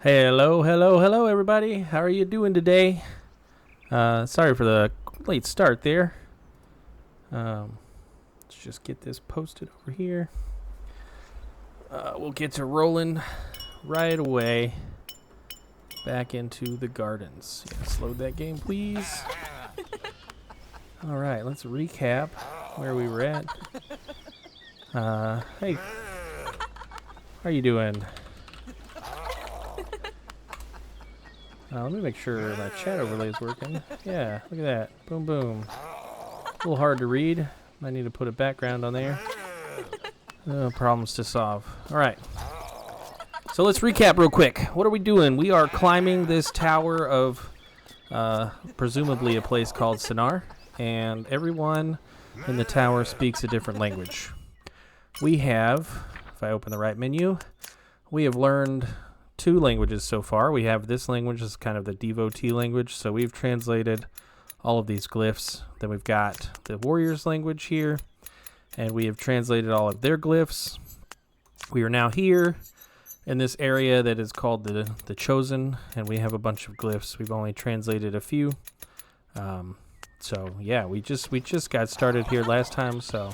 Hello, hello, hello, everybody. How are you doing today? Sorry for the late start there. Let's just get this posted over here. We'll get to rolling right away. Back into the gardens. Yes, load that game, please. All right, let's recap where we were at. Hey, how are you doing? Let me make sure my chat overlay is working. Yeah, look at that. Boom, boom. A little hard to read. Might need to put a background on there. Problems to solve. All right. So let's recap real quick. What are we doing? We are climbing this tower of presumably a place called Sennaar, and everyone in the tower speaks a different language. We have, if I open the right menu, we have learned 2 languages so far. We have this language is kind of the devotee language, so we've translated all of these glyphs. Then we've got the warriors language here, and we have translated all of their glyphs. We are now here in this area that is called the Chosen, and we have a bunch of glyphs. We've only translated a few. So yeah, we just got started here last time, so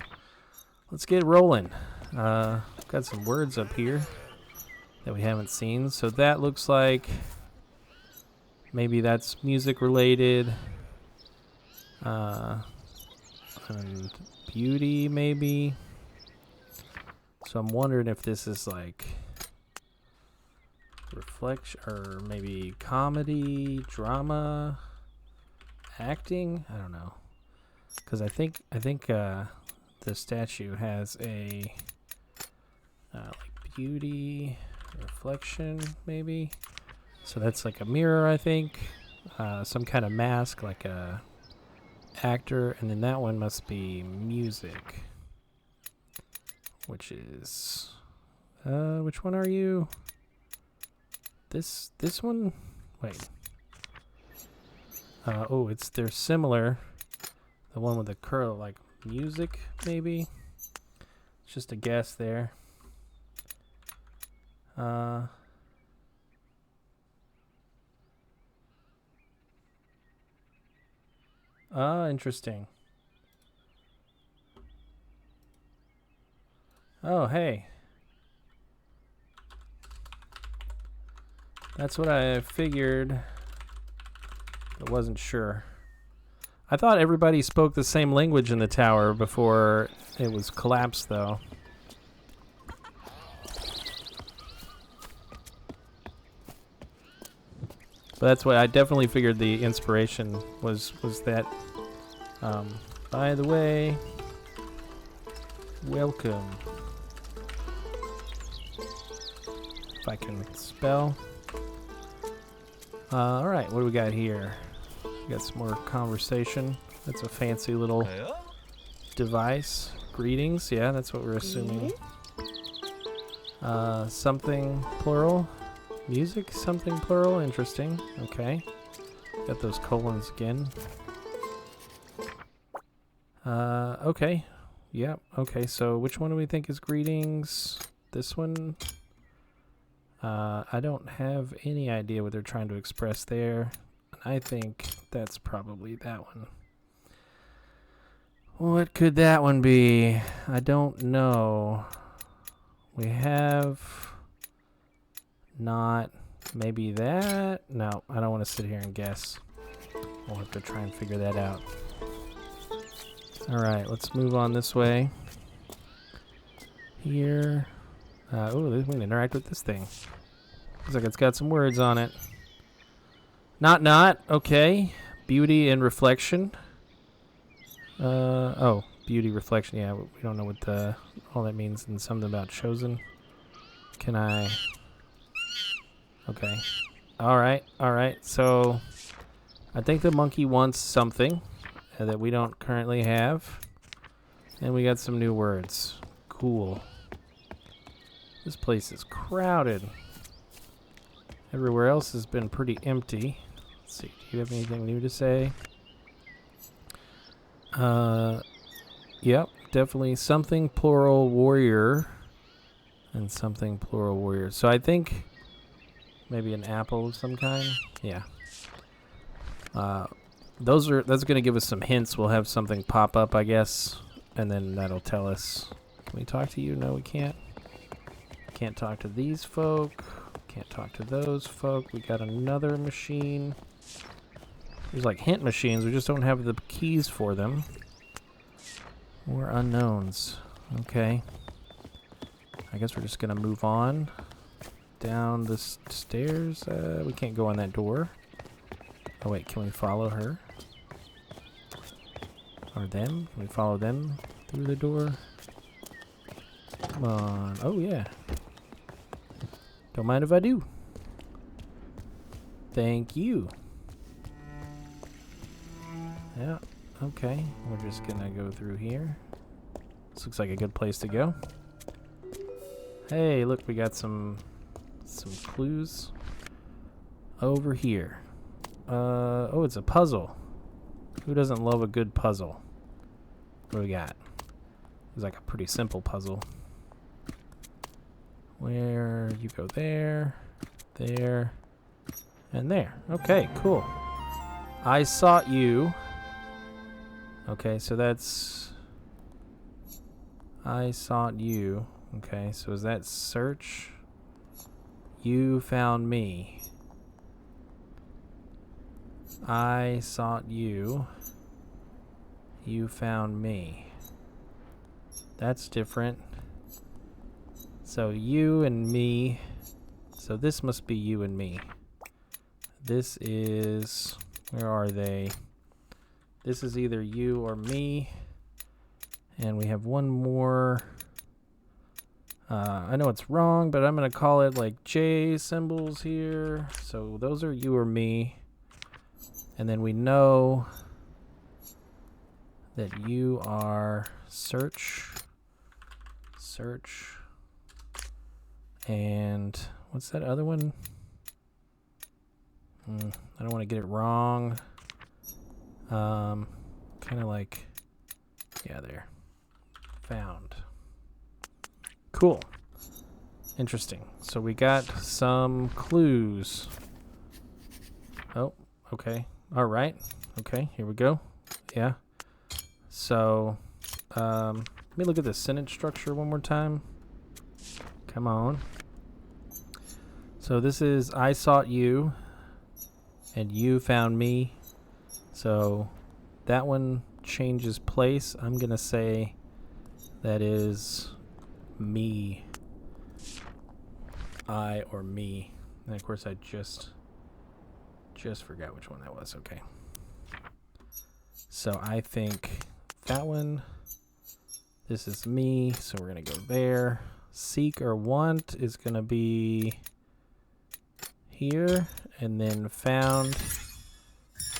let's get rolling. Got some words up here that we haven't seen. So that looks like maybe that's music related. And beauty maybe. So I'm wondering if this is like reflection or maybe comedy, drama, acting. I don't know. Because I think the statue has a like beauty, reflection maybe. So that's like a mirror, I think. Some kind of mask, like a actor, and then that one must be music, which is which one are you? This one? Wait. Oh, they're similar. The one with the curl, like music maybe. It's just a guess there. Interesting. Oh, hey. That's what I figured. I wasn't sure. I thought everybody spoke the same language in the tower before it was collapsed, though. But that's what I definitely figured the inspiration was that. By the way, welcome. If I can spell. All right, what do we got here? We got some more conversation. That's a fancy little device. Greetings, yeah, that's what we're assuming. Something plural. Music, something plural, interesting. Okay. Got those colons again. Okay. Yep, okay, so which one do we think is greetings? This one? I don't have any idea what they're trying to express there. I think that's probably that one. What could that one be? I don't know. We have... Not maybe that. No, I don't want to sit here and guess. We'll have to try and figure that out. All right, let's move on this way. Here. Oh, we can interact with this thing. Looks like it's got some words on it. Not. Okay. Beauty and reflection. Oh, beauty reflection. Yeah, we don't know what all that means, and something about chosen. Can I... Okay. Alright. So, I think the monkey wants something that we don't currently have. And we got some new words. Cool. This place is crowded. Everywhere else has been pretty empty. Let's see. Do you have anything new to say? Yep. Definitely something plural warrior. And something plural warrior. So I think... Maybe an apple of some kind. Yeah. That's going to give us some hints. We'll have something pop up, I guess, and then that'll tell us. Can we talk to you? No, we can't. Can't talk to these folk. Can't talk to those folk. We got another machine. There's like hint machines. We just don't have the keys for them. More unknowns. Okay. I guess we're just going to move on down the stairs. We can't go on that door. Oh, wait. Can we follow her? Or them? Can we follow them through the door? Come on. Oh, yeah. Don't mind if I do. Thank you. Yeah, okay. We're just gonna go through here. This looks like a good place to go. Hey, look, we got some clues over here. Oh, it's a puzzle. Who doesn't love a good puzzle? What do we got? It's like a pretty simple puzzle. Where you go there, there, and there. Okay, cool. I sought you. Okay, so that's... I sought you. Okay, so is that search? You found me. I sought you. You found me. That's different. So you and me. So this must be you and me. This is... Where are they? This is either you or me. And we have one more. I know it's wrong, but I'm going to call it like J symbols here. So those are you or me. And then we know that you are search. Search. And what's that other one? I don't want to get it wrong. Kind of like, yeah, there. Found. Cool. Interesting. So we got some clues. Oh, okay. All right. Okay, here we go. Yeah. So, let me look at the sentence structure one more time. Come on. So this is, I sought you, and you found me. So that one changes place. I'm going to say that is me. I or me. And of course I just forgot which one that was. Okay. So I think that one, this is me. So we're going to go there. Seek or want is going to be here, and then found.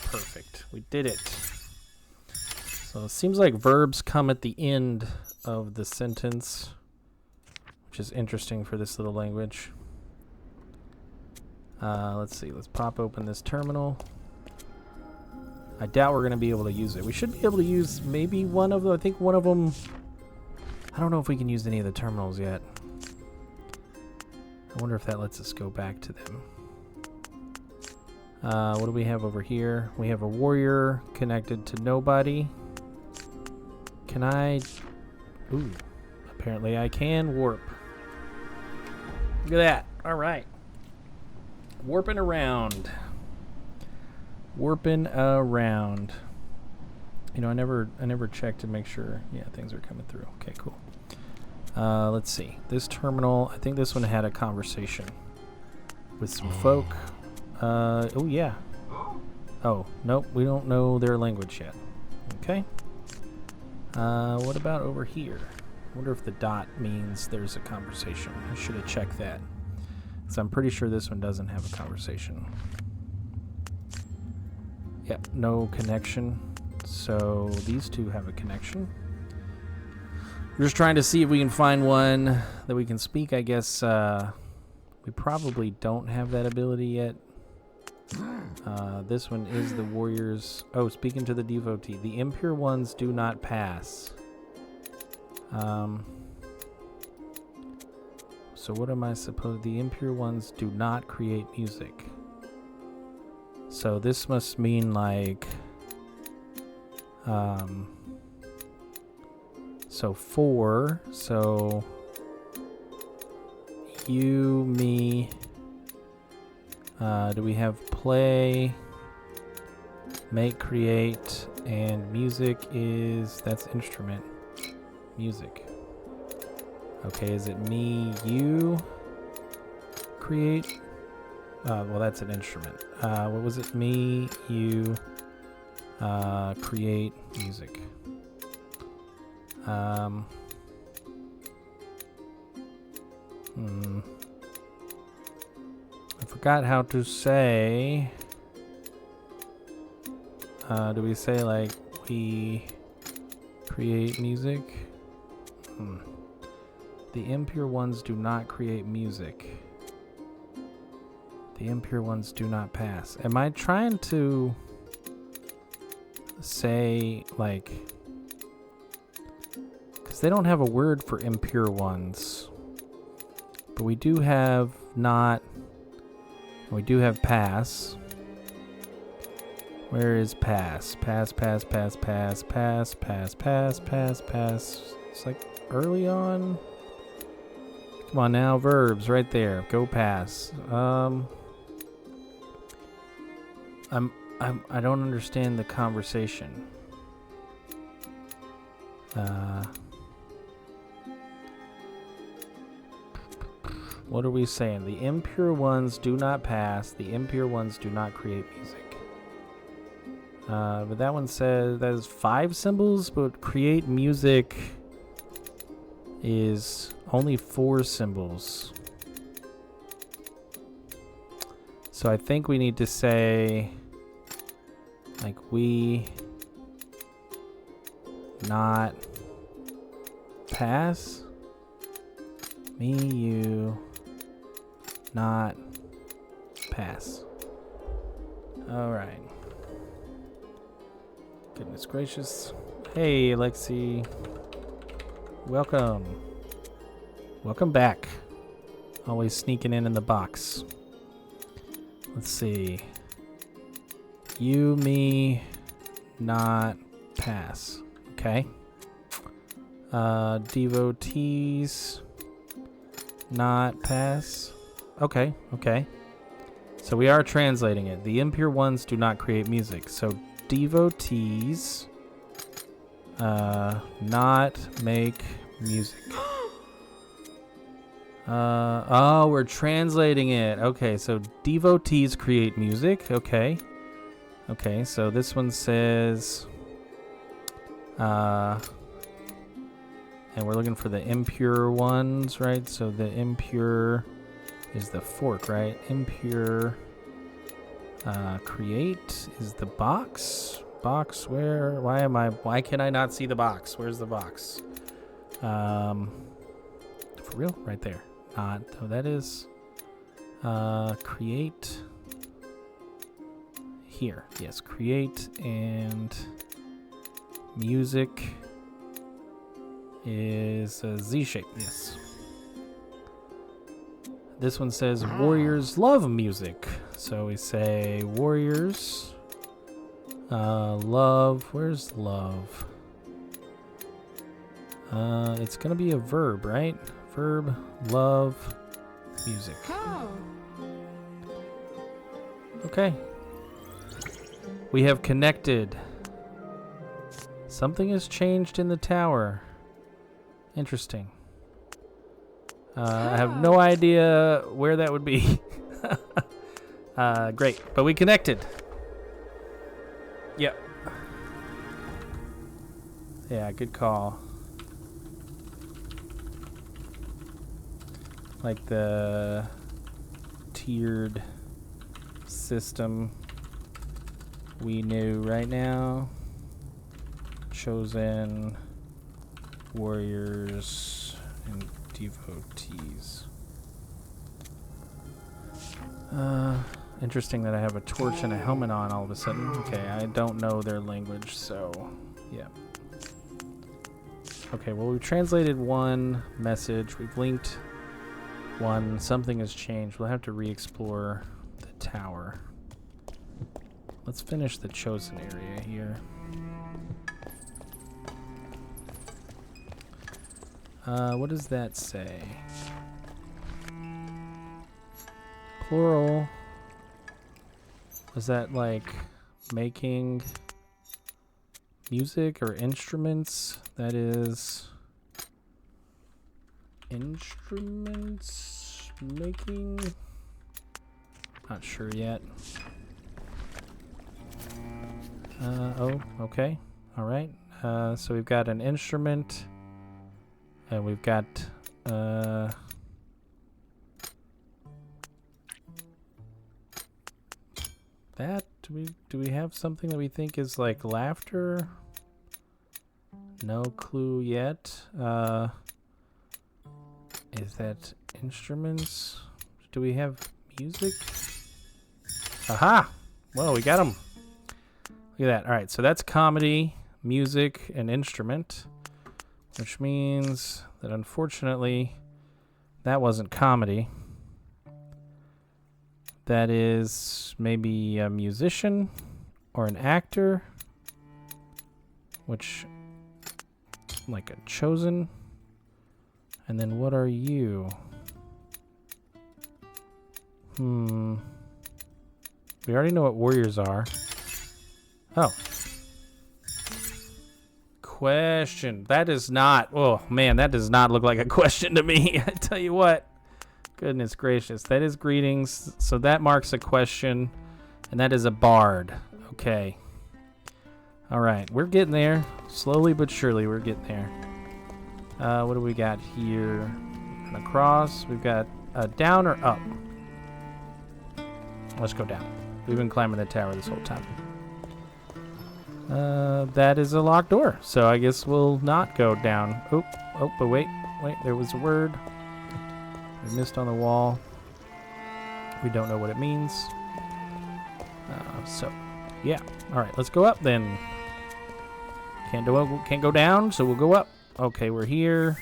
Perfect. We did it. So it seems like verbs come at the end of the sentence, which is interesting for this little language. Let's see. Let's pop open this terminal. I doubt we're going to be able to use it. We should be able to use maybe one of them. I think one of them. I don't know if we can use any of the terminals yet. I wonder if that lets us go back to them. What do we have over here? We have a warrior connected to nobody. Can I... Ooh. Apparently I can warp. Look at that. All right. Warping around. Warping around. You know, I never checked to make sure. Yeah, things are coming through. Okay, cool. Let's see. This terminal, I think this one had a conversation with some folk. Oh, yeah. Oh, nope. We don't know their language yet. Okay. What about over here? I wonder if the dot means there's a conversation. I should have checked that. So I'm pretty sure this one doesn't have a conversation. Yep, no connection. So these two have a connection. We're just trying to see if we can find one that we can speak. I guess we probably don't have that ability yet. This one is the warriors. Oh, speaking to the devotee. The impure ones do not pass. So So what am I supposed... The impure ones do not create music. So this must mean like... So 4. So... You, me... do we have play, make, create, and music is... That's instrument. Music. Okay, is it me, you create? Well, that's an instrument. What was it? Me, you create music. I forgot how to say. Do we say like we create music? The impure ones do not create music. The impure ones do not pass. Am I trying to say like... Because they don't have a word for impure ones. But we do have not... We do have pass. Where is pass? Pass, pass, pass, pass, pass, pass, pass, pass, pass. It's like early on. Come on now, verbs right there. Go pass. I don't understand the conversation. What are we saying? The impure ones do not pass. The impure ones do not create music. But that one says that is 5 symbols, but create music is only 4 symbols. So I think we need to say like we not pass. Me, you not pass. All right. Goodness gracious. Hey, Alexi. Welcome. Welcome back. Always sneaking in the box. Let's see. You, me, not pass. Okay. Devotees, not pass. Okay, okay. So we are translating it. The impure ones do not create music. So devotees, not make music. Oh, we're translating it. Okay, so devotees create music. Okay. Okay, so this one says, and we're looking for the impure ones, right? So the impure is the fork, right? Impure, create is the box. Box, where? Why can I not see the box? Where's the box? For real? Right there. Not, oh, that is, create. Here, yes, create and music is a Z shape, yes. This one says warriors love music. So we say warriors love, where's love? It's gonna be a verb, right? Verb, love, music. Okay. We have connected. Something has changed in the tower. Interesting. I have no idea where that would be. Great, but we connected. Yep. Yeah, good call. Like the tiered system we knew right now. Chosen, warriors, and devotees. Interesting that I have a torch and a helmet on all of a sudden. Okay, I don't know their language, so yeah. Okay, well, we've translated one message. We've linked 1. Something has changed. We'll have to re-explore the tower. Let's finish the chosen area here. What does that say? Plural. Was that like making music or instruments? That is instruments making. Not sure yet. Oh, okay. All right. So we've got an instrument, and we've got that. Do we have something that we think is like laughter? No clue yet. Is that instruments? Do we have music? Aha! Whoa, we got him. Look at that. All right, so that's comedy, music, and instrument, which means that unfortunately that wasn't comedy. That is maybe a musician or an actor, which, like a chosen. And then what are you? We already know what warriors are. Oh. Question. That is not, oh man, that does not look like a question to me. I tell you what. Goodness gracious. That is greetings. So that marks a question. And that is a bard. Okay. All right. We're getting there. Slowly but surely we're getting there. What do we got here? And across. We've got down or up? Let's go down. We've been climbing the tower this whole time. That is a locked door. So I guess we'll not go down. Oh, but wait. There was a word. We missed on the wall. We don't know what it means. So, yeah. All right, let's go up then. Can't go down, so we'll go up. Okay, we're here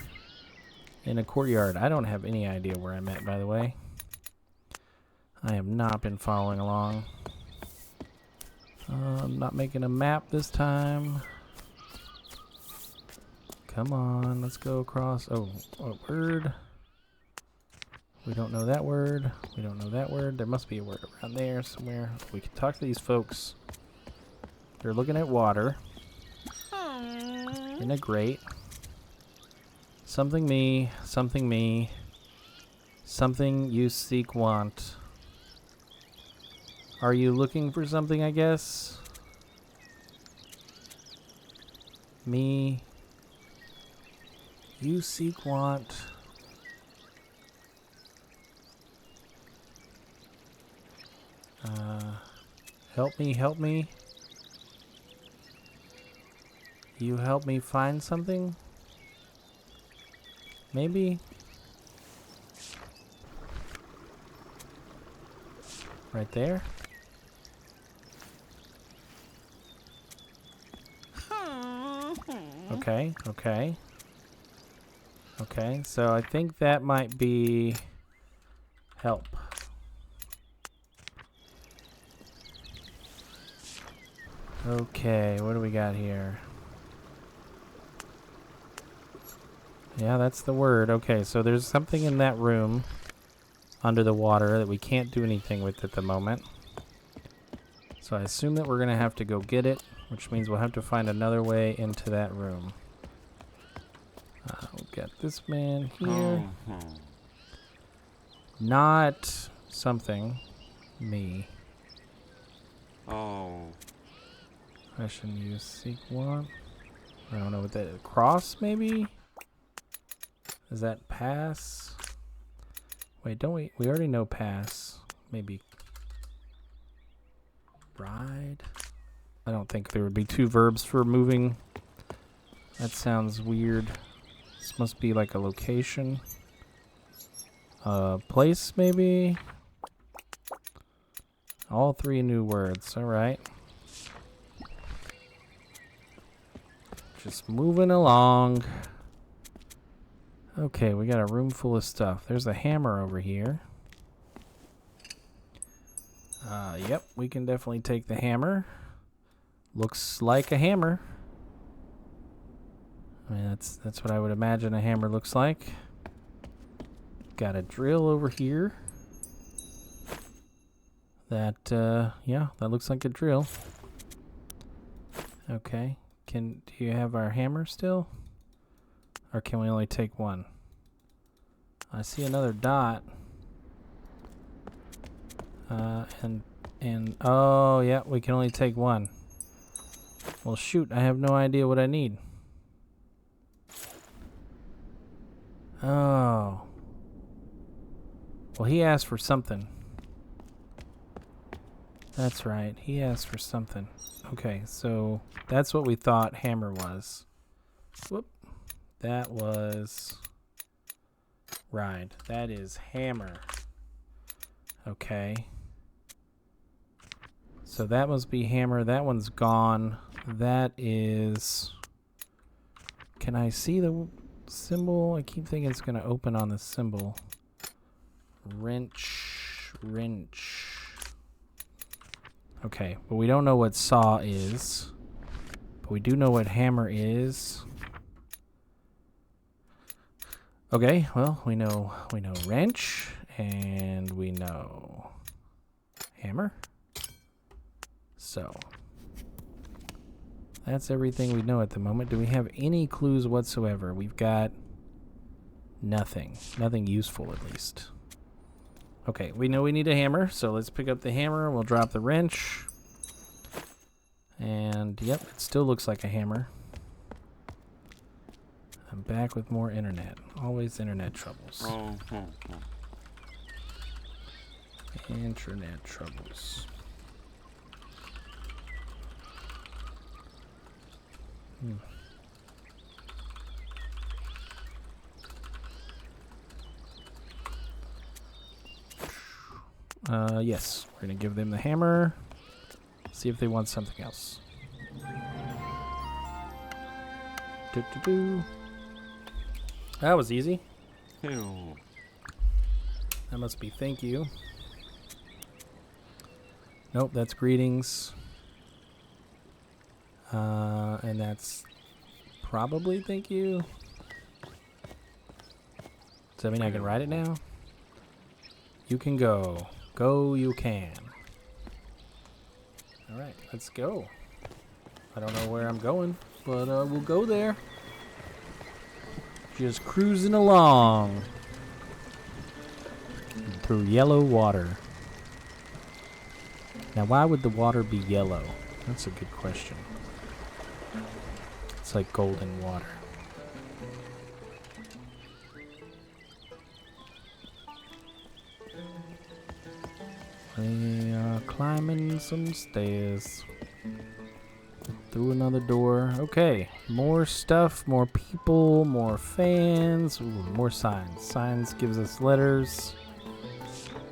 in a courtyard. I don't have any idea where I'm at, by the way. I have not been following along. I'm not making a map this time. Come on, let's go across. Oh, a word. We don't know that word. We don't know that word. There must be a word around there somewhere. We can talk to these folks. They're looking at water. In a grate. Something me. Something me. Something you seek want. Are you looking for something, I guess? Me. You seek want. Help me. You help me find something? Maybe? Right there? Okay, so I think that might be help. Okay, what do we got here? Yeah, that's the word. Okay, so there's something in that room under the water that we can't do anything with at the moment. So I assume that we're going to have to go get it, which means we'll have to find another way into that room. We'll get this man here. Not something. Me. Oh. Question you seek want. I don't know what that is. Cross, maybe? Is that pass? Wait, don't we? We already know pass. Maybe ride? I don't think there would be two verbs for moving. That sounds weird. This must be like a location. Place, maybe? All three new words. Alright. Just moving along. Okay, we got a room full of stuff. There's a hammer over here. Yep, we can definitely take the hammer. Looks like a hammer. I mean, that's what I would imagine a hammer looks like. Got a drill over here. That, yeah, that looks like a drill. Okay. Do you have our hammer still? Or can we only take one? I see another dot. And oh yeah, we can only take one. Well shoot, I have no idea what I need. Oh. Well, he asked for something. That's right, he asked for something. Okay, so that's what we thought hammer was. Whoop. That was ride. That is hammer. Okay. So that must be hammer. That one's gone. That is... Can I see the symbol? I keep thinking it's going to open on the symbol. Wrench. Wrench. Okay, but we don't know what saw is. But we do know what hammer is. Okay, well, we know wrench, and we know hammer. So, that's everything we know at the moment. Do we have any clues whatsoever? We've got nothing. Nothing useful, at least. Okay, we know we need a hammer, so let's pick up the hammer. We'll drop the wrench. And, yep, it still looks like a hammer. I'm back with more internet. Always internet troubles. Internet troubles. Yes, we're gonna give them the hammer. See if they want something else. That was easy. That must be thank you. Nope, that's greetings. And that's probably thank you. Does that mean I can ride it now? You can go. Go you can. Alright, let's go. I don't know where I'm going, but we'll go there. Just cruising along. Through yellow water. Now why would the water be yellow? That's a good question. It's like golden water. We are climbing some stairs. Through another door. Okay, more stuff, more people, more fans. Ooh, more signs. Signs gives us letters,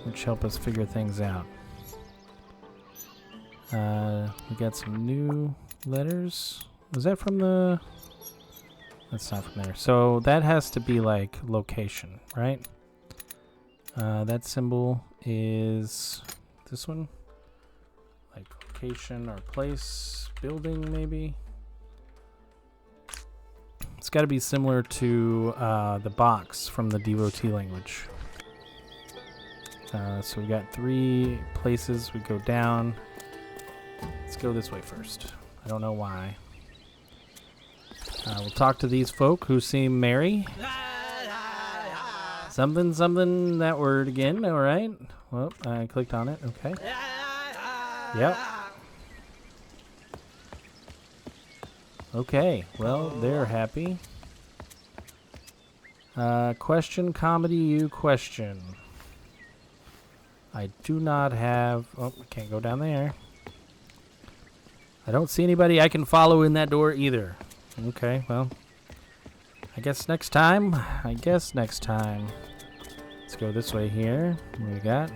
which help us figure things out. We got some new letters. Was that from the... That's not from there. So that has to be like location, right? That symbol is this one. Like location or place, building maybe. It's got to be similar to the box from the devotee language. So we got 3 places. We go down. Let's go this way first. I don't know why. We'll talk to these folk who seem merry. Something, something, that word again. All right. Well, I clicked on it. Okay. Yep. Okay. Well, they're happy. Question, comedy, you question. I do not have... Oh, I can't go down there. I don't see anybody I can follow in that door either. Okay, well, I guess next time. Let's go this way here. What do we got?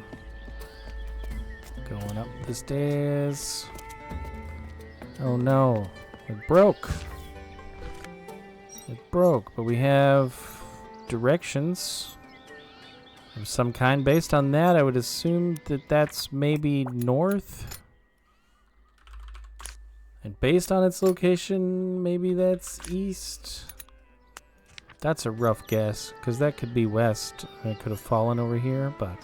Going up the stairs. Oh no, it broke. It broke, but we have directions of some kind. Based on that, I would assume that that's maybe north. And based on its location, maybe that's east. That's a rough guess, because that could be west. It could have fallen over here, but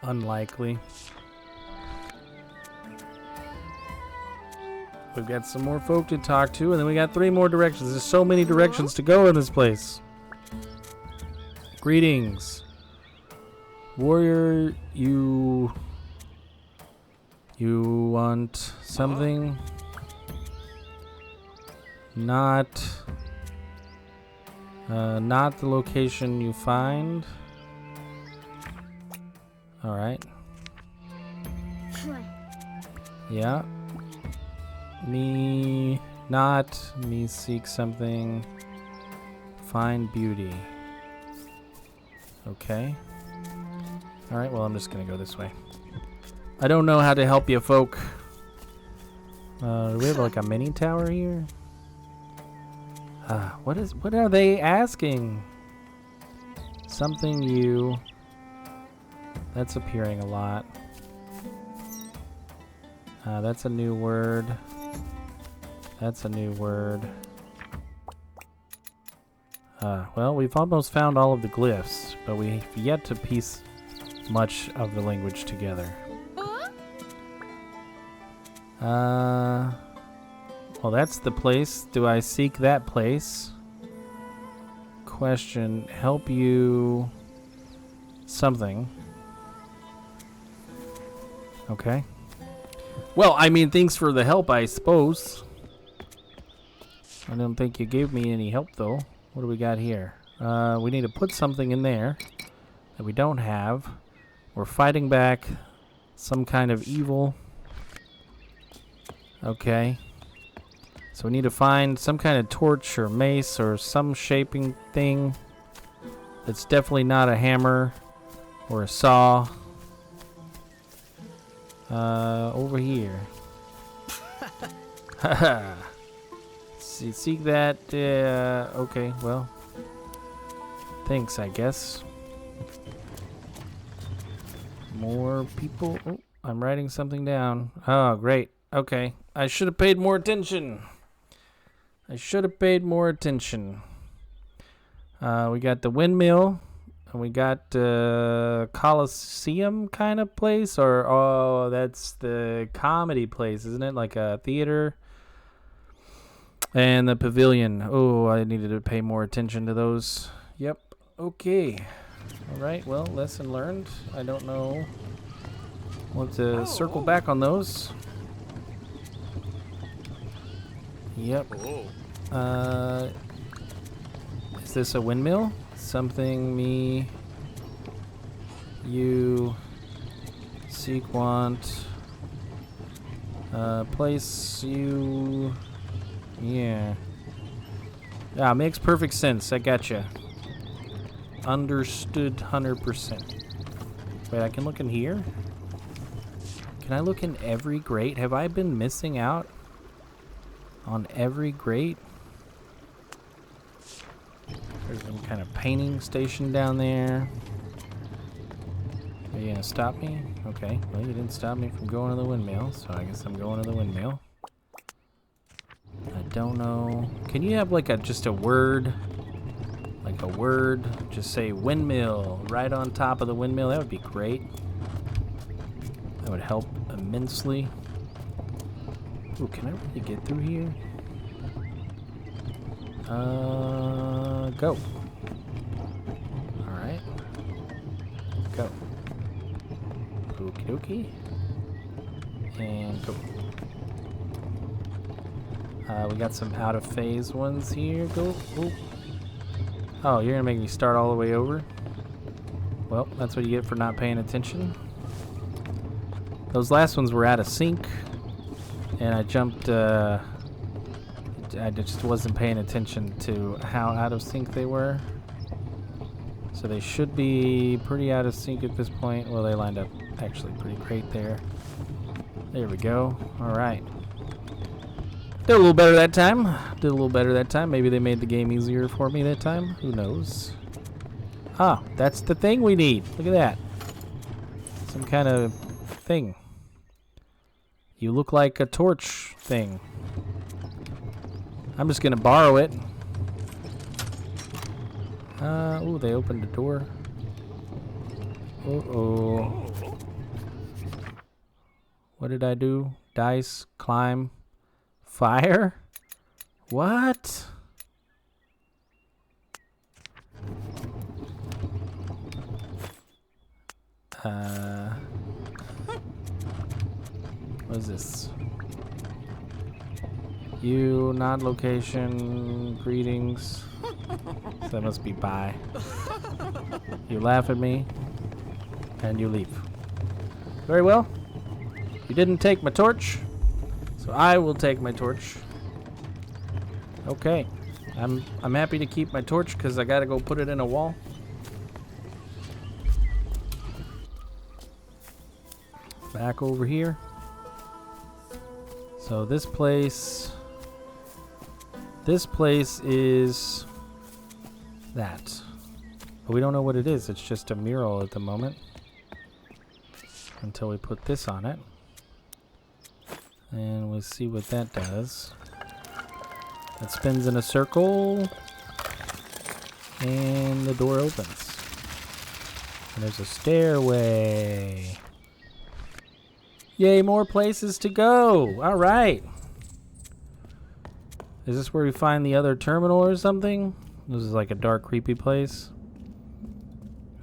unlikely. We've got some more folk to talk to, and then we got 3 more directions. There's so many directions to go in this place. Greetings. Warrior, you want something? Not the location you find. All right. Yeah. Me seek something. Find beauty. Okay. All right. Well, I'm just gonna go this way. I don't know how to help you, folk. Do we have like a mini tower here? What are they asking? Something you. That's appearing a lot. That's a new word. That's a new word. Well, we've almost found all of the glyphs, but we've yet to piece much of the language together. Well, that's the place. Do I seek that place? Question, help you something. Okay. Well, I mean, thanks for the help, I suppose. I don't think you gave me any help, though. What do we got here? We need to put something in there that we don't have. We're fighting back some kind of evil. Okay. So we need to find some kind of torch or mace or some shaping thing that's definitely not a hammer or a saw. Over here. Haha. Seek that. Okay, well. Thanks, I guess. More people. Oh, I'm writing something down. Oh, great. Okay. I should have paid more attention. We got the windmill. And we got Coliseum kind of place. Or, oh, that's the comedy place, isn't it? Like a theater. And the pavilion. Oh, I needed to pay more attention to those. Yep. Okay. All right. Well, lesson learned. I don't know. Want to circle back on those. Yep. Is this a windmill? Something me, you, seek, want, place, you, yeah. Yeah, makes perfect sense. I gotcha. Understood 100%. Wait, I can look in here? Can I look in every grate? Have I been missing out on every grate? There's some kind of painting station down there. Are you gonna stop me? Okay, well, you didn't stop me from going to the windmill, so I guess I'm going to the windmill. I don't know. Can you have like just a word? Like a word? Just say windmill right on top of the windmill. That would be great. That would help immensely. Ooh, can I really get through here? Go. Alright. Go. Okie dokie. And go. We got some out of phase ones here. Go. Ooh. Oh, you're gonna make me start all the way over? Well, that's what you get for not paying attention. Those last ones were out of sync. And I jumped, I just wasn't paying attention to how out of sync they were. So they should be pretty out of sync at this point. Well, they lined up actually pretty great there. There we go. All right. Did a little better that time. Did a little better that time. Maybe they made the game easier for me that time. Who knows? Ah, that's the thing we need. Look at that. Some kind of thing. You look like a torch thing. I'm just gonna borrow it. Ooh, they opened the door. Uh-oh. What did I do? Dice, climb, fire? What? What is this? You, not location, greetings. So that must be bye. You laugh at me, and you leave. Very well. You didn't take my torch, so I will take my torch. Okay. I'm happy to keep my torch because I gotta go put it in a wall. Back over here. So this place is that. But we don't know what it is. It's just a mural at the moment. Until we put this on it. And we'll see what that does. It spins in a circle. And the door opens. And there's a stairway. Yay, more places to go. All right. Is this where we find the other terminal or something? This is like a dark, creepy place.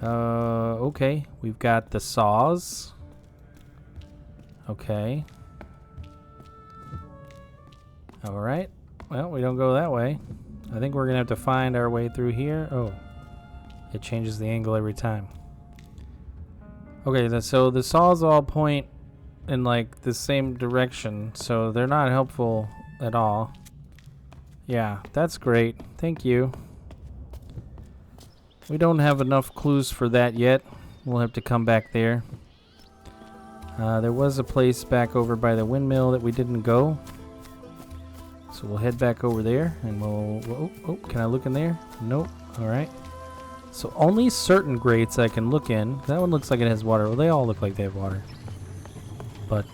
Okay. We've got the saws. Okay. All right. Well, we don't go that way. I think we're going to have to find our way through here. Oh. It changes the angle every time. Okay, so the saws all point in like the same direction, so they're not helpful at all. Yeah, that's great. Thank you. We don't have enough clues for that yet. We'll have to come back there. There was a place back over by the windmill that we didn't go. So we'll head back over there and we'll oh, can I look in there? Nope. Alright. So only certain grates I can look in. That one looks like it has water. Well, they all look like they have water. But,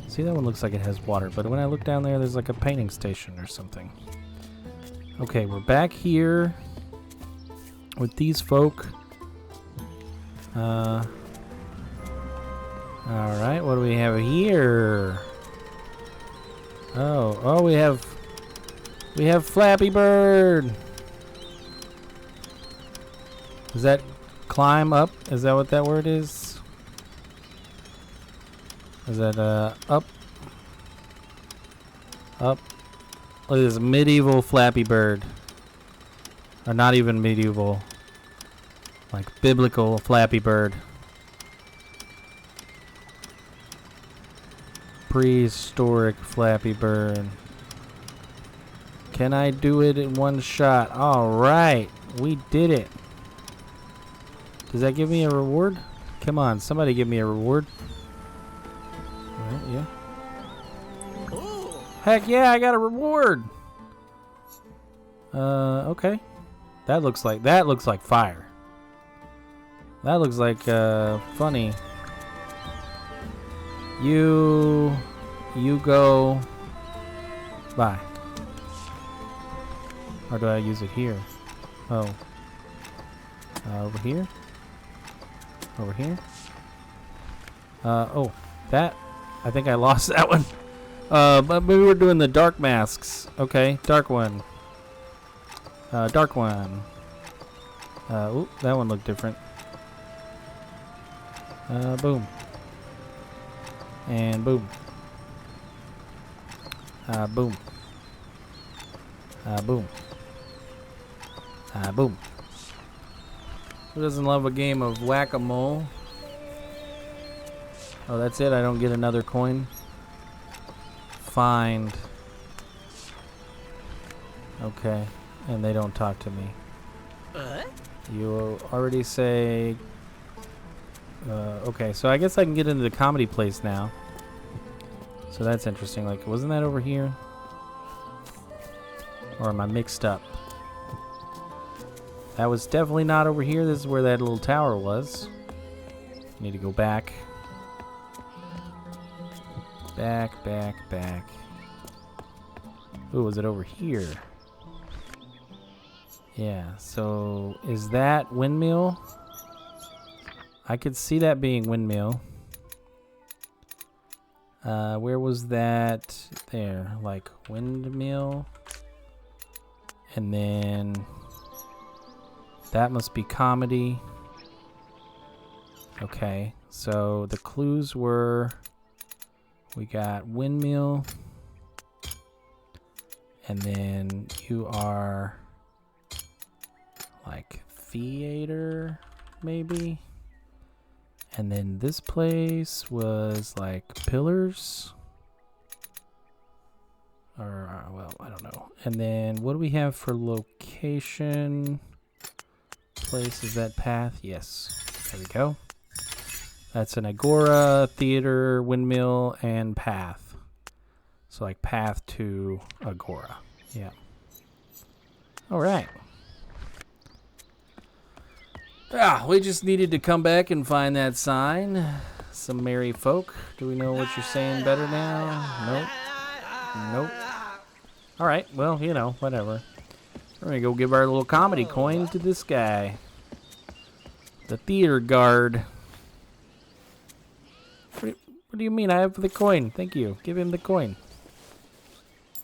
see, that one looks like it has water. But when I look down there, there's like a painting station or something. Okay, we're back here with these folk. Alright, what do we have here? Oh, we have Flappy Bird. Is that climb up? Is that what that word is? Is that up? Up. Look at this medieval Flappy Bird. Or not even medieval. Like biblical Flappy Bird. Prehistoric Flappy Bird. Can I do it in one shot? Alright. We did it. Does that give me a reward? Come on, somebody give me a reward. Alright, yeah. Heck yeah, I got a reward! Okay. That looks like fire. That looks like funny. You go by. Or do I use it here? Oh. Over here? Over here? Oh, that. I think I lost that one. But maybe we're doing the dark masks. Okay, dark one. Dark one. Ooh, that one looked different. Boom. And boom. Boom. Boom. Boom. Who doesn't love a game of whack-a-mole? Oh, that's it? I don't get another coin? Find. Okay. And they don't talk to me. You already say... okay, so I guess I can get into the comedy place now. So that's interesting. Like, wasn't that over here? Or am I mixed up? That was definitely not over here. This is where that little tower was. Need to go back. Back, back, back. Ooh, was it over here? Yeah, so is that windmill? I could see that being windmill. Where was that? There, like windmill. And then that must be comedy. Okay, so the clues were we got windmill. And then you are like theater, maybe. And then this place was like pillars. Or, well, I don't know. And then what do we have for location? Place, is that path? Yes. There we go. That's an agora, theater, windmill, and path. So like path to agora. Yeah. All right. Ah, we just needed to come back and find that sign. Some merry folk. Do we know what you're saying better now? Nope. Nope. All right. Well, you know, whatever. We're going to go give our little comedy coin to this guy. The theater guard. What do you mean? I have the coin. Thank you. Give him the coin.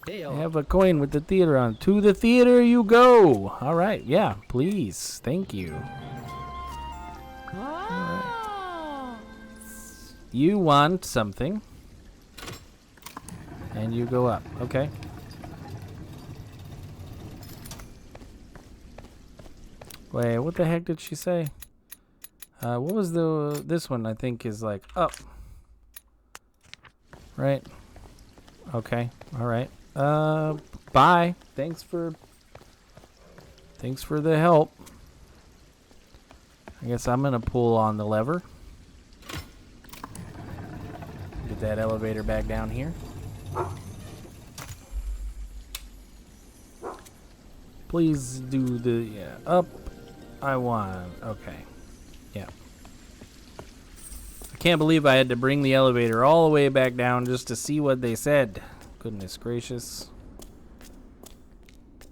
I have a coin with the theater on. To the theater you go. All right. Yeah, please. Thank you. Right. You want something. And you go up. Okay. Wait, what the heck did she say? What was this one? I think is like up. Right. Okay. All right. Bye. Thanks for the help. I guess I'm gonna pull on the lever. Get that elevator back down here. Please do the up. I want. Okay. Yeah. I can't believe I had to bring the elevator all the way back down just to see what they said. Goodness gracious.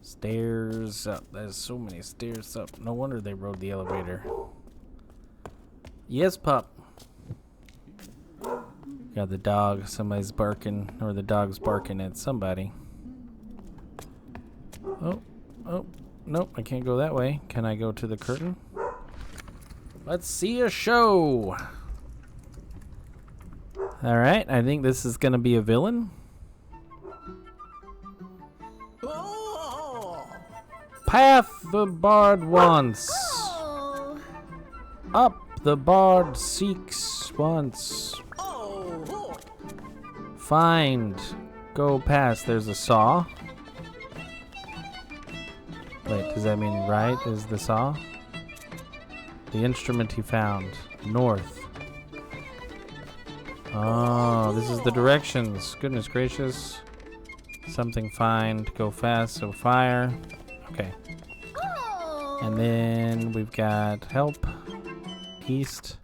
Stairs up. There's so many stairs up. No wonder they rode the elevator. Yes, pup. Got the dog. Somebody's barking, or the dog's barking at somebody. Oh, nope, I can't go that way. Can I go to the curtain? Let's see a show. All right, I think this is gonna be a villain. Path the bard wants. Up the bard seeks once. Find. Go past. There's a saw. Wait, does that mean right is the saw? The instrument he found. North. Oh, this is the directions. Goodness gracious. Something find. Go fast. So fire. Okay. And then we've got help. East.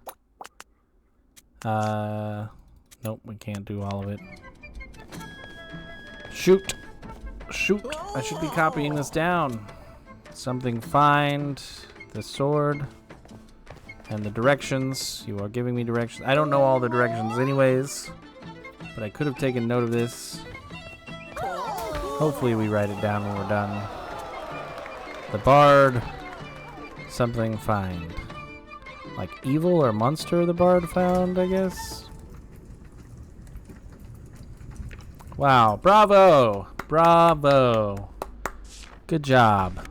Nope, we can't do all of it. Shoot. Shoot. I should be copying this down. Something find. The sword. And the directions. You are giving me directions. I don't know all the directions anyways. But I could have taken note of this. Hopefully we write it down when we're done. The bard. Something find. Like evil or monster the bard found, I guess. Wow. Bravo. Bravo. Good job.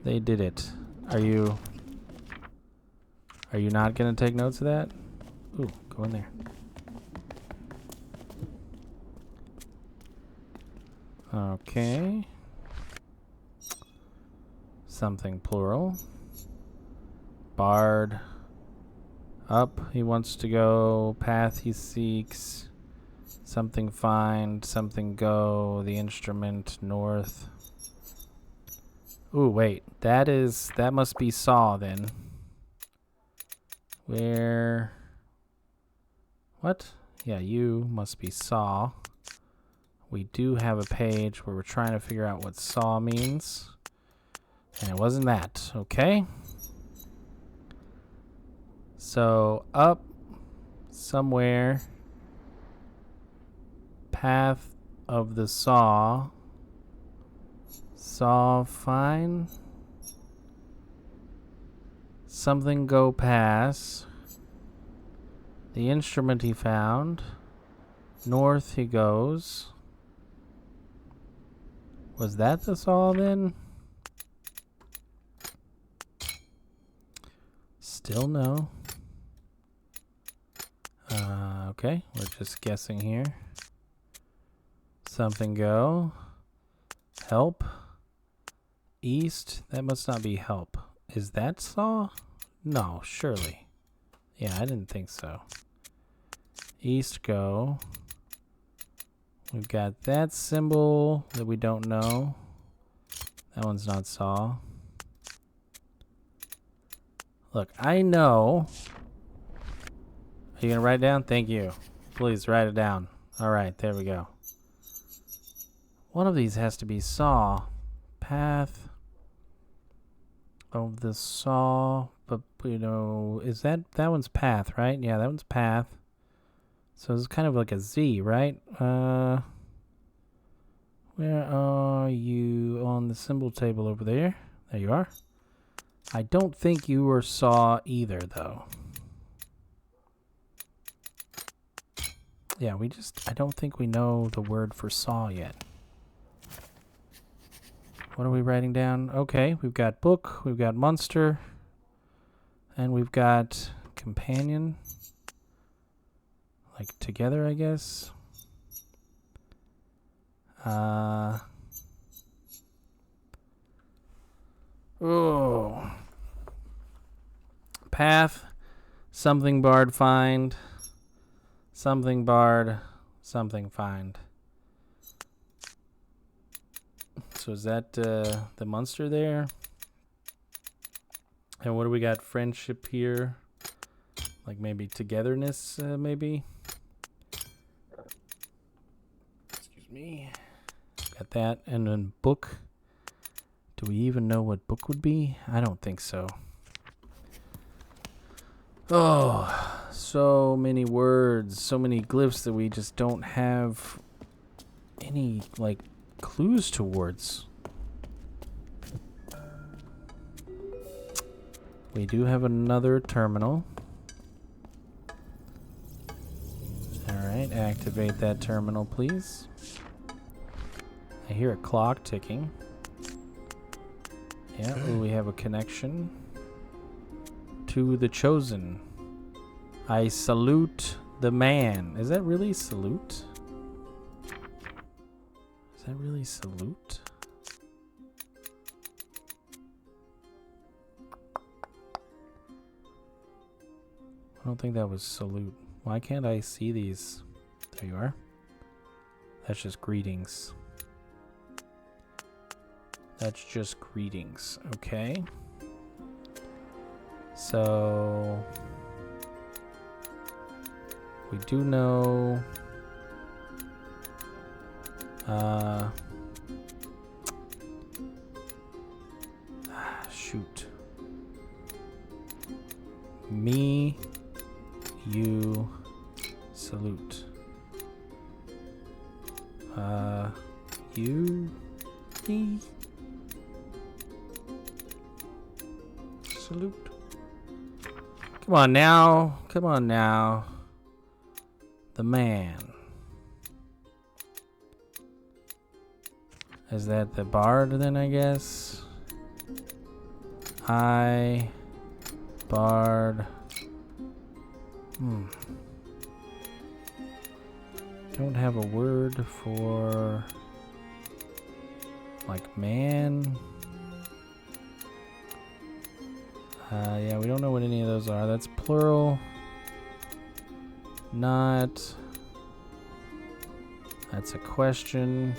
They did it. Are you not going to take notes of that? Ooh, go in there. Okay. Something plural. Bard. Up, he wants to go. Path he seeks. Something find, something go, the instrument north. Ooh, wait. That must be saw then. Where? What? Yeah, you must be saw. We do have a page where we're trying to figure out what saw means. And it wasn't that, okay? So, up somewhere, path of the saw. Saw fine. Something go pass. The instrument he found. North he goes. Was that the saw then? Still no. Okay, we're just guessing here. Something go. Help. East. That must not be help. Is that saw? No, surely. Yeah, I didn't think so. East go. We've got that symbol that we don't know. That one's not saw. Look, I know. Are you going to write it down? Thank you. Please write it down. All right, there we go. One of these has to be saw. Path of the saw. But, you know, is that one's path, right? Yeah, that one's path. So it's kind of like a Z, right? Where are you on the symbol table over there? There you are. I don't think you were saw either, though. Yeah, I don't think we know the word for saw yet. What are we writing down? Okay, we've got book, we've got monster, and we've got companion. Like together, I guess. Oh. Path, something barred find, something barred, something find. So is that the monster there? And what do we got? Friendship here. Like maybe togetherness, maybe? Excuse me. Got that. And then book. Do we even know what book would be? I don't think so. Oh, so many words, so many glyphs that we just don't have any, like, clues towards. We do have another terminal. Alright, activate that terminal, please. I hear a clock ticking. Yeah, ooh, we have a connection to the chosen. I salute the man. Is that really salute? Is that really salute? I don't think that was salute. Why can't I see these? There you are. That's just greetings. That's just greetings. Okay. So we do know shoot. Me, you, salute. You, me, salute. Come on now. Come on now. The man. Is that the bard then, I guess? I bard. Don't have a word for like man. Yeah, we don't know what any of those are. That's plural. Not That's a question.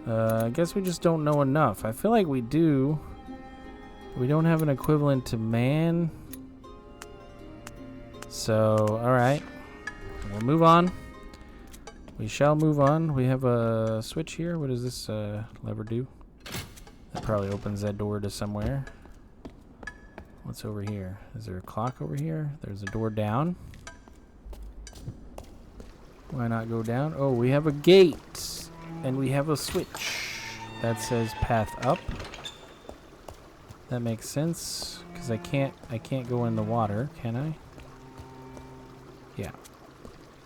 I guess we just don't know enough. I feel like we do. We don't have an equivalent to man. So, alright. We'll move on. We shall move on. We have a switch here. What does this lever do? That probably opens that door to somewhere. What's over here? Is there a clock over here? There's a door down. Why not go down? Oh, we have a gate. And we have a switch. That says path up. That makes sense. Because I can't go in the water, can I? Yeah.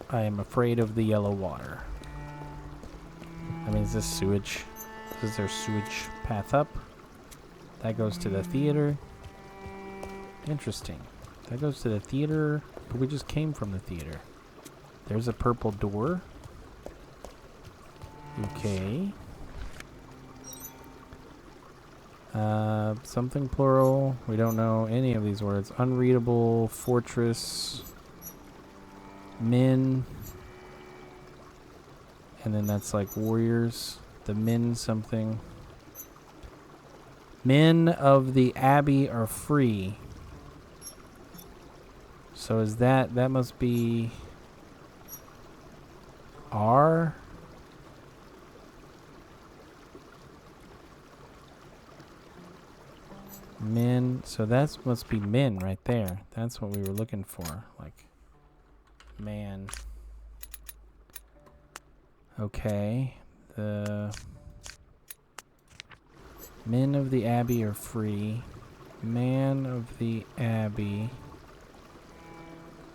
I am afraid of the yellow water. I mean, is this sewage? Is there sewage path up? That goes to the theater. Interesting. That goes to the theater. But we just came from the theater. There's a purple door. Okay. Something plural. We don't know any of these words. Unreadable. Fortress. Men. And then that's like warriors. The men something. Men of the Abbey are free. So is that must be R? Men. So that must be men right there. That's what we were looking for. Like, man. Okay. The men of the Abbey are free. Man of the Abbey.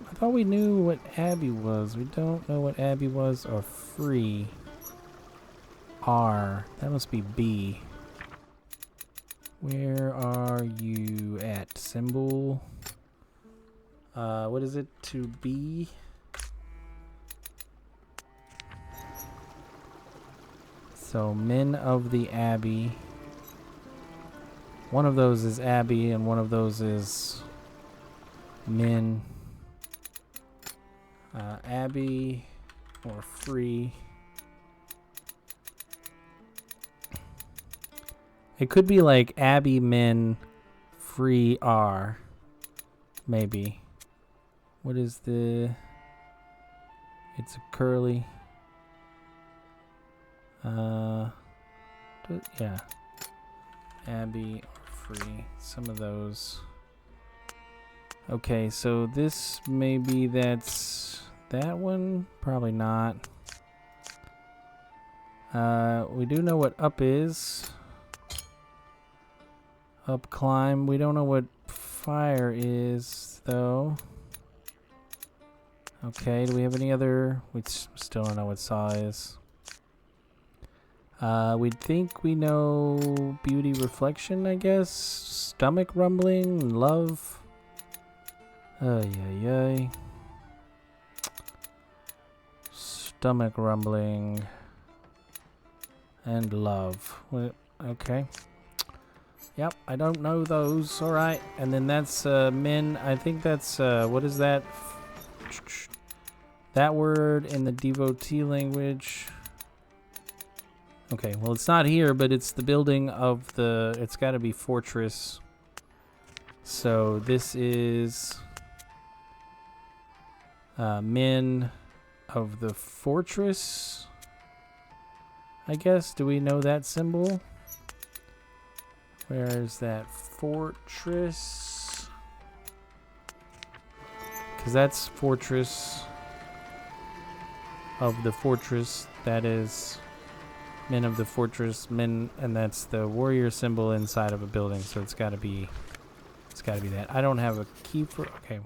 I thought we knew what Abbey was. We don't know what Abbey was or free. R. That must be B. Where are you at? Symbol. What is it? To be? So, men of the Abbey. One of those is Abbey, and one of those is men. Abbey or free. It could be like Abbey men free R. Maybe. What is the... It's a curly. Yeah. Abbey or free. Some of those. Okay, so this maybe that's that one? Probably not. We do know what up is. Up climb. We don't know what fire is, though. Okay, do we have any other? We still don't know what saw is. We think we know beauty reflection, I guess. Stomach rumbling, love. Ay. Stomach rumbling and love. Okay. Yep, I don't know those. All right. And then that's men. I think that's what is that? That word in the devotee language. Okay, well, it's not here, but it's the building of the... It's got to be fortress. So this is men of the fortress, I guess. Do we know that symbol? Where is that fortress? Because that's fortress of the fortress. That is... Men of the fortress, men, and that's the warrior symbol inside of a building, so it's gotta be that. I don't have a key for, okay.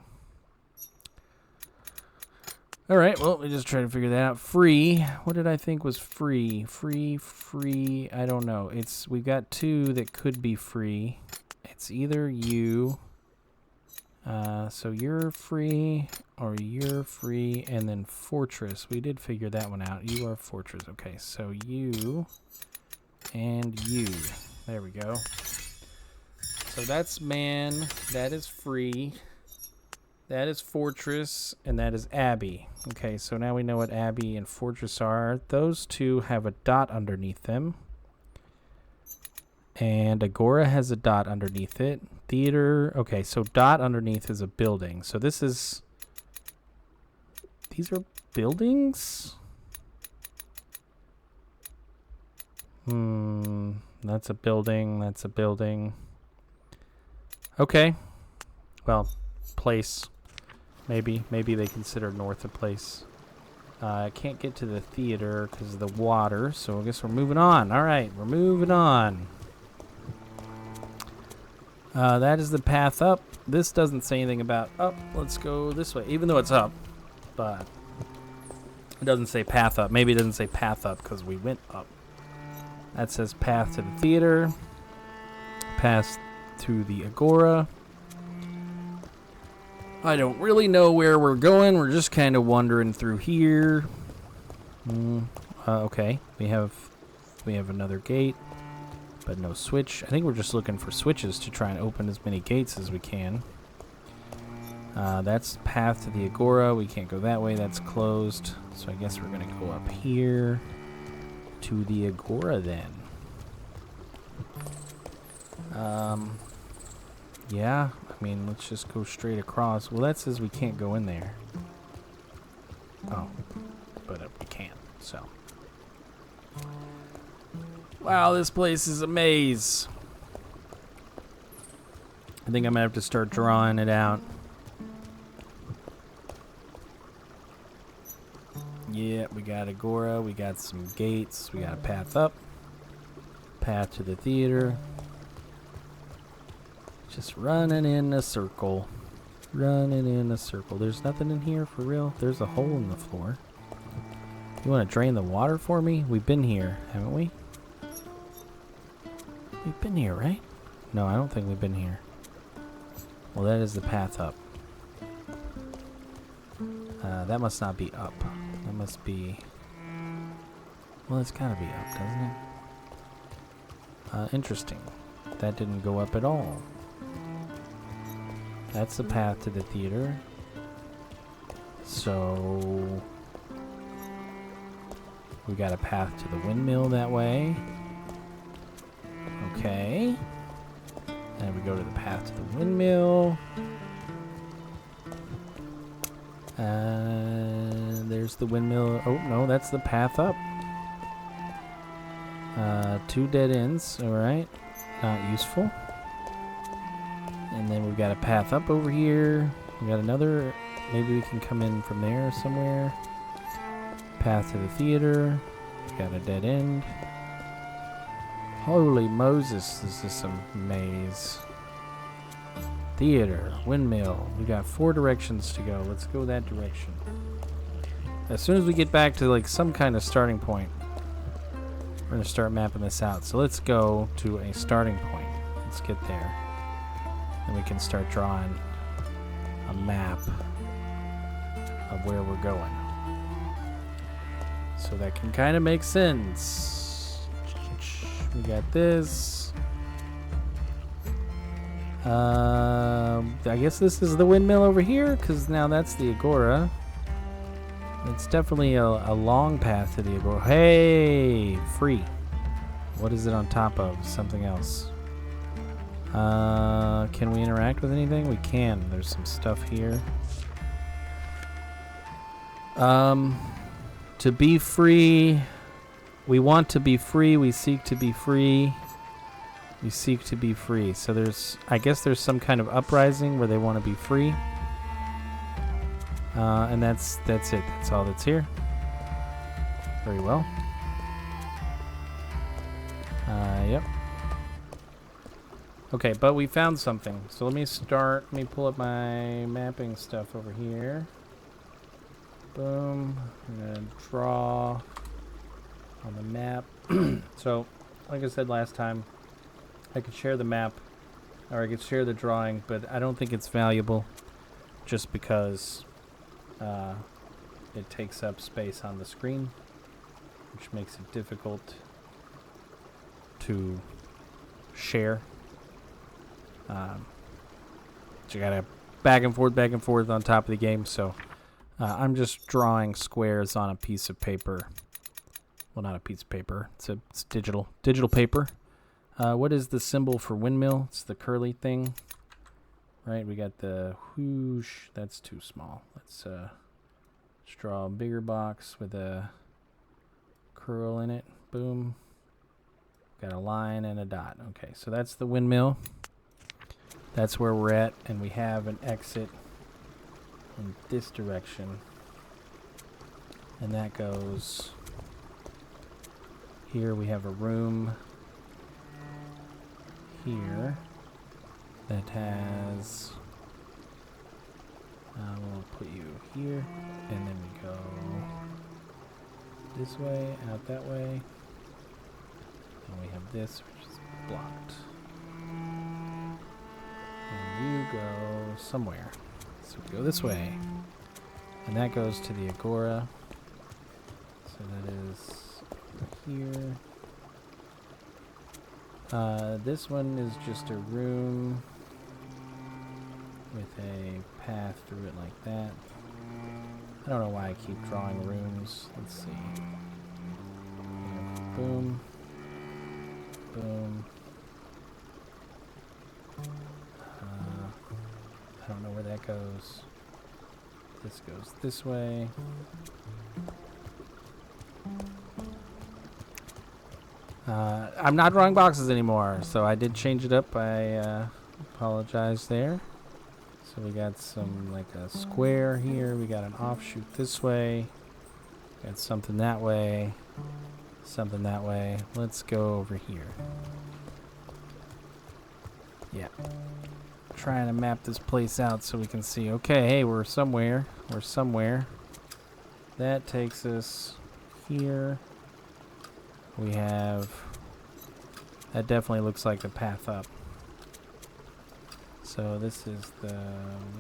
Alright, well, we just try to figure that out. Free, what did I think was free? Free, I don't know. We've got two that could be free. It's either you, so you're free, or you're free, and then fortress. We did figure that one out. You are fortress. Okay, so you and you. There we go. So that's man. That is free. That is Fortress, and that is Abbey. Okay, so now we know what Abbey and Fortress are. Those two have a dot underneath them. And Agora has a dot underneath it. Theater, okay, so dot underneath is a building. So this is... These are buildings? That's a building, that's a building. Okay. Well, place. Maybe they consider north a place. I can't get to the theater because of the water, so I guess we're moving on. All right, we're moving on. That is the path up. This doesn't say anything about up. Let's go this way, even though it's up, but it doesn't say path up. Maybe it doesn't say path up because we went up. That says path to the theater, path to the Agora. I don't really know where we're going. We're just kind of wandering through here. Okay, we have another gate, but no switch. I think we're just looking for switches to try and open as many gates as we can. That's path to the Agora. We can't go that way. That's closed. So I guess we're gonna go up here to the Agora then. Yeah, I mean, let's just go straight across. Well, that says we can't go in there. Oh, but we can, so. Wow, this place is a maze. I think I'm gonna have to start drawing it out. Yeah, we got Agora, we got some gates, we got a path up, path to the theater. Just running in a circle. Running in a circle. There's nothing in here for real. There's a hole in the floor. You want to drain the water for me? We've been here, haven't we? We've been here, right? No, I don't think we've been here. Well, that is the path up. That must not be up. That must be... Well, it's gotta be up, doesn't it? Interesting. That didn't go up at all. That's the path to the theater. So we got a path to the windmill that way. Okay. And we go to the path to the windmill. And there's the windmill. Oh, no, that's the path up. 2 dead ends. All right. Not useful. And then we've got a path up over here. We got another, maybe we can come in from there somewhere. Path to the theater. Got a dead end. Holy Moses, this is some maze. Theater, windmill. We got 4 directions to go. Let's go that direction. As soon as we get back to like some kind of starting point, we're gonna start mapping this out. So let's go to a starting point. Let's get there. And we can start drawing a map of where we're going. So that can kind of make sense. We got this. I guess this is the windmill over here, because now that's the Agora. It's definitely a long path to the Agora. Hey, free. What is it on top of? Something else. Can we interact with anything? We can. There's some stuff here. To be free. We want to be free. We seek to be free. We seek to be free. So I guess there's some kind of uprising where they want to be free. And that's it. That's all that's here. Very well. Yep. Okay, but we found something. So let me pull up my mapping stuff over here. Boom. I'm gonna draw on the map. So, like I said last time, I could share the map, or I could share the drawing, but I don't think it's valuable just because it takes up space on the screen, which makes it difficult to share. So you gotta back and forth on top of the game. So I'm just drawing squares on a piece of paper. Well, not a piece of paper. It's digital paper. What is the symbol for windmill? It's the curly thing. Right, we got the whoosh. That's too small. Let's draw a bigger box with a curl in it. Boom. Got a line and a dot. Okay, so that's the windmill. That's where we're at, and we have an exit in this direction. And that goes here. We have a room here that has, we'll put you here, and then we go this way, out that way, and we have this, which is blocked. And you go somewhere. So we go this way, and that goes to the agora. So that is here. This one is just a room with a path through it like that. I don't know why I keep drawing rooms. Let's see. Boom. Boom. I don't know where that goes. This goes this way. I'm not drawing boxes anymore, so I did change it up. I apologize there. So we got some, like a square here. We got an offshoot this way. Got something that way. Something that way. Let's go over here. Yeah. Trying to map this place out so we can see. Okay, hey, we're somewhere. We're somewhere. That takes us here. We have... That definitely looks like the path up. So this is the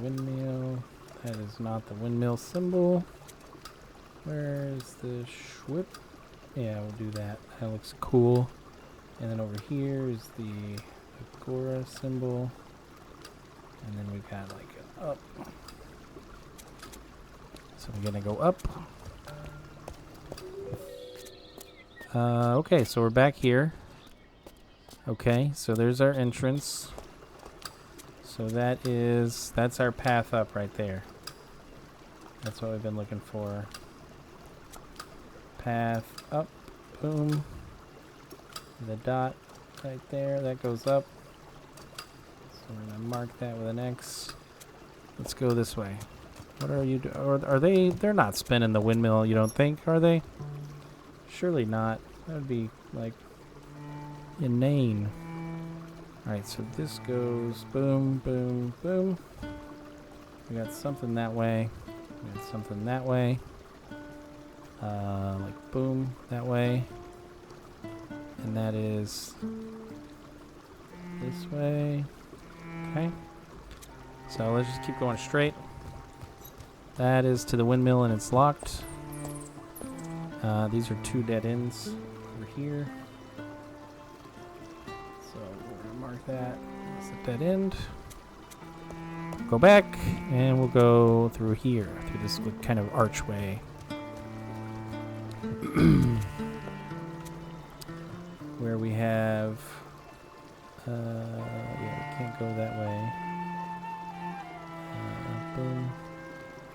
windmill. That is not the windmill symbol. Where is the schwip? Yeah, we'll do that. That looks cool. And then over here is the agora symbol. And then we got like an up. So we're gonna go up. Okay, so we're back here. Okay, so there's our entrance. So that's our path up right there. That's what we've been looking for. Path up, boom. The dot right there, that goes up. So we're gonna mark that with an X. Let's go this way. What are you are they? They're not spinning the windmill, you don't think, are they? Surely not. That would be like inane. Alright, so this goes boom, boom, boom. We got something that way. We got something that way. Like boom, that way. And that is this way. Okay. So let's just keep going straight. That is to the windmill and it's locked. These are two dead ends over here. So we're gonna mark that as a dead end. Go back and we'll go through here, through this kind of archway. Where we have yeah, we can't go that way. Boom.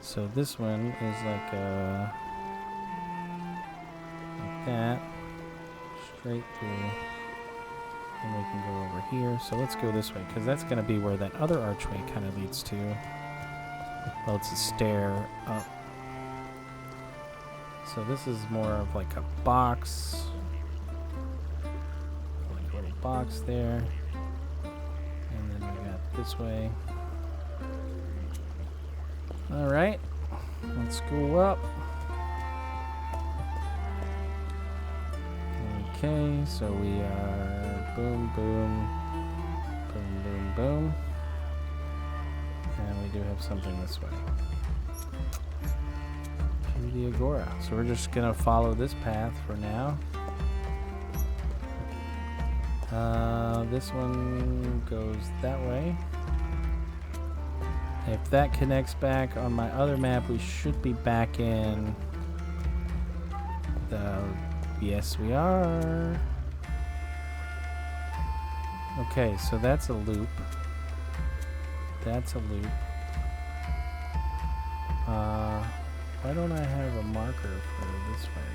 So this one is like that, straight through, and we can go over here. So let's go this way, because that's going to be where that other archway kind of leads to. Well, it's a stair up. So this is more of like a box, like a little box there, and then we got this way. All right, let's go up. Okay, so we are boom, boom, boom, boom, boom. And we do have something this way. To the agora. So we're just going to follow this path for now. This one goes that way. If that connects back on my other map, we should be back in the... Yes, we are. Okay, so that's a loop. That's a loop. Why don't I have a marker for this way?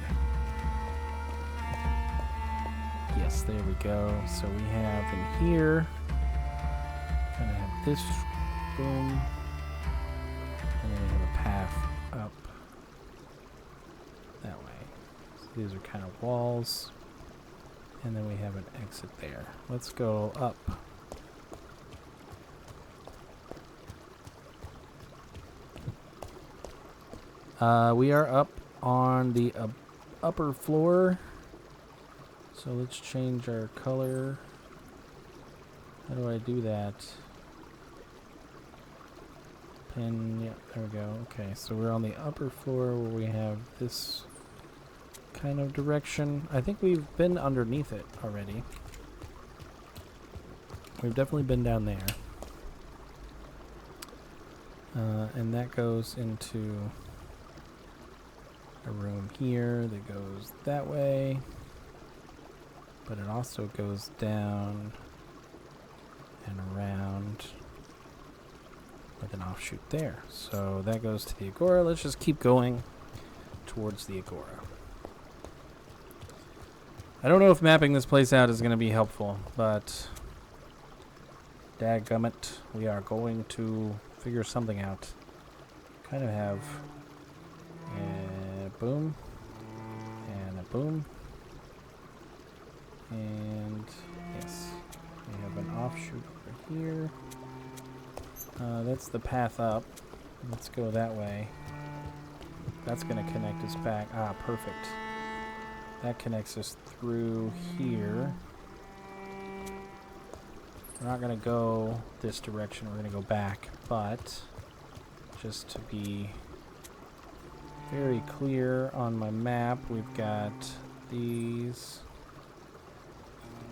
Yes, there we go. So we have in here, kind of have this, boom, and then we have a path up that way. So these are kind of walls, and then we have an exit there. Let's go up. We are up on the upper floor. So let's change our color. How do I do that? Pin, yeah, there we go. Okay, so we're on the upper floor where we have this kind of direction. I think we've been underneath it already. We've definitely been down there. And that goes into a room here that goes that way. But it also goes down and around with an offshoot there. So that goes to the Agora. Let's just keep going towards the Agora. I don't know if mapping this place out is going to be helpful, but dadgummit, we are going to figure something out. Kind of have a boom and a boom. And yes, we have an offshoot over here. That's the path up. Let's go that way. That's going to connect us back. Ah, perfect. That connects us through here. We're not going to go this direction. We're going to go back. But just to be very clear on my map, we've got these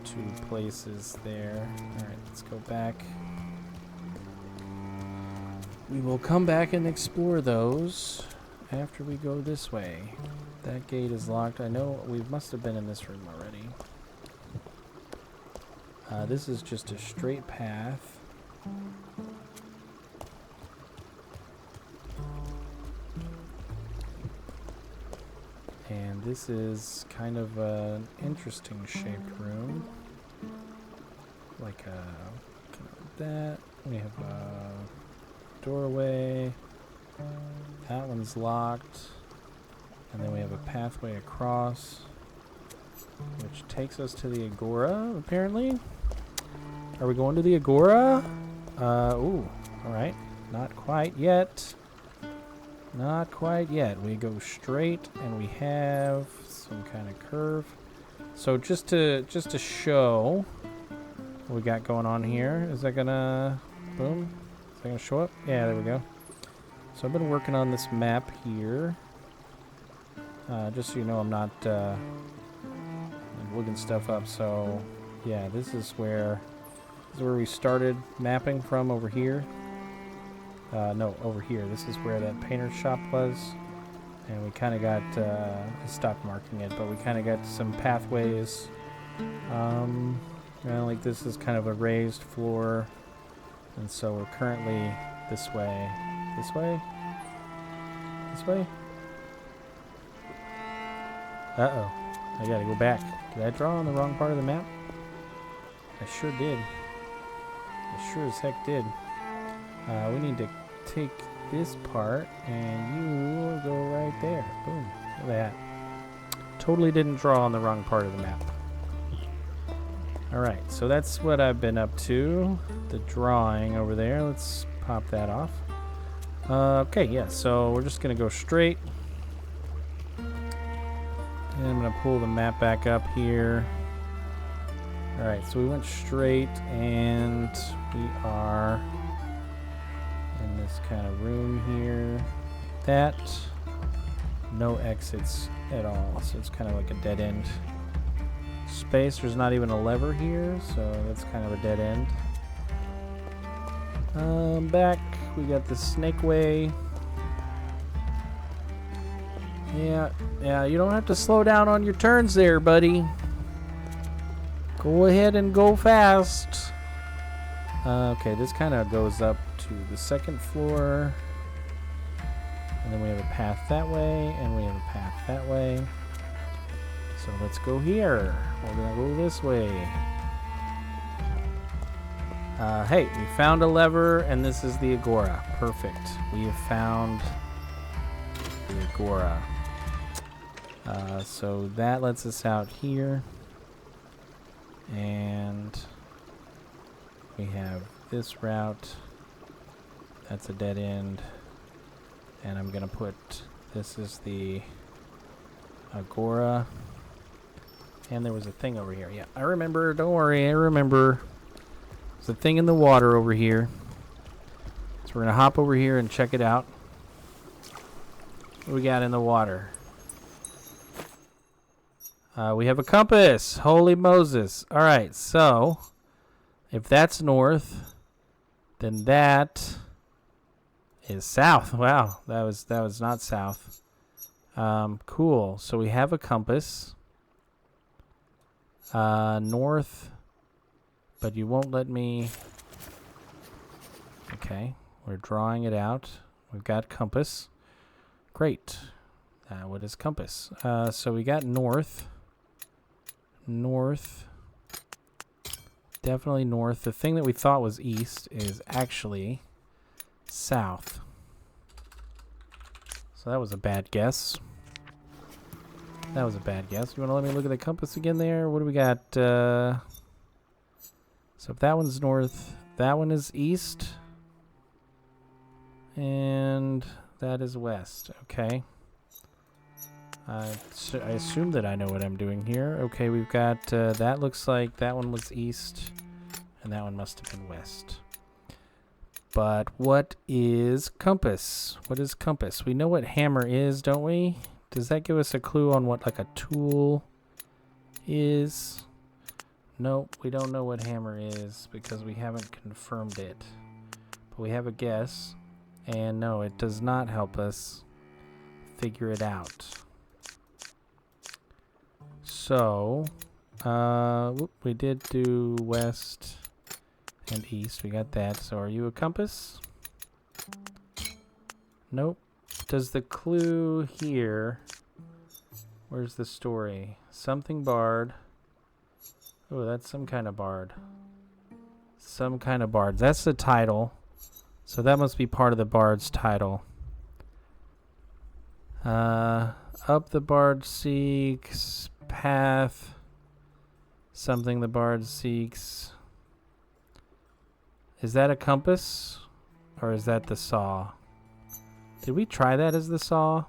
two places there. Alright, let's go back. We will come back and explore those after we go this way. That gate is locked. I know we must have been in this room already. This is just a straight path. And this is kind of an interesting shaped room. Like that. We have a doorway. That one's locked. And then we have a pathway across, which takes us to the Agora, apparently. Are we going to the Agora? Ooh, alright. Not quite yet. Not quite yet. We go straight and we have some kind of curve. So just to show what we got going on here, is that gonna boom? Is that gonna show up? Yeah, there we go. So I've been working on this map here. Just so you know, I'm not looking stuff up. So yeah, this is where we started mapping from, over here. No, over here. This is where that painter's shop was. And we kind of got, I stopped marking it, but we kind of got some pathways. Like this is kind of a raised floor. And so we're currently this way. This way? This way? Uh-oh. I gotta go back. Did I draw on the wrong part of the map? I sure did. I sure as heck did. We need to take this part, and you will go right there. Boom. Look at that. Totally didn't draw on the wrong part of the map. Alright, so that's what I've been up to. The drawing over there. Let's pop that off. Okay, yeah, so we're just going to go straight. And I'm going to pull the map back up here. Alright, so we went straight, and we are in this kind of room here. That, no exits at all, so it's kind of like a dead end space. There's not even a lever here, so that's kind of a dead end. Back We got the snake way. Yeah, you don't have to slow down on your turns there, buddy. Go ahead and go fast. Okay, this kind of goes up to the second floor. And then we have a path that way, and we have a path that way. So let's go here. We're gonna go this way. Hey, we found a lever, and this is the Agora. Perfect. We have found the Agora. So that lets us out here. And we have this route. That's a dead end. And I'm gonna put, this is the Agora. And there was a thing over here. Yeah, I remember. Don't worry, I remember. There's a thing in the water over here. So we're gonna hop over here and check it out. What do we got in the water? We have a compass. Holy Moses. All right, so if that's north, then that is south. Wow, that was not south. Cool. So we have a compass. North, but you won't let me. Okay, we're drawing it out. We've got compass. Great. What is compass? So we got north. North. Definitely north. The thing that we thought was east is actually south. So that was a bad guess. That was a bad guess. You want to let me look at the compass again there? What do we got? So if that one's north, that one is east. And that is west. Okay. So I assume that I know what I'm doing here. Okay, we've got, that looks like that one was east. And that one must have been west. But what is compass? What is compass? We know what hammer is, don't we? Does that give us a clue on what like a tool is? Nope, we don't know what hammer is because we haven't confirmed it. But we have a guess. And no, it does not help us figure it out. So, we did do west and east. We got that. So are you a compass? Nope. Does the clue here... Where's the story? Something barred. Oh, that's some kind of bard. Some kind of bard. That's the title. So that must be part of the bard's title. Up the bard seeks. Path. Something the bard seeks. Is that a compass? Or is that the saw? Did we try that as the saw?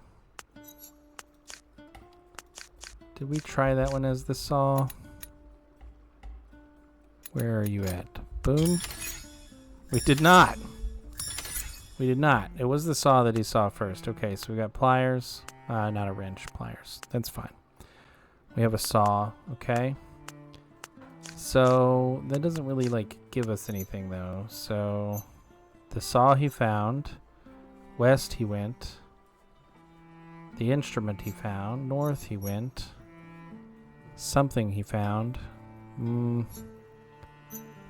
Did we try that one as the saw? Where are you at? Boom. We did not. We did not. It was the saw that he saw first. Okay, so we got pliers. Not a wrench, pliers. That's fine. We have a saw, okay? So, that doesn't really, like, give us anything, though. So, the saw he found. West he went. The instrument he found. North he went. Something he found.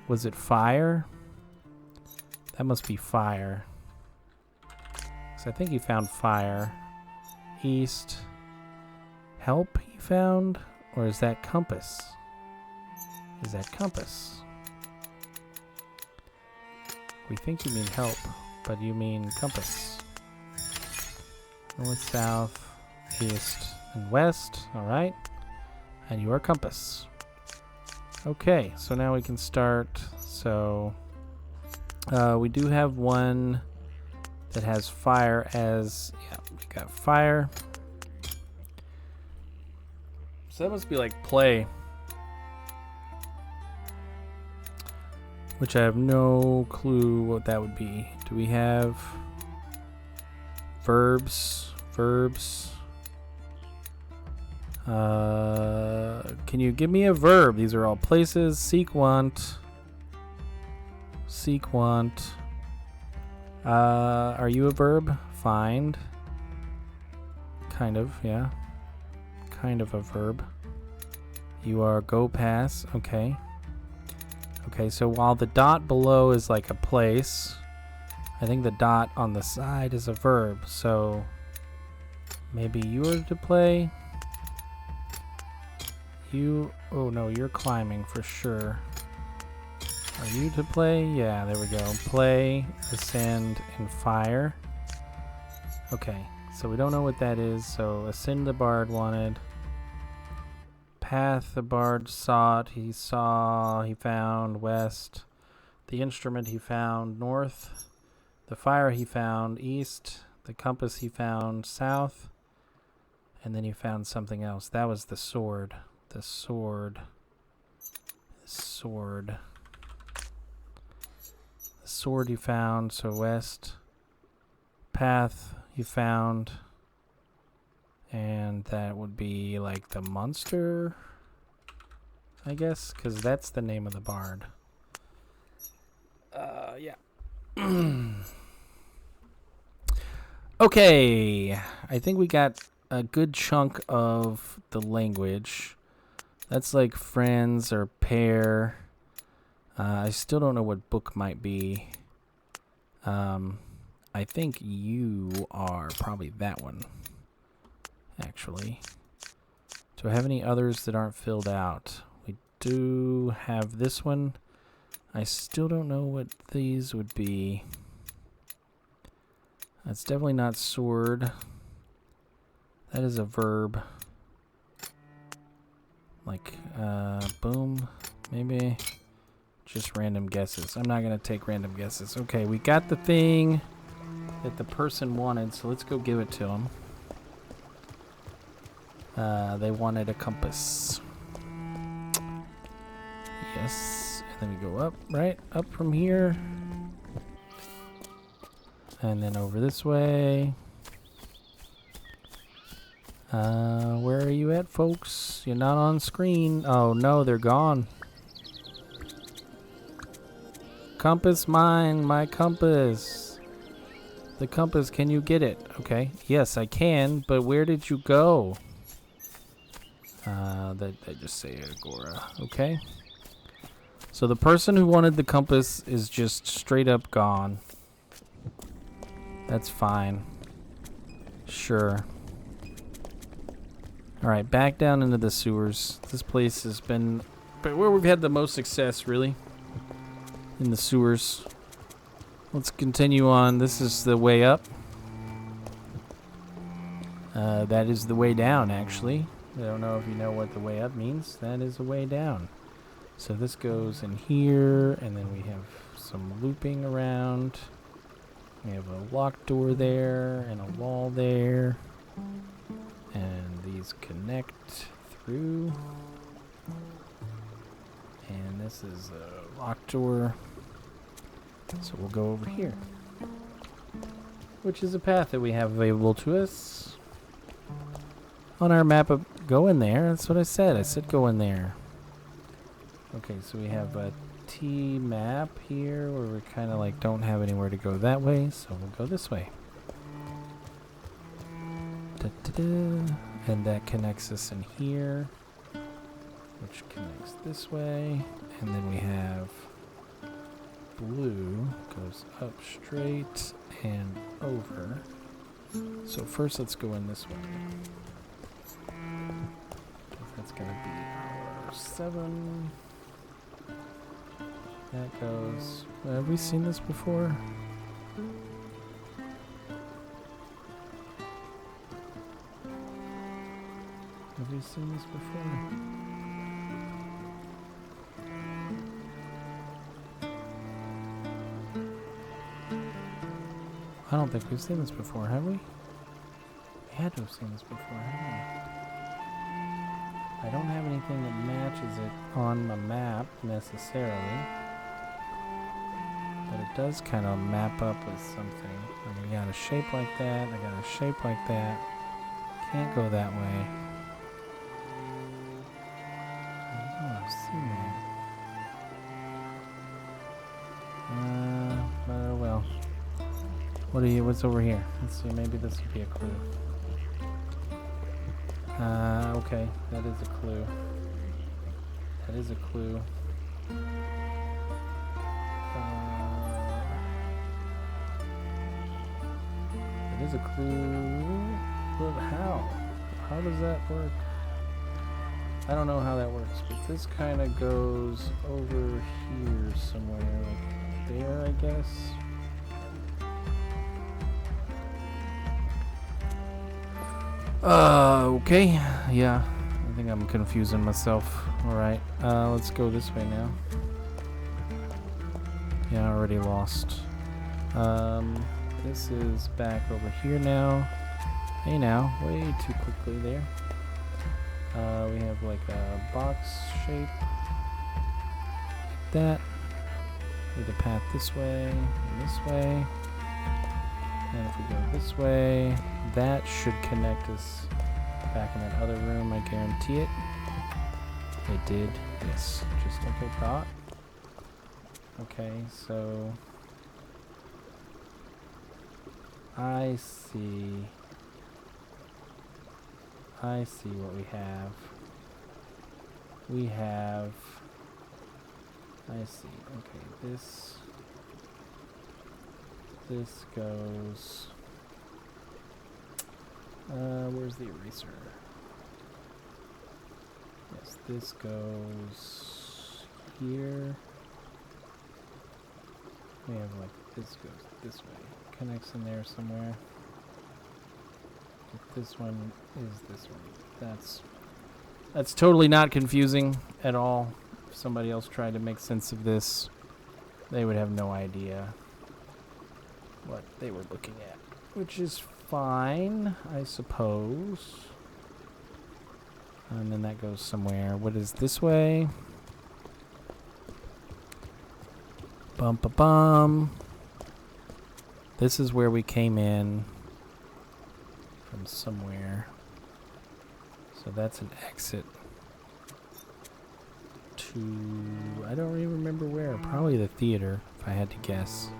Was it fire? That must be fire. So I think he found fire. East. Help he found? Or is that compass? Is that compass? We think you mean help, but you mean compass. North, south, east, and west. Alright. And your compass. Okay, so now we can start. So, we do have one that has fire as... Yeah, we got fire. So that must be like play. Which I have no clue what that would be. Do we have verbs? Verbs. Can you give me a verb? These are all places. Seek, want. Seek, want. Are you a verb? Find. Kind of, yeah. Kind of a verb. You are go pass. Okay. Okay, so while the dot below is like a place, I think the dot on the side is a verb. So maybe you are to play. You, oh no, you're climbing for sure. Are you to play? Yeah, there we go. Play, ascend, and fire. Okay, so we don't know what that is. So ascend the bard wanted. Path the bard sought. He saw, he found west. The instrument he found north. The fire he found east. The compass he found south. And then he found something else. That was the sword. The sword. Sword. The sword he found, so west. Path he found. And that would be like the monster, I guess, because that's the name of the bard. Yeah. Okay, I think we got a good chunk of the language. That's like friends or pair. I still don't know what book might be. I think you are probably that one, actually. Do I have any others that aren't filled out? We do have this one. I still don't know what these would be. That's definitely not sword. That is a verb. Like, boom, maybe. Just random guesses. I'm not going to take random guesses. Okay, we got the thing that the person wanted, so let's go give it to them. They wanted a compass. Yes. And then we go up, right? Up from here. And then over this way. Where are you at, folks? You're not on screen. Oh, no, they're gone. Compass mine, my compass. The compass, can you get it? Okay. Yes, I can, but where did you go? They just say Agora. Okay. So the person who wanted the compass is just straight up gone. That's fine. Sure. Alright, back down into the sewers. This place has been where we've had the most success, really. In the sewers. Let's continue on. This is the way up. That is the way down, actually. I don't know if you know what the way up means. That is the way down. So this goes in here, and then we have some looping around. We have a locked door there, and a wall there. And these connect through. And this is a locked door. So we'll go over here. Which is a path that we have available to us. On our map of go in there. That's what I said. I said go in there. Okay, so we have a T map here where we kind of like don't have anywhere to go that way. So we'll go this way. Da-da-da. And that connects us in here. Which connects this way. And then we have blue goes up straight and over. So first let's go in this way. That's gonna be our 7. That goes. Have we seen this before? Have we seen this before? I don't think we've seen this before, have we? We had to have seen this before, haven't we? I don't have anything that matches it on the map necessarily. But it does kind of map up with something. I mean, we got a shape like that, I got a shape like that. Can't go that way. I know I've seen that. But oh well. What's over here? Let's see, maybe this would be a clue. Okay, that is a clue. That is a clue. It is a clue, but how? How does that work? I don't know how that works, but this kind of goes over here somewhere, like there, I guess. Okay. Yeah, I think I'm confusing myself. Alright, let's go this way now. Yeah, I already lost. This is back over here now. Hey now, way too quickly there. We have like a box shape. Like that. With a path this way, and this way. And if we go this way, that should connect us back in that other room, I guarantee it. It did, yes, just like I thought. Okay, so I see what we have. I see, okay, this goes, where's the eraser? Yes, this goes here. We have like, this goes this way, connects in there somewhere. But this one is this one. That's totally not confusing at all. If somebody else tried to make sense of this, they would have no idea what they were looking at, which is fine, I suppose. And then that goes somewhere. What is this way? Bum ba bum. This is where we came in from somewhere. So that's an exit to, I don't even remember where. Probably the theater, if I had to guess.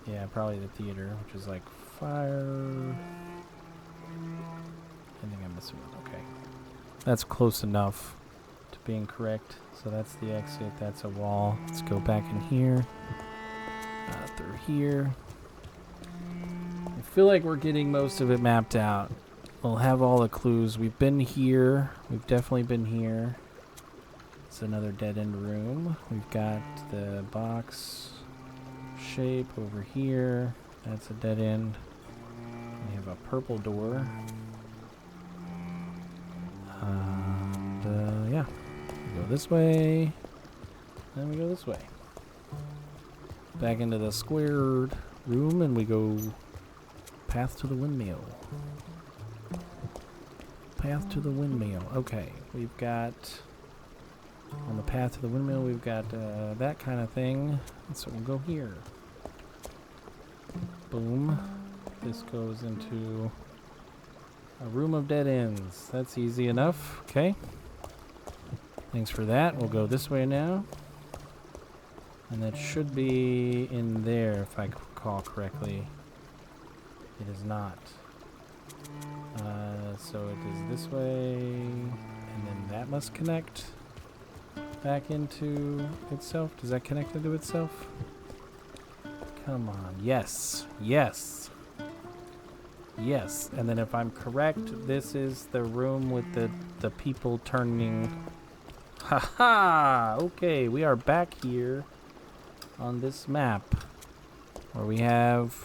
Yeah, probably the theater, which is like fire. I think I'm missing one. Okay. That's close enough to being correct. So that's the exit. That's a wall. Let's go back in here. Through here. I feel like we're getting most of it mapped out. We'll have all the clues. We've been here. We've definitely been here. It's another dead-end room. We've got the box shape over here. That's a dead end. We have a purple door. And yeah, we go this way. Then we go this way. Back into the squared room, and we go path to the windmill. Path to the windmill. Okay, we've got on the path to the windmill, we've got that kind of thing. So we'll go here. Boom. This goes into a room of dead ends. That's easy enough. Okay. Thanks for that. We'll go this way now. And that should be in there, if I recall correctly. It is not. So it is this way, and then that must connect back into itself. Does that connect into itself? Come on. Yes. Yes. Yes. And then if I'm correct, this is the room with the people turning. Ha-ha! Okay, we are back here on this map where we have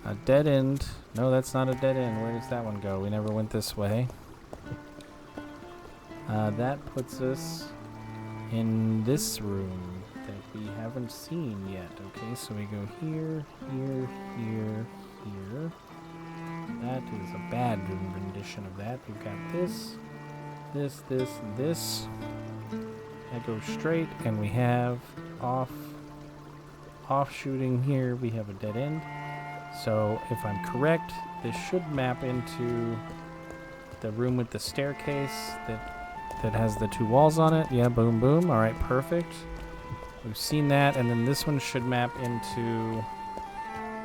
a dead end. No, that's not a dead end. Where does that one go? We never went this way. That puts us in this room that we haven't seen yet. Okay, so we go here, here, here, here. That is a bad rendition of that. We've got this, this, this, and this. That goes straight, and we have offshooting here. We have a dead end. So if I'm correct, this should map into the room with the staircase that has the two walls on it. Yeah, boom, boom. All right, perfect. We've seen that, and then this one should map into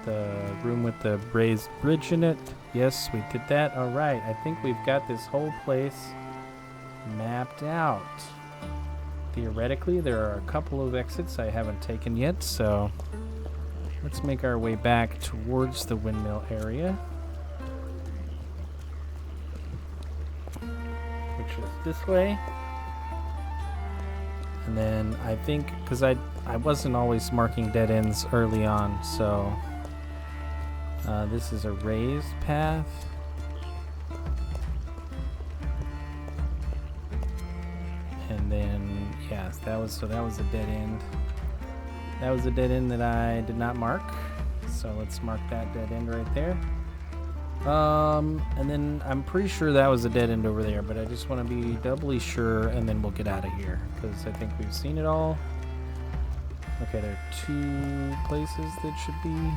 The room with the raised bridge in it. Yes, we did that. All right. I think we've got this whole place mapped out. Theoretically, there are a couple of exits I haven't taken yet, so let's make our way back towards the windmill area, which is this way. And then I think, because I wasn't always marking dead ends early on, so this is a raised path. And then, yes, that was a dead end. That was a dead end that I did not mark. So let's mark that dead end right there. And then I'm pretty sure that was a dead end over there, but I just want to be doubly sure, and then we'll get out of here, because I think we've seen it all. Okay, there are 2 places that should be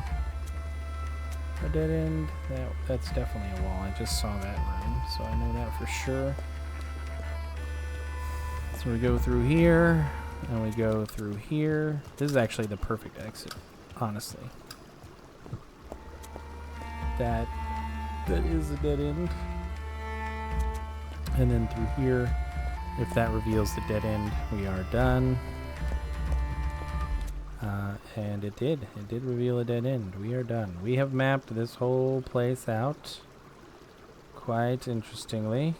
a dead end. That's definitely a wall. I just saw that room, so I know that for sure. So we go through here, and we go through here. This is actually the perfect exit, honestly. That is a dead end. And then through here, if that reveals the dead end, we are done. And it did reveal a dead end. We are done. We have mapped this whole place out quite interestingly.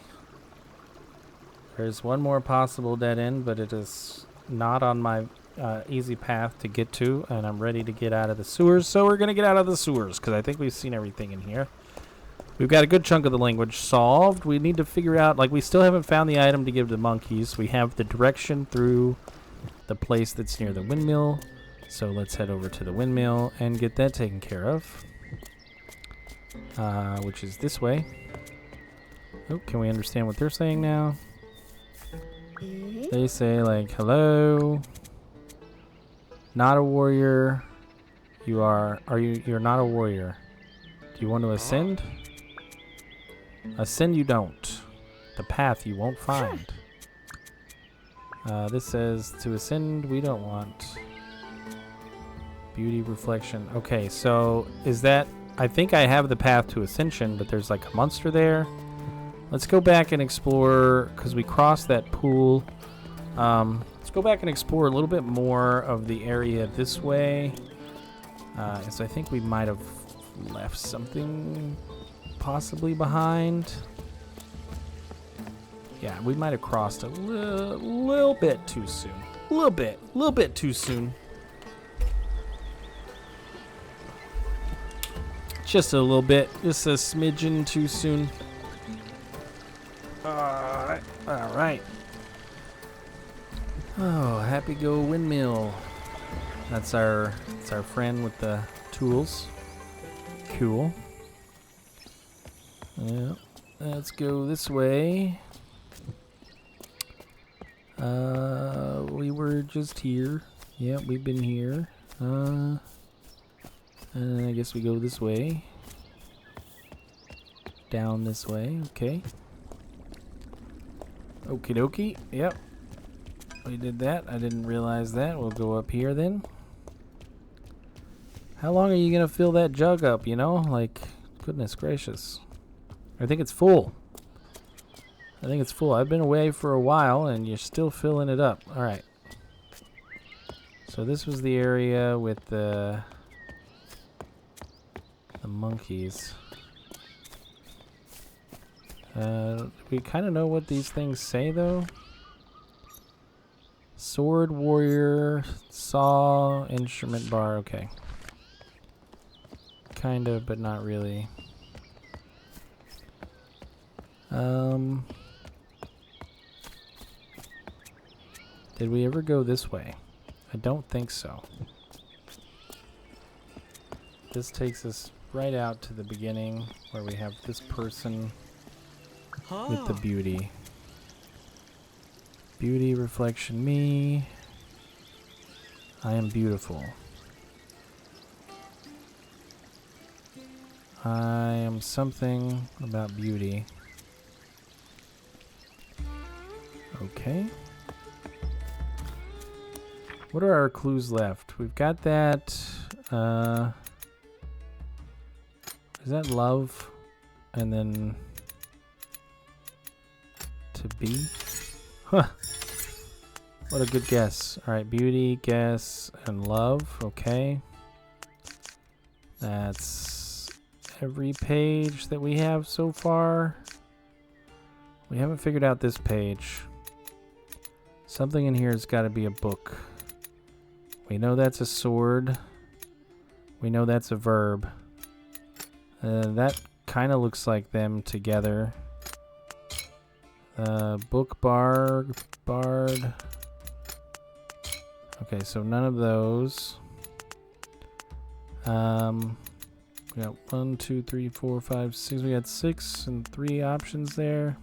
There's one more possible dead end, but it is not on my easy path to get to, and I'm ready to get out of the sewers, so we're going to get out of the sewers, because I think we've seen everything in here. We've got a good chunk of the language solved. We need to figure out, like, we still haven't found the item to give to the monkeys. We have the direction through the place that's near the windmill, so let's head over to the windmill and get that taken care of, which is this way. Oh, can we understand what they're saying now? They say, like, hello, not a warrior. You're not a warrior. Do you want to ascend? Ascend you don't. The path you won't find. This says to ascend we don't want. Beauty reflection. Okay, so is that, I think I have the path to ascension, but there's like a monster there. Let's go back and explore, because we crossed that pool. Let's go back and explore a little bit more of the area this way. So I think we might have left something possibly behind. Yeah, we might have crossed a little bit too soon. A little bit too soon. Just a little bit, just a smidgen too soon. All right. Oh, happy go windmill. That's our friend with the tools. Cool. Yeah, let's go this way. We were just here. Yeah, we've been here. And I guess we go this way. Down this way, okay. Okie dokie, yep. We did that. I didn't realize that. We'll go up here then. How long are you gonna fill that jug up, you know? Like, goodness gracious. I think it's full. I've been away for a while and you're still filling it up. Alright. So this was the area with the monkeys. We kind of know what these things say though. Sword, warrior, saw, instrument bar. Okay. Kind of, but not really. Did we ever go this way? I don't think so. This takes us right out to the beginning where we have this person with the beauty. Beauty, reflection, me. I am beautiful. I am something about beauty. Okay. What are our clues left? We've got that. Is that love? And then to be? Huh. What a good guess. Alright, beauty, guess, and love. Okay. That's every page that we have so far. We haven't figured out this page. Something in here has got to be a book. We know that's a sword. We know that's a verb. That kind of looks like them together. Book, bard. Okay, so none of those. We got 1, 2, 3, 4, 5, 6. We got 6 and 3 options there.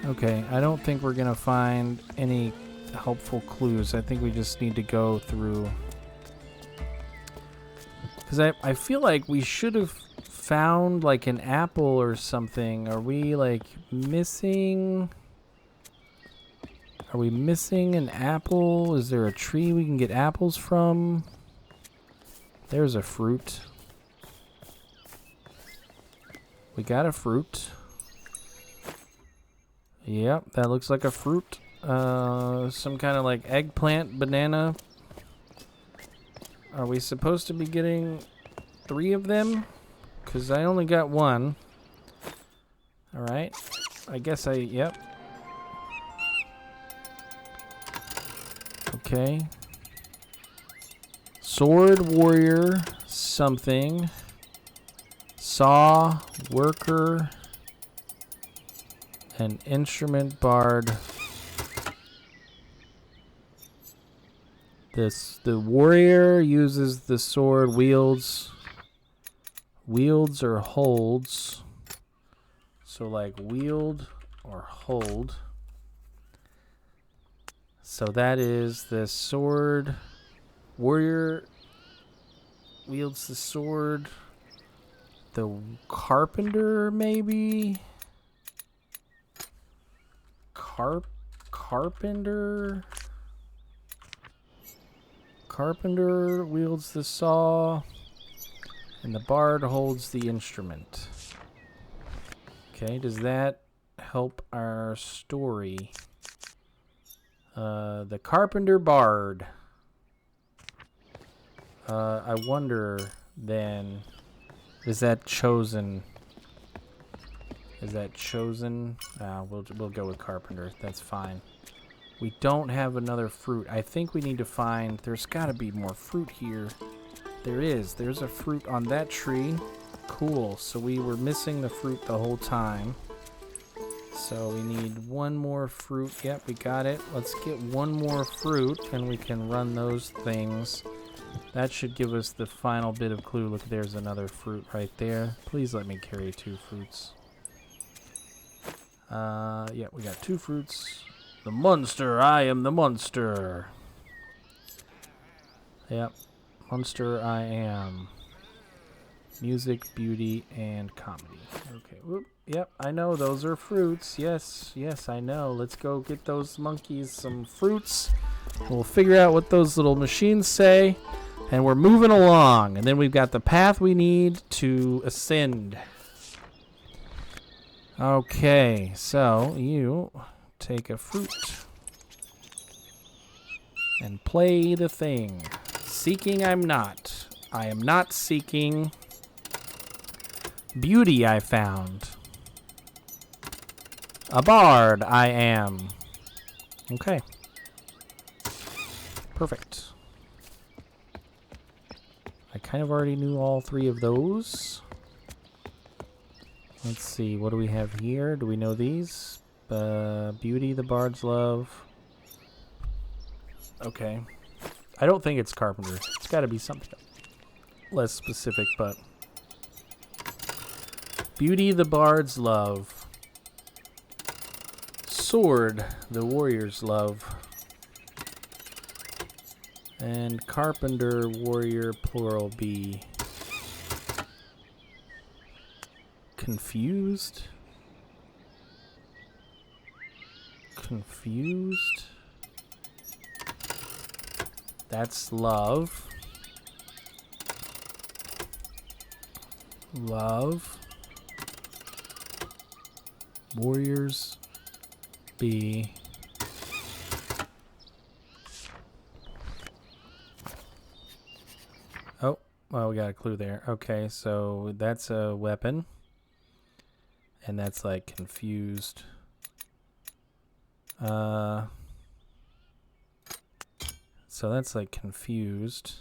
Okay, I don't think we're gonna find any helpful clues. I think we just need to go through. Because I feel like we should have found like an apple or something. Are we like missing? Are we missing an apple? Is there a tree we can get apples from? There's a fruit. We got a fruit. Yep, that looks like a fruit. Some kind of like eggplant, banana. Are we supposed to be getting 3 of them? Because I only got 1. Alright. I guess yep. Okay. Sword, warrior, something. Saw, worker, an instrument, bard. The warrior uses the sword, wields or holds. So like wield or hold. So that is the sword. Warrior wields the sword. The carpenter, maybe? Carpenter? Carpenter wields the saw. And the bard holds the instrument. Okay, does that help our story? The carpenter bard. I wonder then, is that chosen? Is that chosen? We'll go with carpenter. That's fine. We don't have another fruit. I think we need to find, there's got to be more fruit here. There is. There's a fruit on that tree. Cool. So we were missing the fruit the whole time. So we need 1 more fruit. Yep, we got it. Let's get 1 more fruit and we can run those things. That should give us the final bit of clue. Look, there's another fruit right there. Please let me carry 2 fruits. Yeah, we got 2 fruits. The monster. I am the monster. Yep. Monster I am. Music, beauty, and comedy. Okay. Whoop. Yep, I know those are fruits. Yes, I know. Let's go get those monkeys some fruits. We'll figure out what those little machines say. And we're moving along. And then we've got the path we need to ascend. Okay, so you take a fruit. And play the thing. Seeking I'm not. I am not seeking. Beauty I found. A bard I am. Okay. Perfect. I kind of already knew all 3 of those. Let's see, what do we have here? Do we know these? Beauty, the bard's love. Okay. I don't think it's carpenter. It's got to be something less specific, but... Beauty, the bard's love. Sword, the warrior's love. And carpenter, warrior, plural B. Confused? Confused? That's love. Love. Warriors. Be. Oh, well, we got a clue there. Okay, so that's a weapon. And that's like confused. So that's like confused.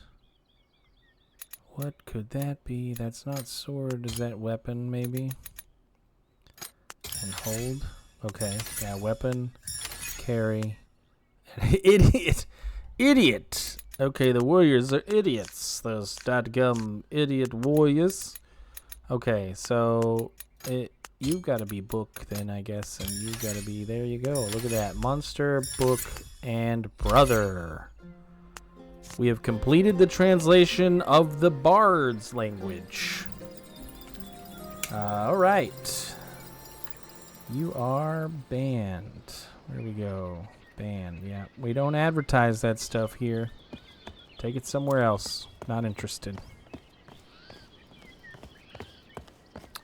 What could that be? That's not sword. Is that weapon maybe? And hold. Okay. Yeah, weapon. Carry. Idiot. Idiot. Okay, the warriors are idiots. Those dadgum idiot warriors. Okay, so you've got to be book then, I guess, and you've got to be, there you go. Look at that. Monster, book, and brother. We have completed the translation of the Bard's language. All right. You are banned. Where we go? Banned, yeah. We don't advertise that stuff here. Take it somewhere else. Not interested.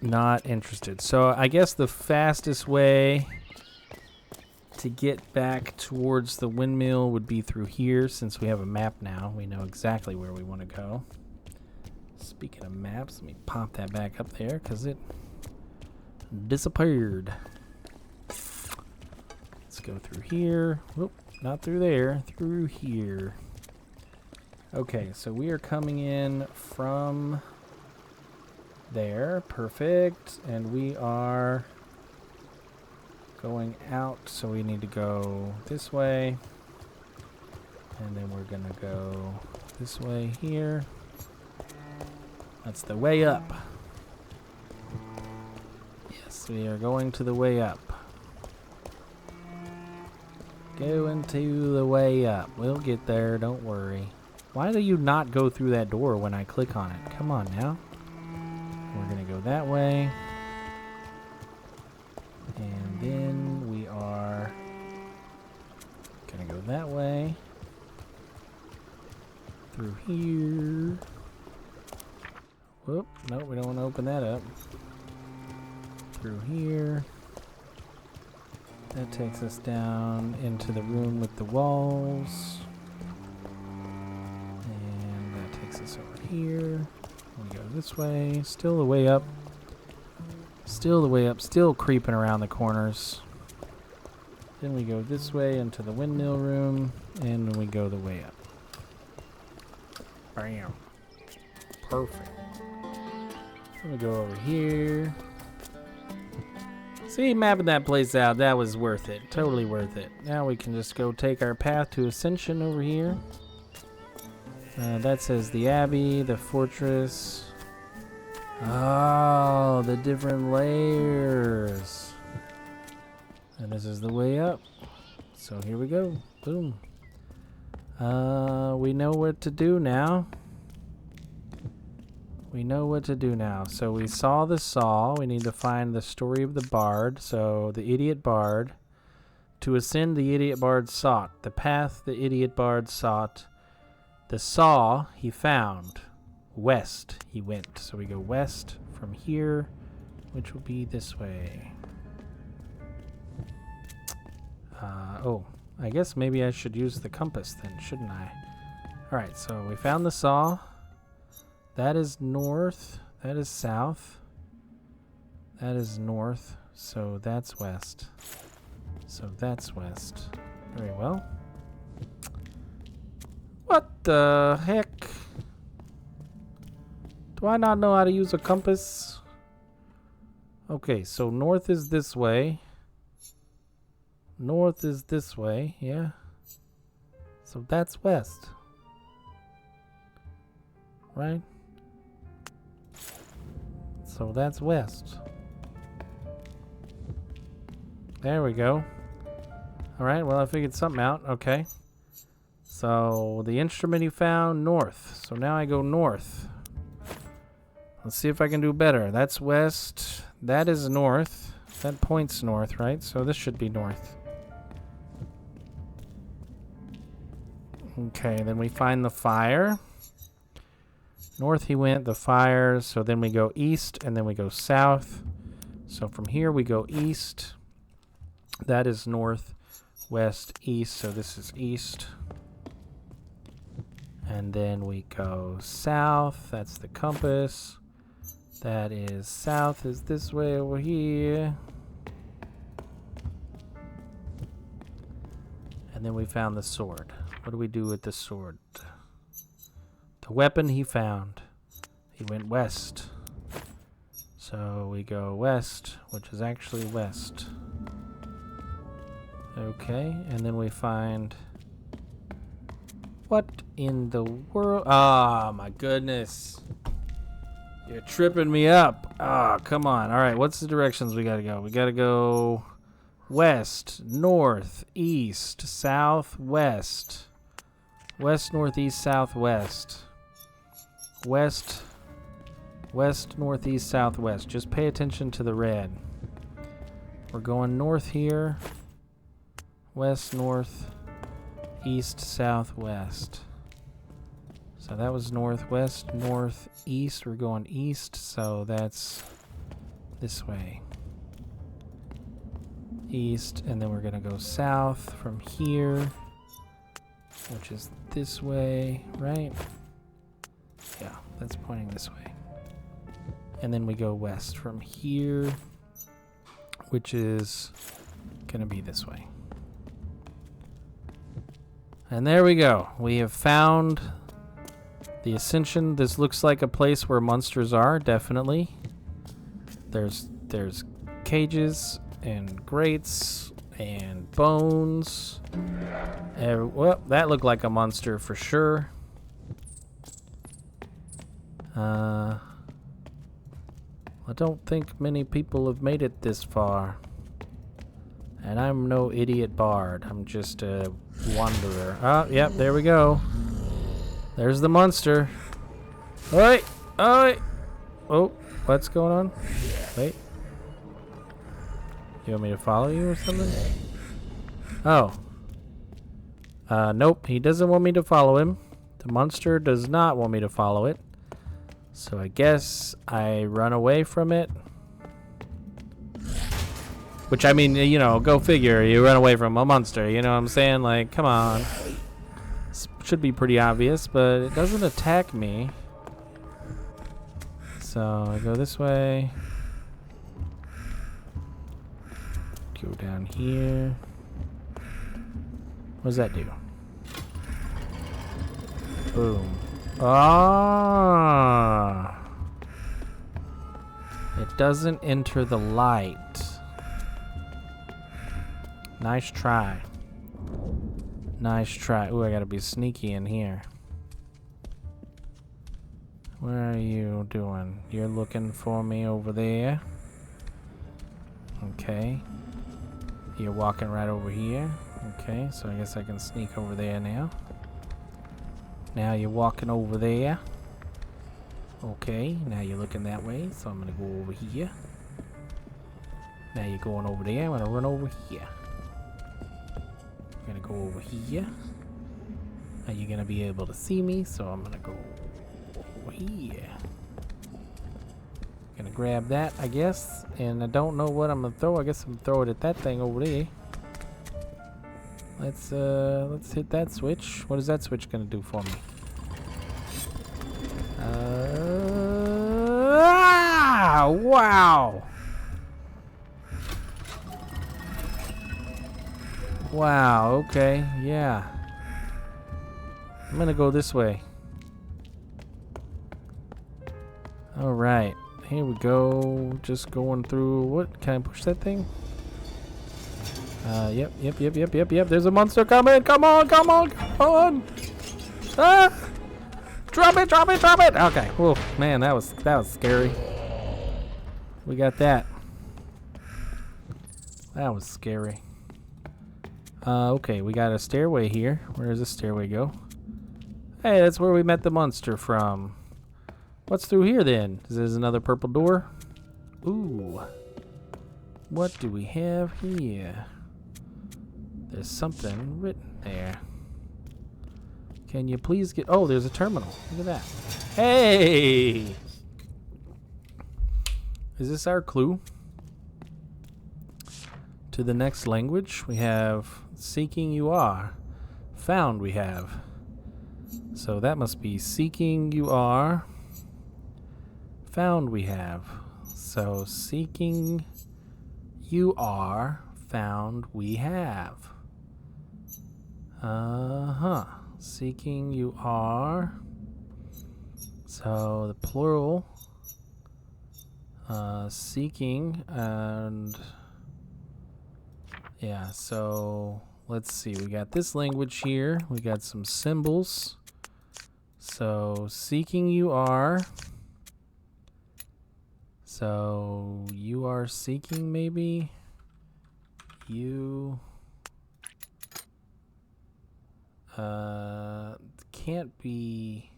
Not interested. So I guess the fastest way to get back towards the windmill would be through here. Since we have a map now, we know exactly where we want to go. Speaking of maps, let me pop that back up there because it disappeared. Let's go through here. Whoop, not through there. Through here. Okay, so we are coming in from there. Perfect. And we are going out, so we need to go this way. And then we're going to go this way here. That's the way up. Yes, we are going to the way up. Going to the way up. We'll get there, don't worry. Why do you not go through that door when I click on it? Come on now. We're going to go that way. And then we are going to go that way. Through here. Whoop. Nope, we don't want to open that up. Through here. That takes us down into the room with the walls. And that takes us over here. We go this way. Still the way up. Still the way up. Still creeping around the corners. Then we go this way into the windmill room. And then we go the way up. Bam. Perfect. Then we go over here. See, mapping that place out, that was worth it. Totally worth it. Now we can just go take our path to Ascension over here. That says the Abbey, the fortress. Oh, the different layers. And this is the way up. So here we go. Boom. We know what to do now. We know what to do now. So we saw the saw. We need to find the story of the bard. So the idiot bard. To ascend, the idiot bard sought. The path the idiot bard sought. The saw he found. West he went. So we go west from here, which will be this way. Oh, I guess maybe I should use the compass then, shouldn't I? Alright, so we found the saw. That is north. That is south. That is north. So that's west. So that's west. Very well. What the heck? Do I not know how to use a compass? Okay, so north is this way. North is this way, yeah. So that's west. Right? So that's west. There we go. Alright, well I figured something out. Okay. So the instrument he found, north. So now I go north. Let's see if I can do better. That's west. That is north. That points north, right? So this should be north. Okay, then we find the fire. North he went, the fires. So then we go east, and then we go south. So from here we go east. That is north, west, east. So this is east. And then we go south. That's the compass. That is south is this way over here. And then we found the sword. What do we do with the sword? The weapon he found. He went west. So we go west, which is actually west. Okay, and then we find... What in the world? Ah, my goodness. You're tripping me up. Ah, come on. All right, what's the directions we gotta go? We gotta go west, north, east, south, west. West, northeast, southwest. West, west, northeast, southwest. Just pay attention to the red. We're going north here. West, north, east, southwest. So that was northwest, northeast. We're going east, so that's this way. East, and then we're gonna go south from here, which is this way, right? Yeah, that's pointing this way. And then we go west from here, which is gonna be this way. And there we go. We have found the Ascension. This looks like a place where monsters are, definitely. There's cages and grates and bones. Well, that looked like a monster for sure. I don't think many people have made it this far. And I'm no idiot bard. I'm just a wanderer. Oh, yep, there we go. There's the monster. Oi! Oi! Oh, what's going on? Wait. You want me to follow you or something? Oh. Nope, he doesn't want me to follow him. The monster does not want me to follow it. So I guess I run away from it. Which, I mean, you know, go figure. You run away from a monster, you know what I'm saying? Like, come on. This should be pretty obvious, but it doesn't attack me. So I go this way. Go down here. What does that do? Boom. Ah! It doesn't enter the light. Nice try. Nice try. Ooh, I gotta be sneaky in here. Where are you doing? You're looking for me over there. Okay. You're walking right over here. Okay, so I guess I can sneak over there now. Now you're walking over there. Okay, now you're looking that way, so I'm gonna go over here. Now you're going over there. I'm gonna run over here. I'm gonna go over here. Are you gonna be able to see me? So I'm gonna go over here. Gonna grab that, I guess, and I don't know what I'm gonna throw. I guess I'm gonna throw it at that thing over there. Let's hit that switch. What is that switch gonna do for me? Wow! Wow, okay, yeah. I'm gonna go this way. Alright, here we go. Just going through, what? Can I push that thing? Yep. There's a monster coming. Come on. Ah! Drop it. Okay. Oh, man, that was scary. We got that. That was scary. Okay, we got a stairway here. Where does this stairway go? Hey, that's where we met the monster from. What's through here then? Is this another purple door? Ooh. What do we have here? There's something written there. Can you please get... Oh, there's a terminal. Look at that. Hey! Is this our clue? To the next language, we have seeking you are. Found we have. So that must be seeking you are. Found we have. So seeking you are. Found we have. Seeking you are. So the plural. Seeking and... Yeah, so let's see. We got this language here. We got some symbols. So seeking you are. So you are seeking maybe. You can't be.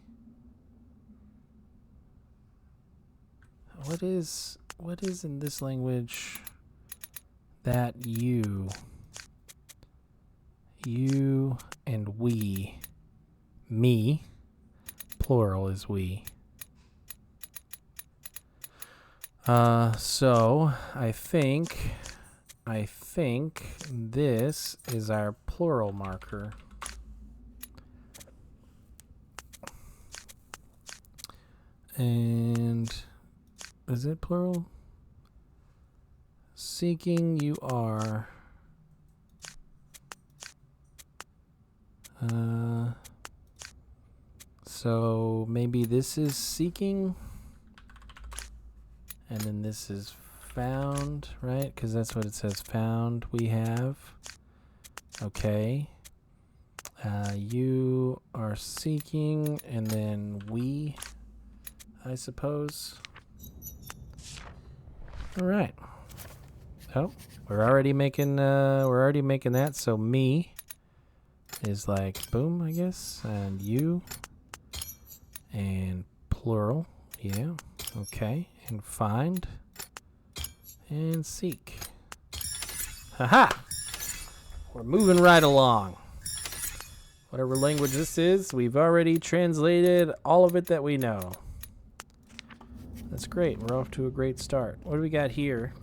What is in this language? That you and we, me, plural is we. So I think this is our plural marker. And is it plural? Seeking you are. So maybe this is seeking. And then this is found, right? Because that's what it says. Found we have. Okay. You are seeking, and then we, I suppose. All right. Oh, we're already making that. So me is like boom, I guess, and you, and plural. Yeah. Okay. And find and seek. Haha! We're moving right along. Whatever language this is, we've already translated all of it that we know. That's great. We're off to a great start. What do we got here?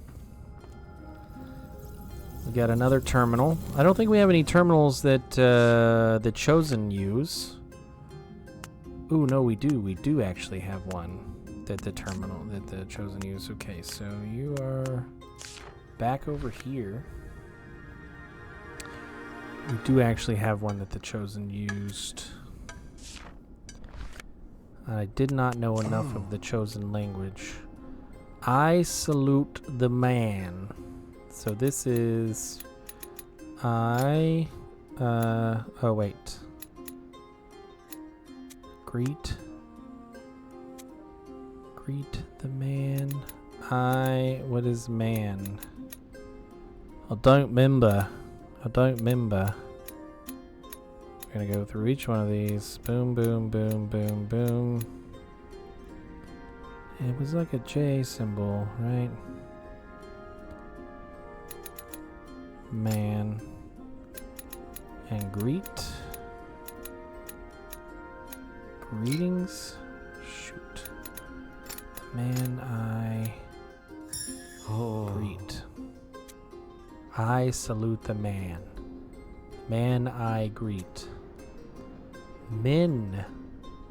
We got another terminal. I don't think we have any terminals that the Chosen use. Ooh, no, we do. We do actually have one that the Chosen use. Okay, so you are back over here. We do actually have one that the Chosen used. I did not know enough of the Chosen language. I salute the man. So this is oh wait. Greet the man. What is man? I don't remember. We're gonna go through each one of these. Boom, boom, boom, boom, boom. It was like a J symbol, right? Man. And greet. Greetings. Shoot. Man, greet. I salute the man. Man, I greet. Men,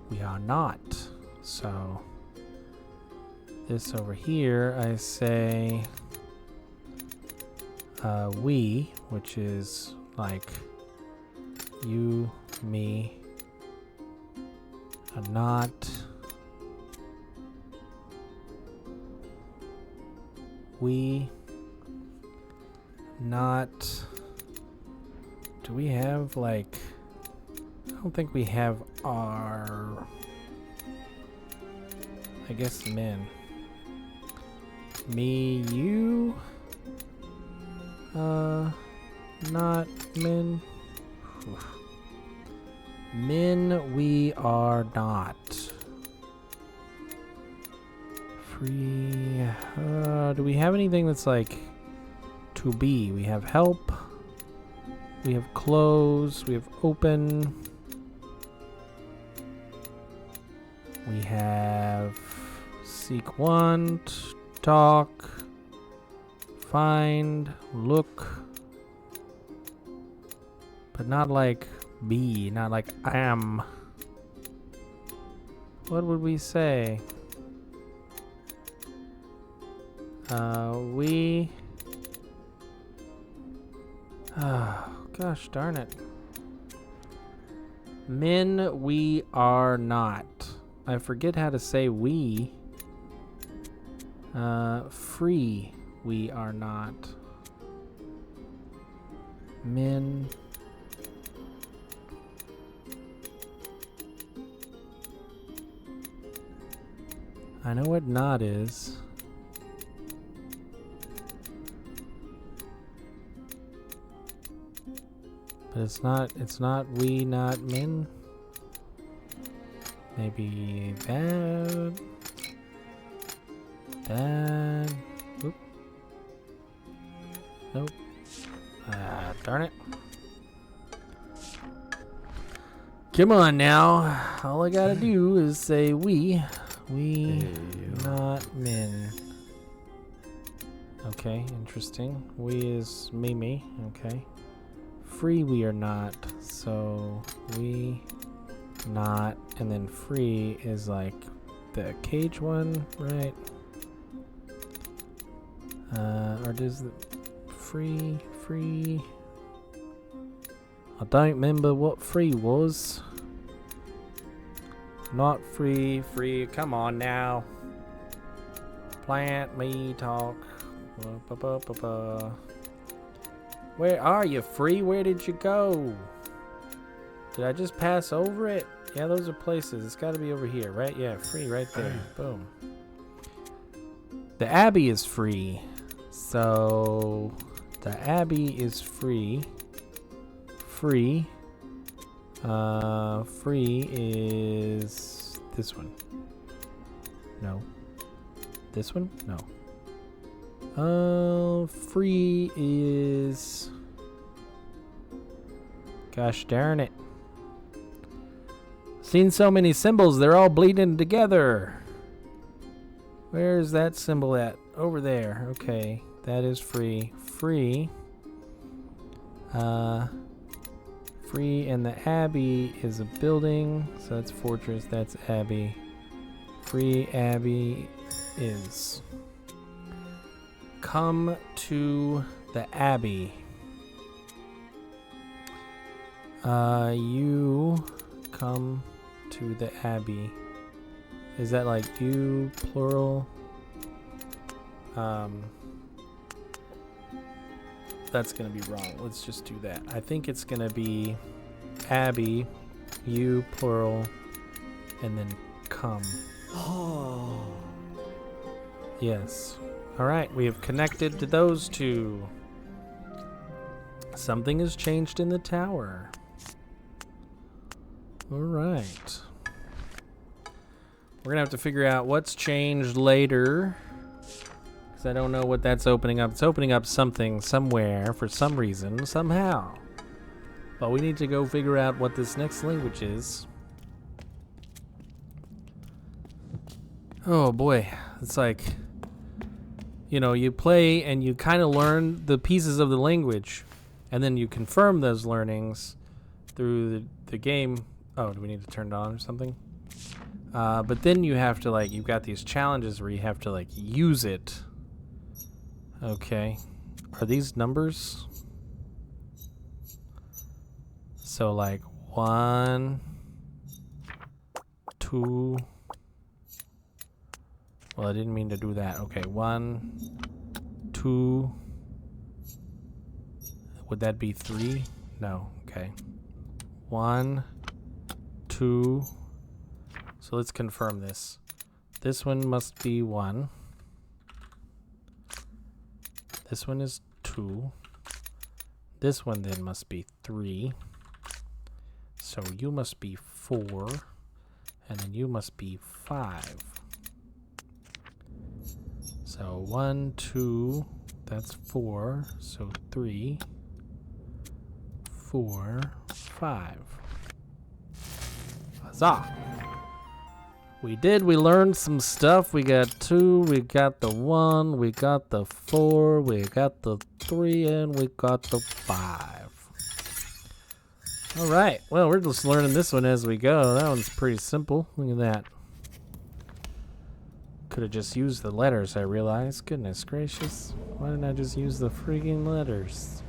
we are not. So, this over here, I say we, which is like you, me, not. We, not. Do we have like, I don't think we have our, I guess men. Me, you, not men. Men, we are not. Free, do we have anything that's like to be? We have help. We have close. We have open. We have seek, want, talk, find, look, but not like be, not like am. What would we say? We. Oh, gosh darn it. Men, we are not. I forget how to say we. Free, we are not. Men. I know what not is. But it's not we, not men. Maybe that. That. Oop. Nope. Darn it. Come on now. All I gotta do is say we. We, not men. Okay, interesting. We is me. Okay. Free, we are not. So, we, not. And then free is like the cage one, right? Or does the free? I don't remember what free was. Not free. Come on now. Plant me talk. Where are you, free? Where did you go? Did I just pass over it? Yeah, those are places. It's got to be over here, right? Yeah, free right there. Boom. The Abbey is free. So the Abbey is free. Free is this one. No. This one? No. Free is... Gosh darn it. Seen so many symbols, they're all bleeding together. Where's that symbol at? Over there. Okay, that is free. Free. Free and the Abbey is a building, so that's fortress, that's Abbey. Free Abbey is... Come to the Abbey. You come to the Abbey. Is that like you, plural? That's gonna be wrong. Let's just do that. I think it's gonna be Abbey, you, plural, and then come. Oh. Yes. Alright, we have connected to those two. Something has changed in the tower. Alright. We're gonna have to figure out what's changed later. Because I don't know what that's opening up. It's opening up something somewhere for some reason, somehow. But we need to go figure out what this next language is. Oh boy, it's like, you know, you play and you kind of learn the pieces of the language, and then you confirm those learnings through the game. Oh, do we need to turn it on or something? But then you have to, like, you've got these challenges where you have to, like, use it. Okay. Are these numbers? So, like, 1, 2. Well, I didn't mean to do that. Okay, 1, 2. Would that be 3? No. Okay. 1, 2. So let's confirm this. This one must be 1. This one is 2. This one then must be 3. So you must be 4. And then you must be 5. So 1, 2, that's 4. So 3, 4, 5. Huzzah! We did. We learned some stuff. We got 2. We got the 1. We got the 4. We got the 3. And we got the 5. All right. Well, we're just learning this one as we go. That one's pretty simple. Look at that. Could have just used the letters, I realized. Goodness gracious. Why didn't I just use the freaking letters?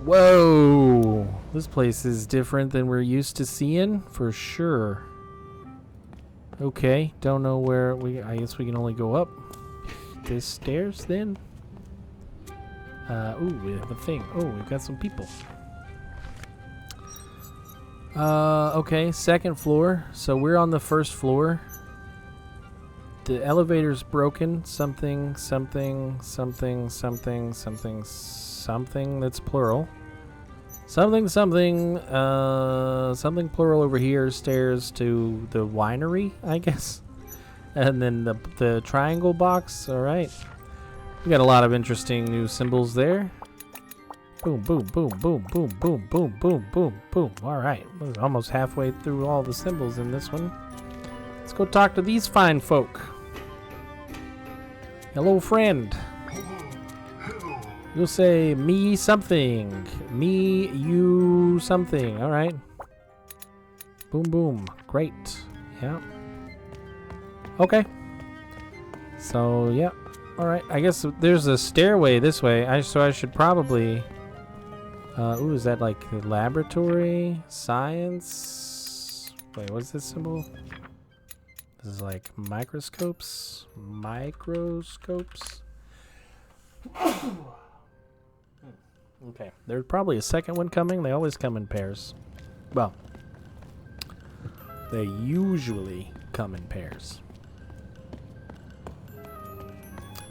Whoa! This place is different than we're used to seeing, for sure. Okay, don't know where I guess we can only go up this stairs then. Ooh, we have a thing. Oh, we've got some people. Okay, second floor. So we're on the first floor. The elevator's broken. Something that's plural. Something plural over here. Stairs to the winery, I guess. And then the triangle box. All right. We got a lot of interesting new symbols there. Boom, boom, boom, boom, boom, boom, boom, boom, boom, boom. All right. We're almost halfway through all the symbols in this one. Let's go talk to these fine folk. Hello, friend. You'll say me something. Me, you something. All right. Boom, boom. Great. Yeah. Okay. So, yeah. All right. I guess there's a stairway this way. So I should probably... ooh, is that like the laboratory? Science? Wait, what's this symbol? This is like microscopes. Microscopes. Okay, there's probably a second one coming. They always come in pairs. Well, they usually come in pairs.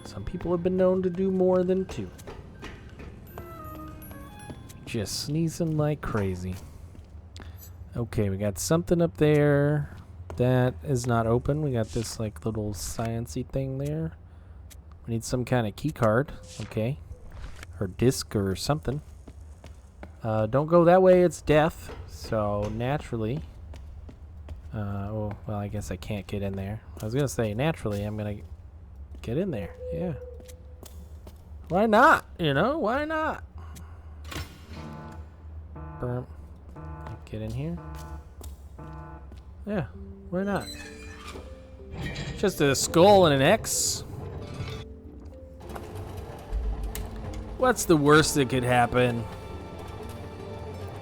Some people have been known to do more than 2. Just sneezing like crazy. Okay, we got something up there that is not open. We got this like little sciencey thing there. We need some kind of key card. Okay. Or disc or something. Don't go that way, it's death. So naturally. Oh, well, I guess I can't get in there. I was gonna say naturally I'm gonna get in there. Yeah. Why not? You know, why not? Get in here. Yeah, why not? Just a skull and an X. What's the worst that could happen?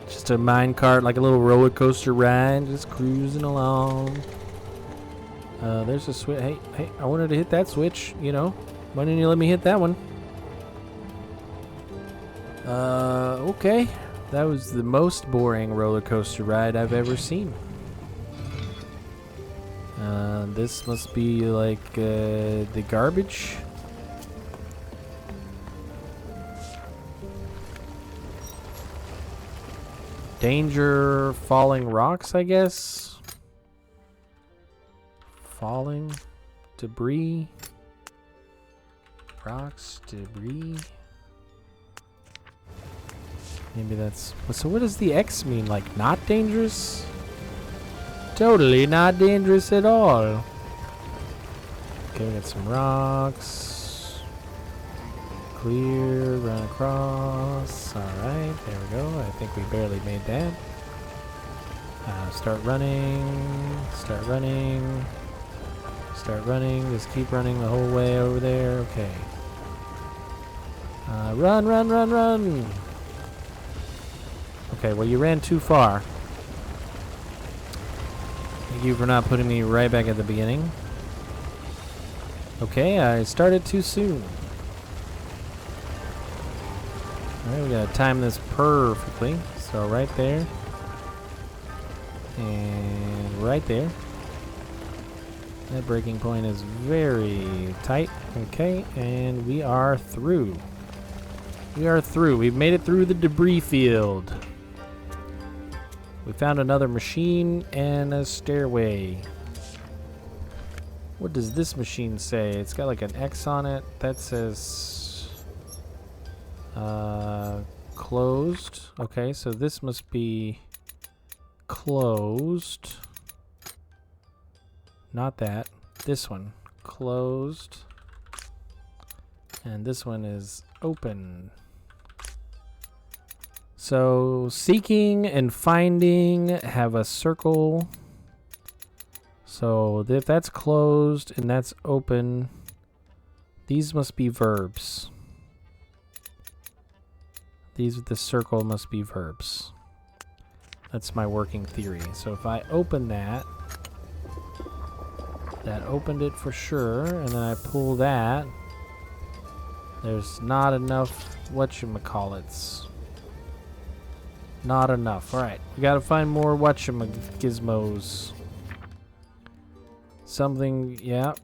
Just a minecart, like a little roller coaster ride, just cruising along. There's a switch. Hey, I wanted to hit that switch, you know. Why didn't you let me hit that one? Okay. That was the most boring roller coaster ride I've ever seen. This must be like the garbage. Danger, falling rocks, I guess. Falling, debris, rocks, debris. Maybe that's... So what does the X mean? Like, not dangerous? Totally not dangerous at all. Okay, we got some rocks. Clear, run across. Alright, there we go. I think we barely made that. Start running. Start running. Start running. Just keep running the whole way over there. Okay. Run, run, run, run! Okay, well, you ran too far. Thank you for not putting me right back at the beginning. Okay, I started too soon. Alright, we gotta time this perfectly. So right there. And right there. That breaking point is very tight. Okay, and we are through. We are through. We've made it through the debris field. We found another machine and a stairway. What does this machine say? It's got like an X on it. That says closed. Okay, so this must be closed. Not that. This one. Closed. And this one is open. So seeking and finding have a circle. So if that's closed and that's open, these must be verbs. These with the circle must be verbs. That's my working theory. So if I open that, that opened it for sure, and then I pull that, there's not enough whatchamacallits. Not enough. Alright, we gotta find more whatchamagizmos. Something, yeah.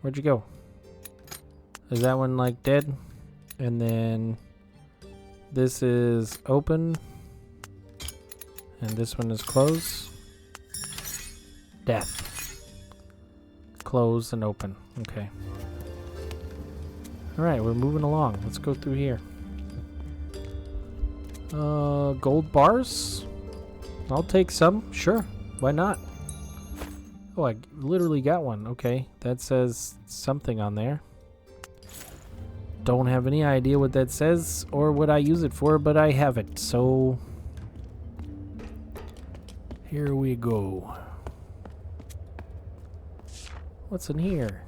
Where'd you go? Is that one like dead? And then this is open. And this one is closed. Death. Closed and open. Okay. Alright, we're moving along. Let's go through here. Gold bars? I'll take some. Sure. Why not? Oh, I literally got one. Okay. That says something on there. Don't have any idea what that says or what I use it for, but I have it. So here we go. What's in here?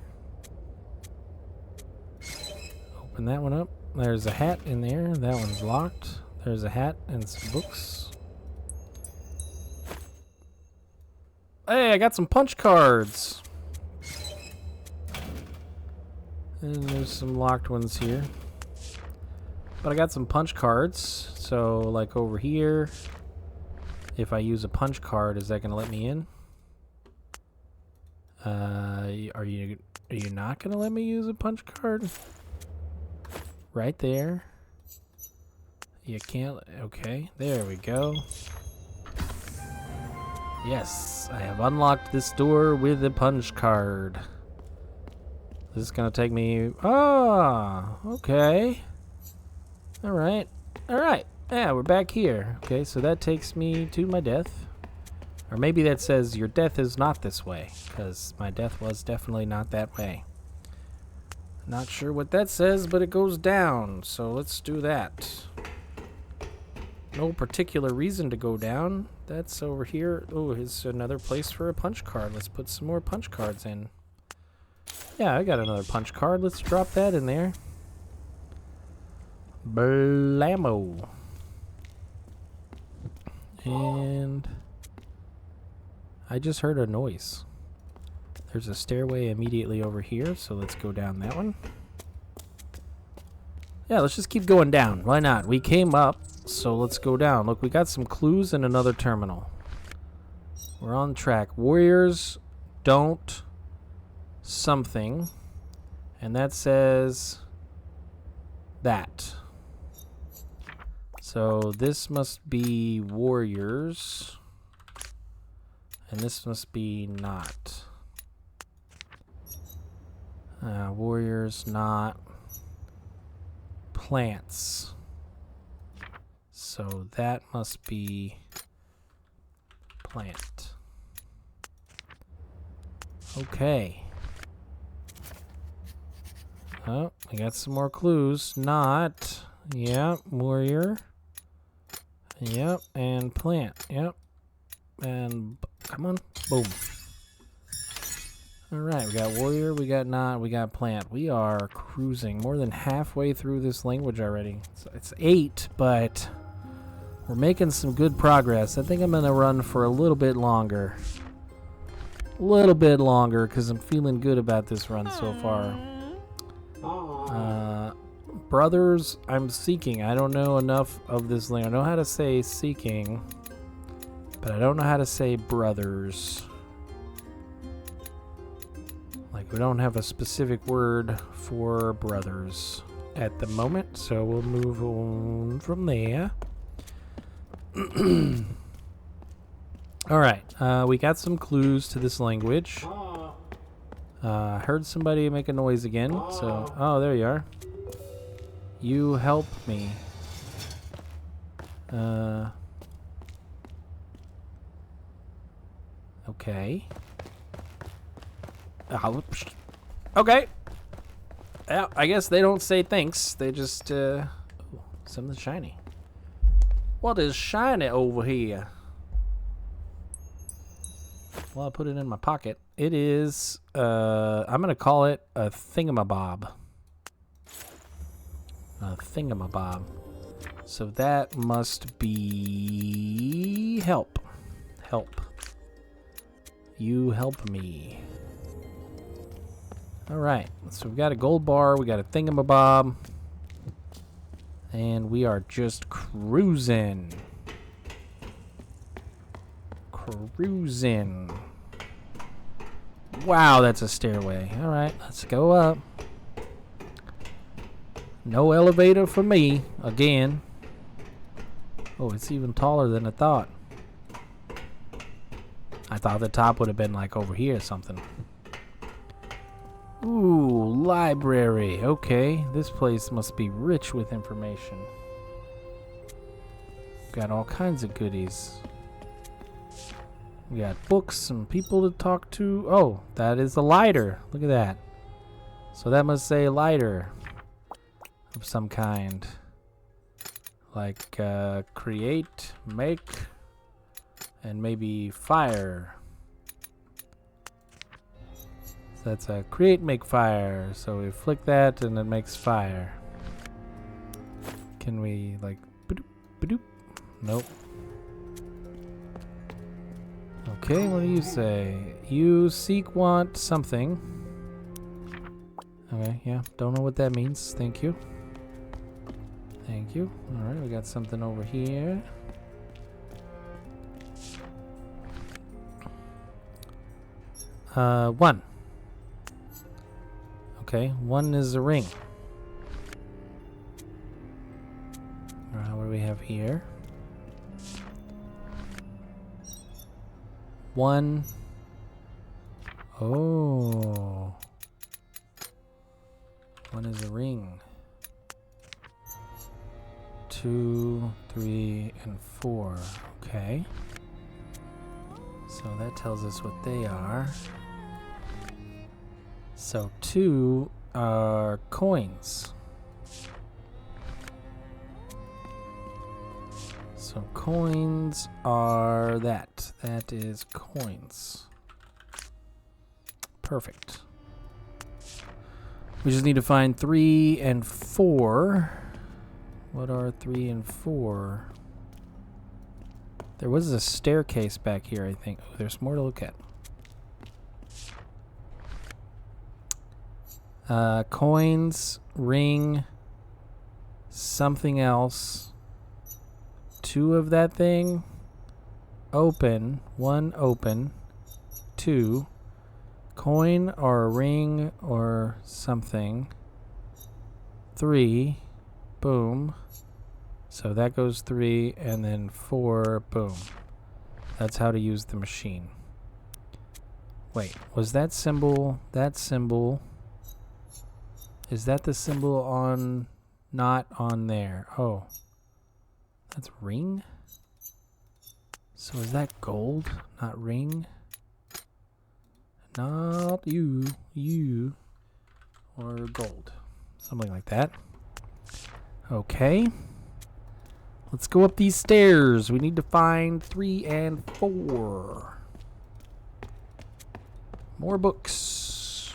Open that one up. There's a hat in there. That one's locked. There's a hat and some books. Hey, I got some punch cards. And there's some locked ones here. But I got some punch cards. So, like over here, if I use a punch card, is that going to let me in? Are you not going to let me use a punch card? Right there. You can't. Okay, there we go. Yes, I have unlocked this door with a punch card. This is gonna take me. Ah, okay. All right. Yeah, we're back here. Okay, so that takes me to my death. Or maybe that says your death is not this way, because my death was definitely not that way. Not sure what that says, but it goes down. So let's do that. No particular reason to go down. That's over here. Oh, here's another place for a punch card. Let's put some more punch cards in. Yeah, I got another punch card. Let's drop that in there. Blammo. And I just heard a noise. There's a stairway immediately over here, so let's go down that one. Yeah, let's just keep going down. Why not? We came up, so let's go down. Look, we got some clues and another terminal. We're on track. Warriors don't something. And that says that. So this must be warriors. And this must be not. Warriors, not plants. So that must be plant. Okay. Oh, we got some more clues. Not. Yep. Warrior. Yep. And plant. Yep. And come on. Boom. Alright, we got warrior, we got not, we got plant. We are cruising more than halfway through this language already. So it's 8, but we're making some good progress. I think I'm going to run for a little bit longer. A little bit longer, because I'm feeling good about this run so far. Brothers, I'm seeking. I don't know enough of this language. I know how to say seeking, but I don't know how to say brothers. Like, we don't have a specific word for brothers at the moment, so we'll move on from there. Alright, we got some clues to this language. Heard somebody make a noise again, so... Oh, there you are. You help me. Okay. Okay. Yeah, I guess they don't say thanks. They just, ooh, something shiny. What is shiny over here? Well, I put it in my pocket. It is, I'm gonna call it a thingamabob. A thingamabob. So that must be help. Help. You help me. Alright, so we've got a gold bar, we got a thingamabob, and we are just cruising. Cruising. Wow, that's a stairway. Alright, let's go up. No elevator for me, again. Oh, it's even taller than I thought. I thought the top would have been like over here or something. Ooh, library. Okay, this place must be rich with information. Got all kinds of goodies. We got books and people to talk to. Oh, that is a lighter. Look at that. So that must say lighter of some kind. Like create, make, and maybe fire. So that's a create, make, fire. So we flick that and it makes fire. Can we like ba-doop, ba-doop? Nope. Okay, what do you say? You seek, want something. Okay, yeah, don't know what that means. Thank you. Thank you. Alright, we got something over here. One. Okay, one is a ring. Alright, what do we have here? One. Oh. One is a ring. 2, 3, and 4. Okay. So that tells us what they are. So 2 are coins. So coins are that. That is coins. Perfect. We just need to find 3 and 4. What are 3 and 4? There was a staircase back here, I think. Oh, there's more to look at. Coins, ring, something else. 2 of that thing. Open. 1 open. 2. Coin or a ring or something. 3. Boom. So that goes 3 and then 4. Boom. That's how to use the machine. Wait, was that symbol? That symbol. Is that the symbol on, not on there? Oh. That's ring? So is that gold, not ring? Not you, or gold. Something like that. Okay. Let's go up these stairs. We need to find 3 and 4. More books.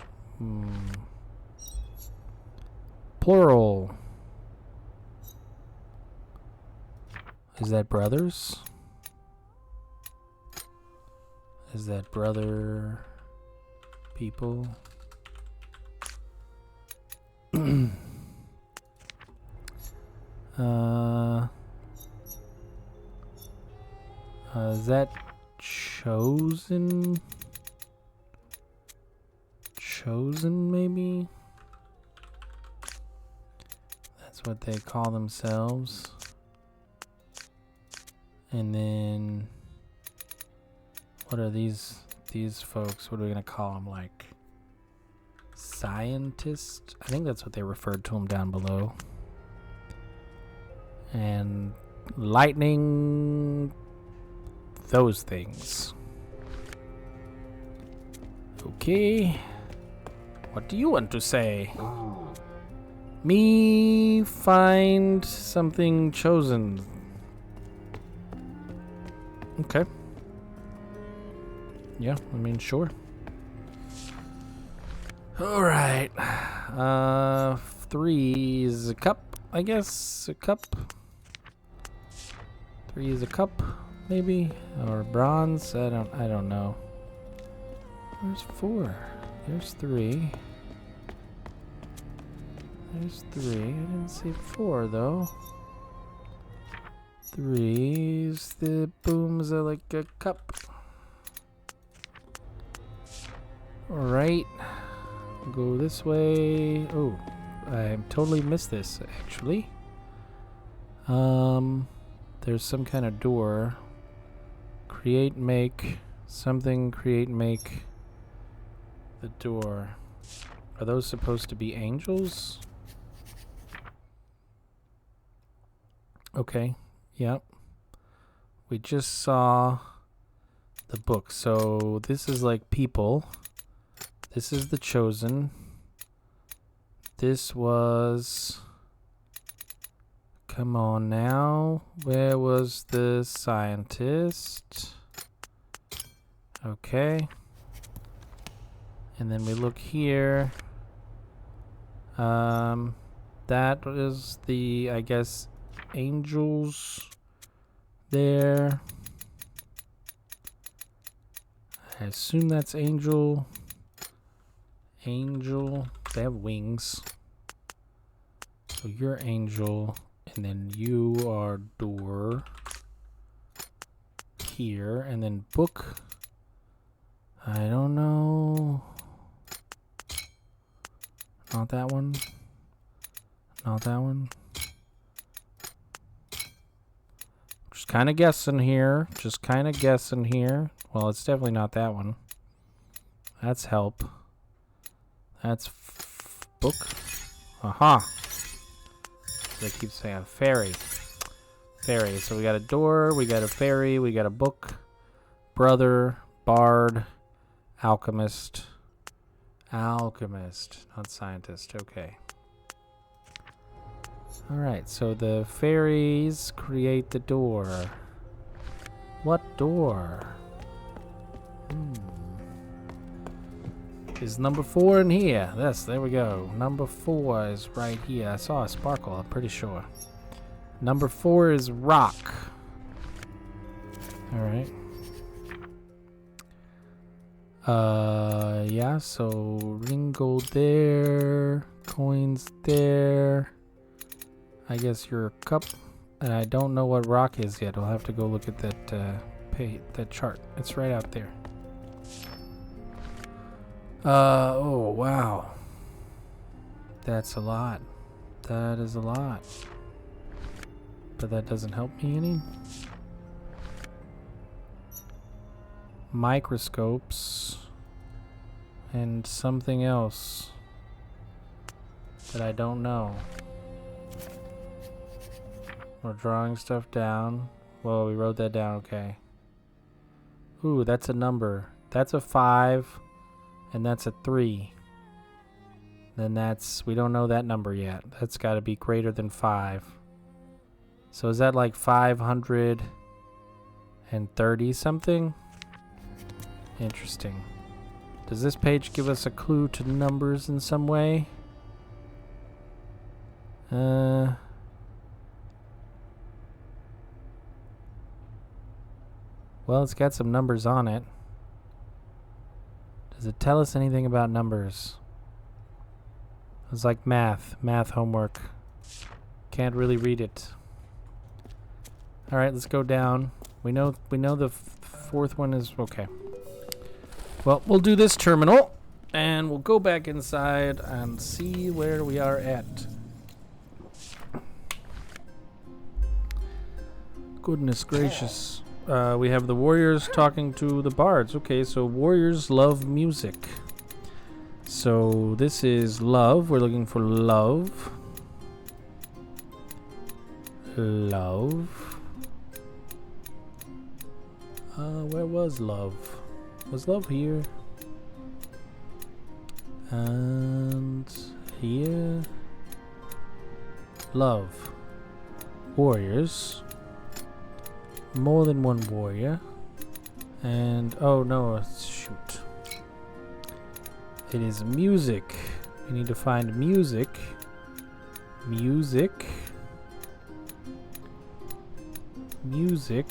Plural. Is that brothers? Is that brother people? Is that chosen? Chosen, maybe? That's what they call themselves. And then, what are these folks? What are we gonna call them? Like, scientist? I think that's what they referred to them down below. And lightning, those things. Okay. What do you want to say? Me find something chosen. Okay. Yeah, I mean, sure. Alright. 3 is a cup, I guess. A cup. 3 is a cup, maybe? Or bronze? I don't know. Where's 4? There's 3. There's 3. I didn't see 4 though. 3's the booms are like a cup. Alright. Go this way. Oh, I totally missed this actually. There's some kind of door. Create, make something. Create, make the door. Are those supposed to be angels? Okay. Yep. We just saw the book. So this is like people. This is the chosen. This was... Come on now. Where was the scientist? Okay. And then we look here. That is the, I guess, angels there. I assume that's angel. Angel. They have wings. So you're angel. And then you are door. Here. And then book. I don't know. Not that one. Not that one. Just kind of guessing here. Just kind of guessing here. Well, it's definitely not that one. That's help. That's book. Aha. They keep saying fairy. Fairy. So we got a door, we got a fairy, we got a book, brother, bard, alchemist. Alchemist, not scientist. Okay. Alright, so the fairies create the door. What door? Is number 4 in here? Yes, there we go. Number 4 is right here. I saw a sparkle, I'm pretty sure. Number 4 is rock. Alright. Yeah, so ring gold there. Coins there. I guess you're a cup. And I don't know what rock is yet. I'll have to go look at that that chart. It's right out there. Oh, wow. That's a lot. That is a lot. But that doesn't help me any. Microscopes. And something else that I don't know. We're drawing stuff down. Whoa, we wrote that down, okay. Ooh, that's a number. That's a 5. And that's a 3. Then that's, we don't know that number yet. That's got to be greater than 5. So is that like 530 something? Interesting. Does this page give us a clue to numbers in some way? Well, it's got some numbers on it. Does it tell us anything about numbers? It's like math homework. Can't really read it. All right, let's go down. We know the 4th one is okay. Well, we'll do this terminal and we'll go back inside and see where we are at. Goodness gracious. We have the warriors talking to the bards. Okay, so warriors love music. So this is love. We're looking for love. love. Where was love? Was love here? And here. Love. Warriors. More than one warrior. And oh no, shoot. It is music. We need to find music. Music. Music.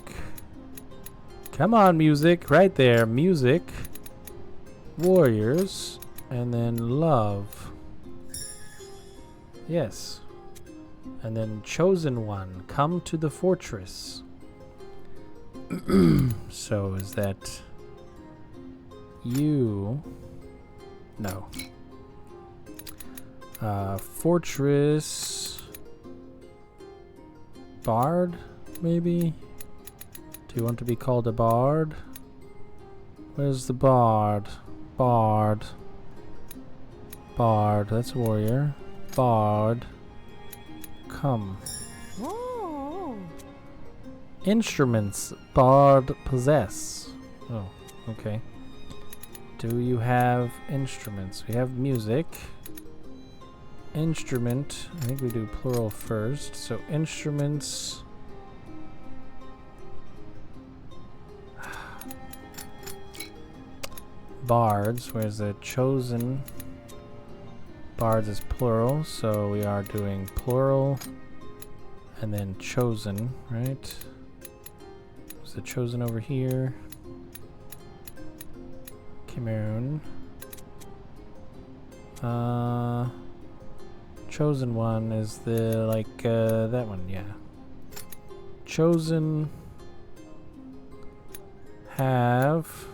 Come on, music. Right there. Music. Warriors. And then love. Yes. And then chosen one. Come to the fortress. So is that you? No. Fortress. Bard, maybe? Do you want to be called a bard? Where's the bard? Bard. Bard, that's warrior. Bard. Come. Whoa. Instruments bard possess. Oh, okay. Do you have instruments? We have music. Instrument. I think we do plural first. So instruments. Bards. Where's the chosen? Bards is plural. So we are doing plural. And then chosen, right? Is the chosen over here? Cameroon. Chosen one is the, like, that one, yeah. Chosen. Have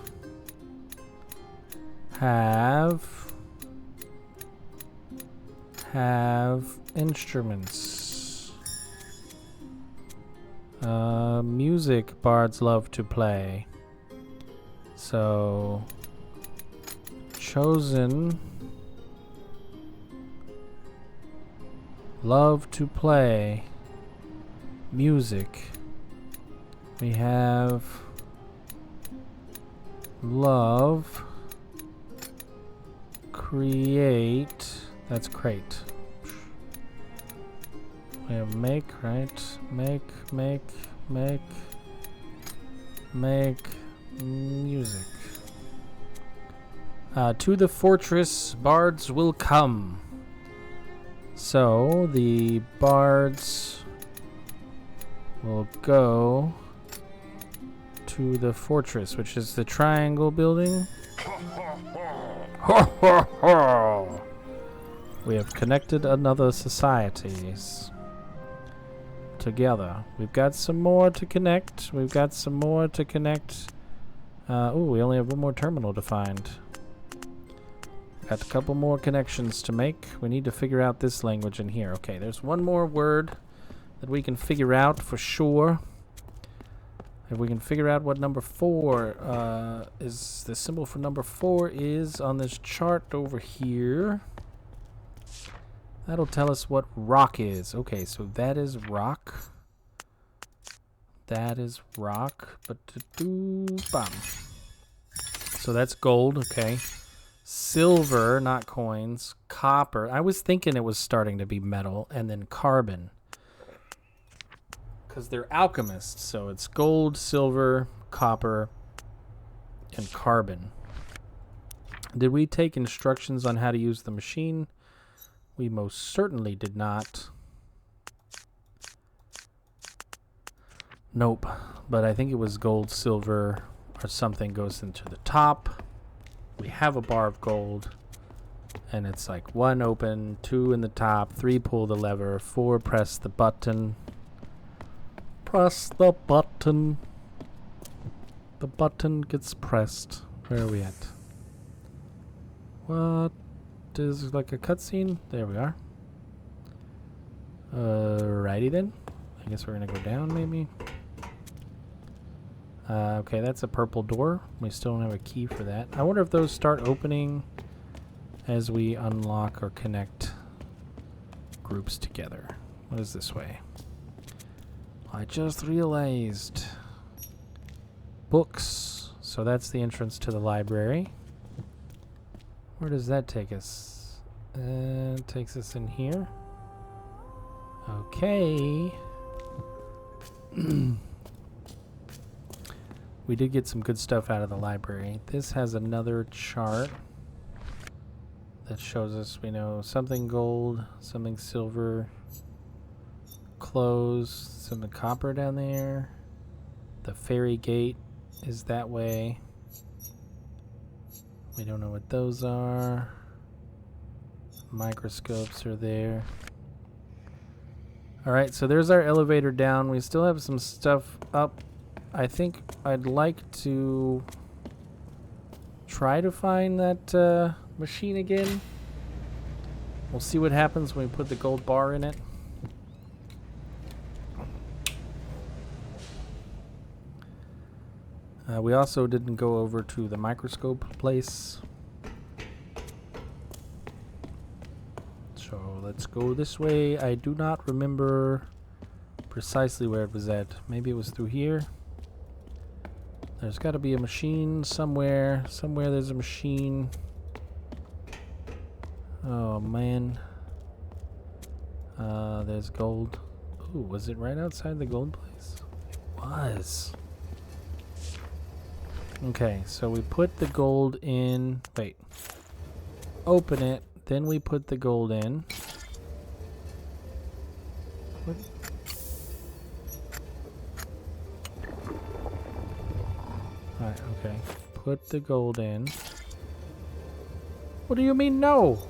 instruments. Music bards love to play. So chosen love to play music. We have love create. That's crate. We have make, right? Make music. To the fortress, bards will come. So the bards will go to the fortress, which is the triangle building. We have connected another societies together. We've got some more to connect. Oh, we only have one more terminal to find. Got a couple more connections to make. We need to figure out this language in here. Okay, there's one more word that we can figure out for sure. If we can figure out what number 4 is, the symbol for number 4 is on this chart over here. That'll tell us what rock is. Okay, so that is rock. That is rock. Bam. So that's gold, okay. Silver, not coins. Copper. I was thinking it was starting to be metal. And then carbon. Because they're alchemists. So it's gold, silver, copper, and carbon. Did we take instructions on how to use the machine? We most certainly did not. Nope. But I think it was gold, silver, or something goes into the top. We have a bar of gold. And it's like 1 open, 2 in the top, 3 pull the lever, 4 press the button. Press the button. The button gets pressed. Where are we at? What is like a cutscene? There we are. Righty then. I guess we're gonna go down maybe. Okay, that's a purple door. We still don't have a key for that. I wonder if those start opening as we unlock or connect groups together. What is this way? I just realized. Books. So that's the entrance to the library. Where does that take us? It takes us in here. Okay. We did get some good stuff out of the library. This has another chart that shows us, we know, something gold, something silver, closed, something copper down there. The fairy gate is that way. We don't know what those are. Microscopes are there. Alright, so there's our elevator down. We still have some stuff up. I think I'd like to try to find that machine again. We'll see what happens when we put the gold bar in it. We also didn't go over to the microscope place. So let's go this way. I do not remember precisely where it was at. Maybe it was through here. There's got to be a machine somewhere. Somewhere there's a machine. Oh, man. There's gold. Ooh, was it right outside the gold place? It was. Okay, so we put the gold in. Wait. Open it. Then we put the gold in. What? Alright, okay. Put the gold in. What do you mean no?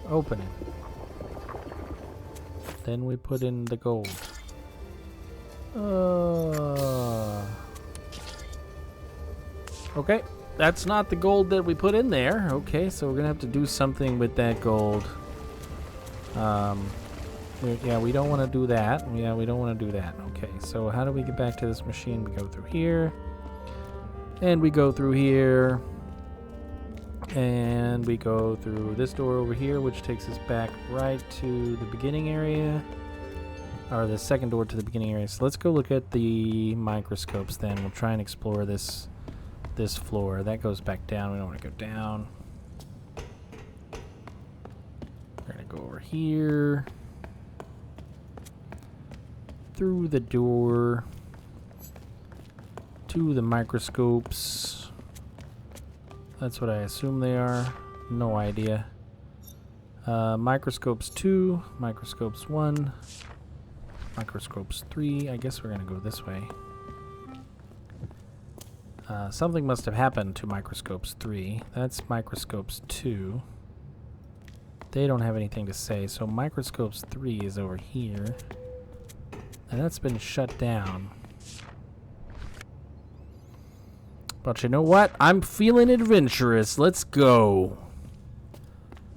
Open it. Then we put in the gold. Okay, that's not the gold that we put in there. Okay, so we're gonna have to do something with that gold. Yeah, we don't want to do that. Yeah, we don't want to do that. Okay, so how do we get back to this machine? We go through here. And we go through here. And we go through this door over here, which takes us back right to the beginning area. Or the second door to the beginning area. So let's go look at the microscopes then. We'll try and explore this floor. That goes back down. We don't want to go down. We're going to go over here. Through the door. To the microscopes. That's what I assume they are. No idea. Microscopes 2. Microscopes 1. Microscopes 3. I guess we're going to go this way. Something must have happened to microscopes 3. That's microscopes 2. They don't have anything to say, so microscopes 3 is over here. And that's been shut down. But you know what? I'm feeling adventurous. Let's go.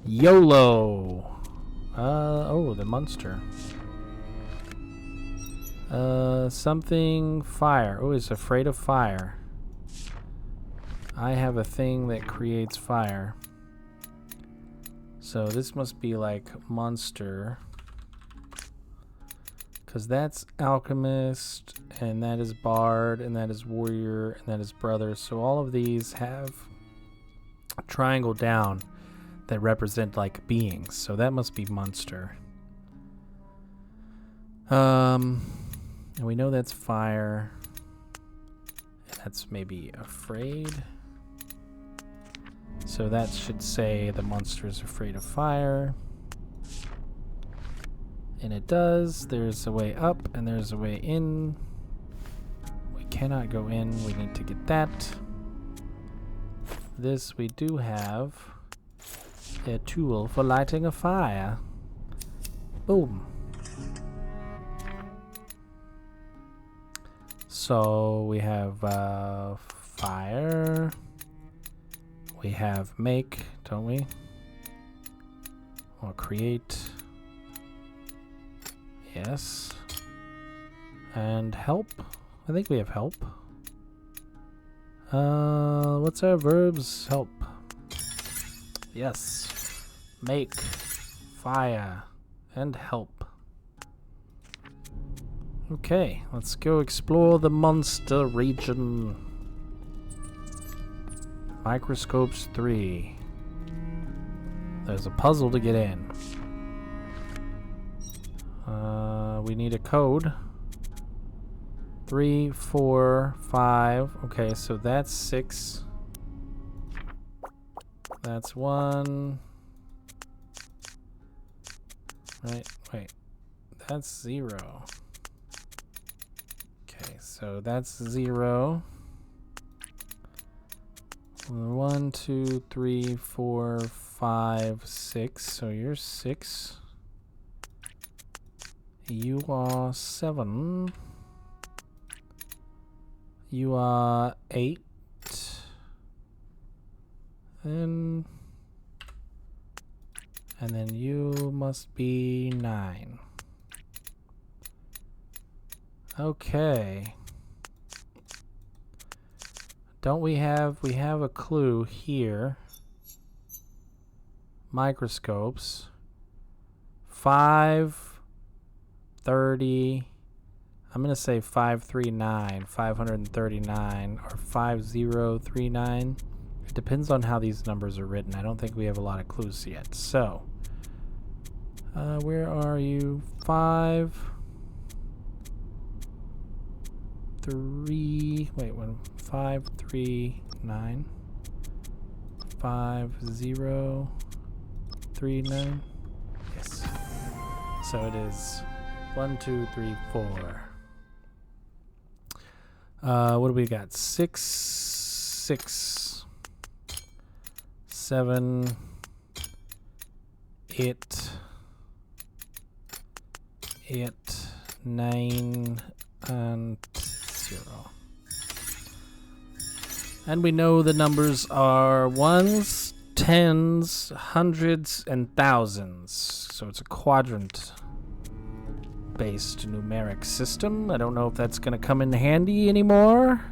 YOLO. Oh, the monster. Something fire. Oh, it's afraid of fire. I have a thing that creates fire. So this must be like monster. Because that's alchemist, and that is bard, and that is warrior, and that is brother. So all of these have a triangle down that represent like beings. So that must be monster. And we know that's fire. And that's maybe afraid. So that should say the monster is afraid of fire. And it does. There's a way up and there's a way in. We cannot go in. We need to get that. This we do have. A tool for lighting a fire. Boom. So we have fire. We have make, don't we? Or create. Yes. And help. I think we have help. What's our verbs? Help. Yes. Make, fire, and help. Okay, let's go explore the monster region. Microscopes 3. There's a puzzle to get in. We need a code. 3, 4, 5. Okay, so that's 6. That's 1. Right, wait. That's 0. Okay, so that's 0. 1, 2, 3, 4, 5, 6. So you're 6. You are 7. You are 8. And then you must be 9. Okay. Don't we have a clue here. Microscopes. 530. I'm going to say 539, 539 or 5039. It depends on how these numbers are written. I don't think we have a lot of clues yet. So, where are you? 5 3 wait, 5 3 9 5 0 3 9. Yes. So it is 1 2 3 4. What do we got? 6 6 7 8 9 and 0. And we know the numbers are ones, tens, hundreds, and thousands. So it's a quadrant based numeric system. I don't know if that's going to come in handy anymore.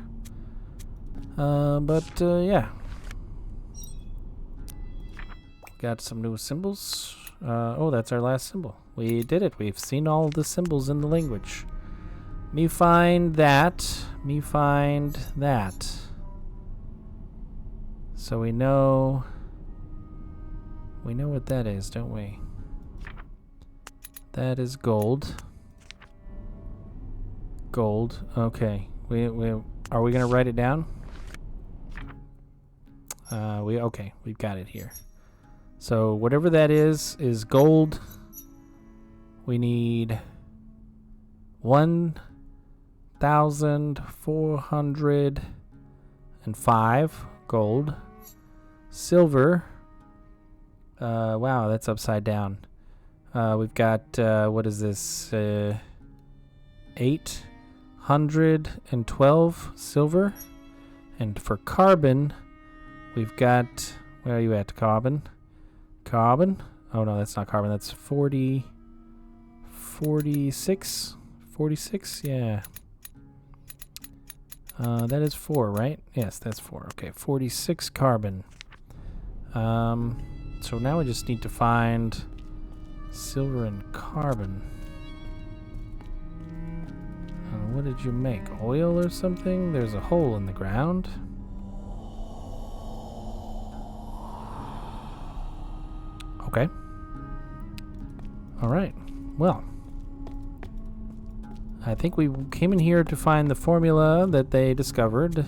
But yeah. Got some new symbols. Oh, that's our last symbol. We did it. We've seen all the symbols in the language. Me find that. Me find that. So we know what that is, don't we? That is gold. Gold. Okay. We are we gonna write it down? Okay. We've got it here. So whatever that is gold. We need 1,405 gold. Silver. Wow, that's upside down. We've got what is this? 812 silver. And for carbon, we've got, where are you at, carbon? Carbon? Oh no, that's not carbon. That's 46? 46? Yeah. That is 4, right? Yes, that's 4. Okay, 46 carbon. So now we just need to find silver and carbon. What did you make? Oil or something? There's a hole in the ground. Okay. All right. Well, I think we came in here to find the formula that they discovered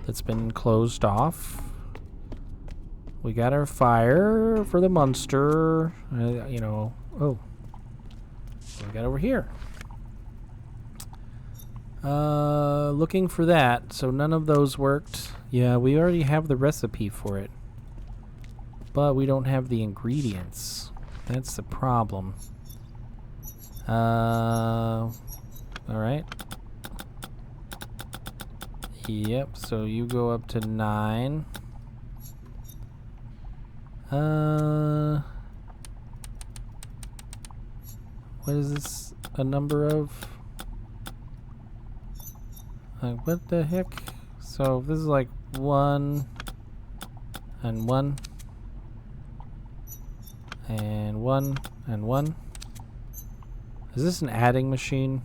that's been closed off. We got our fire for the monster. Oh, what we got over here? Looking for that. So none of those worked. Yeah, we already have the recipe for it, but we don't have the ingredients. That's the problem. All right. Yep. So you go up to 9. What is this a number of? Like, what the heck? So this is like 1 and 1 and 1 and 1. Is this an adding machine?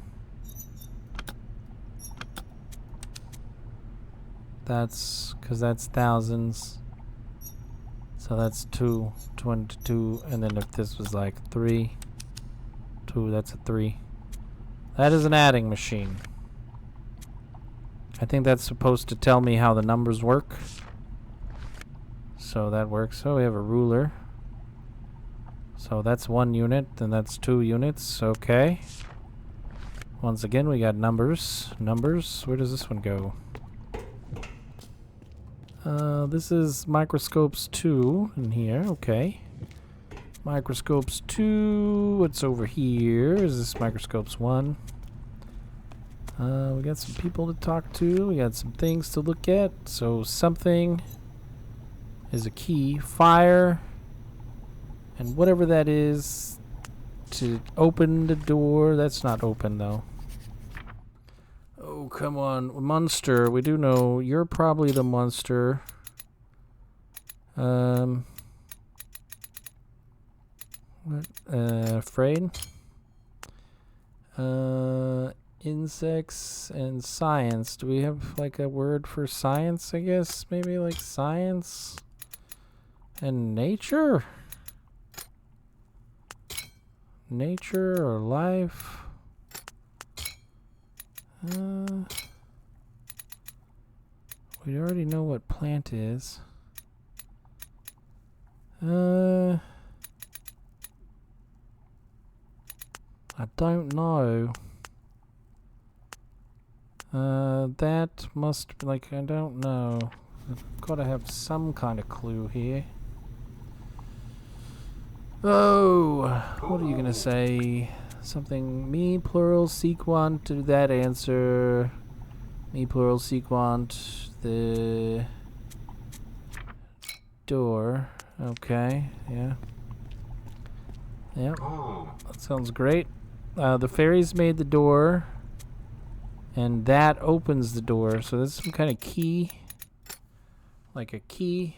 That's because that's thousands. So that's 2, 22, and then if this was like 3, 2, that's a 3. That is an adding machine. I think that's supposed to tell me how the numbers work. So that works. So we have a ruler. So that's 1 unit, then that's 2 units. Okay. Once again, we got numbers. Numbers. Where does this one go? This is microscopes 2 in here. Okay. Microscopes 2. What's over here? Is this microscopes 1? We got some people to talk to. We got some things to look at. So something is a key. Fire. And whatever that is to open the door. That's not open though. Oh, come on. Monster. We do know you're probably the monster. What? Afraid? Insects and science. Do we have like a word for science, I guess? Maybe like science and nature? Nature or life? We already know what plant is. I don't know. That must be like, I don't know. I've got to have some kind of clue here. Oh, what are you gonna say? Something, me plural sequant to that answer. Me plural sequant the door. Okay, yeah. Yep, that sounds great. The fairies made the door, and that opens the door. So there's some kind of key, like a key.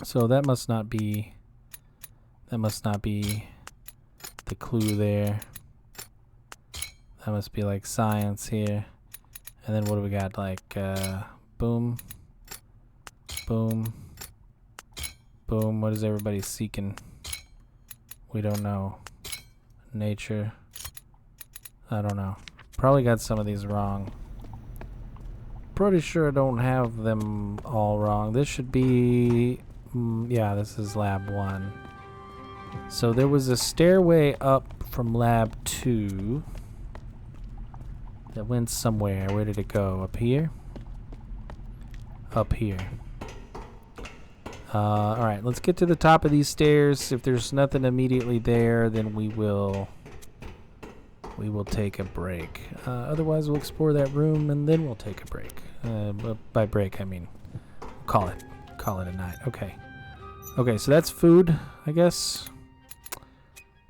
So that must not be the clue there. That must be like science here. And then what do we got? Like boom, boom, boom. What is everybody seeking? We don't know. Nature. I don't know. Probably got some of these wrong. Pretty sure I don't have them all wrong. This should be... yeah, this is lab 1. So there was a stairway up from lab 2 that went somewhere. Where did it go? Up here? Up here. Alright, let's get to the top of these stairs. If there's nothing immediately there, then we will take a break. Otherwise, we'll explore that room and then we'll take a break. By break, I mean call it a night. Okay. Okay, so that's food, I guess.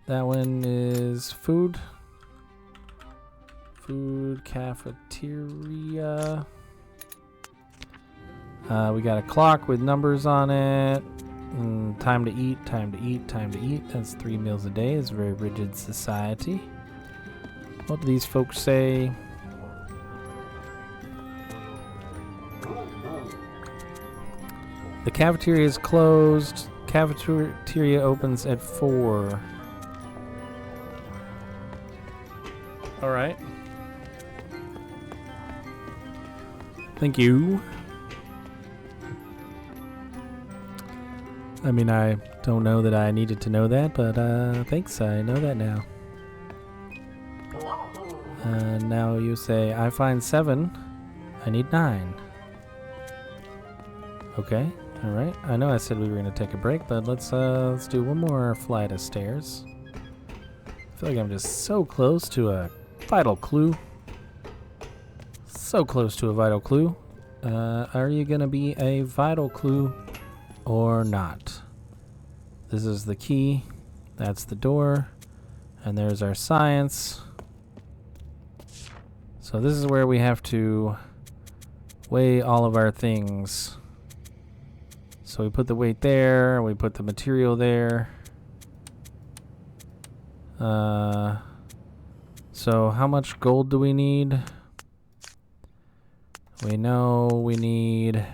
That one is food. Food cafeteria. We got a clock with numbers on it. Time to eat, time to eat, time to eat. That's 3 meals a day. It's a very rigid society. What do these folks say? The cafeteria is closed. Cafeteria opens at 4. All right. Thank you. I mean, I don't know that I needed to know that, but thanks, I know that now. Now you say, I find 7. I need 9. Okay, alright. I know I said we were going to take a break, but let's do one more flight of stairs. I feel like I'm just so close to a vital clue. So close to a vital clue. Are you going to be a vital clue or not? This is the key. That's the door. And there's our science. So this is where we have to weigh all of our things. So we put the weight there, we put the material there. So So how much gold do we need? We know we need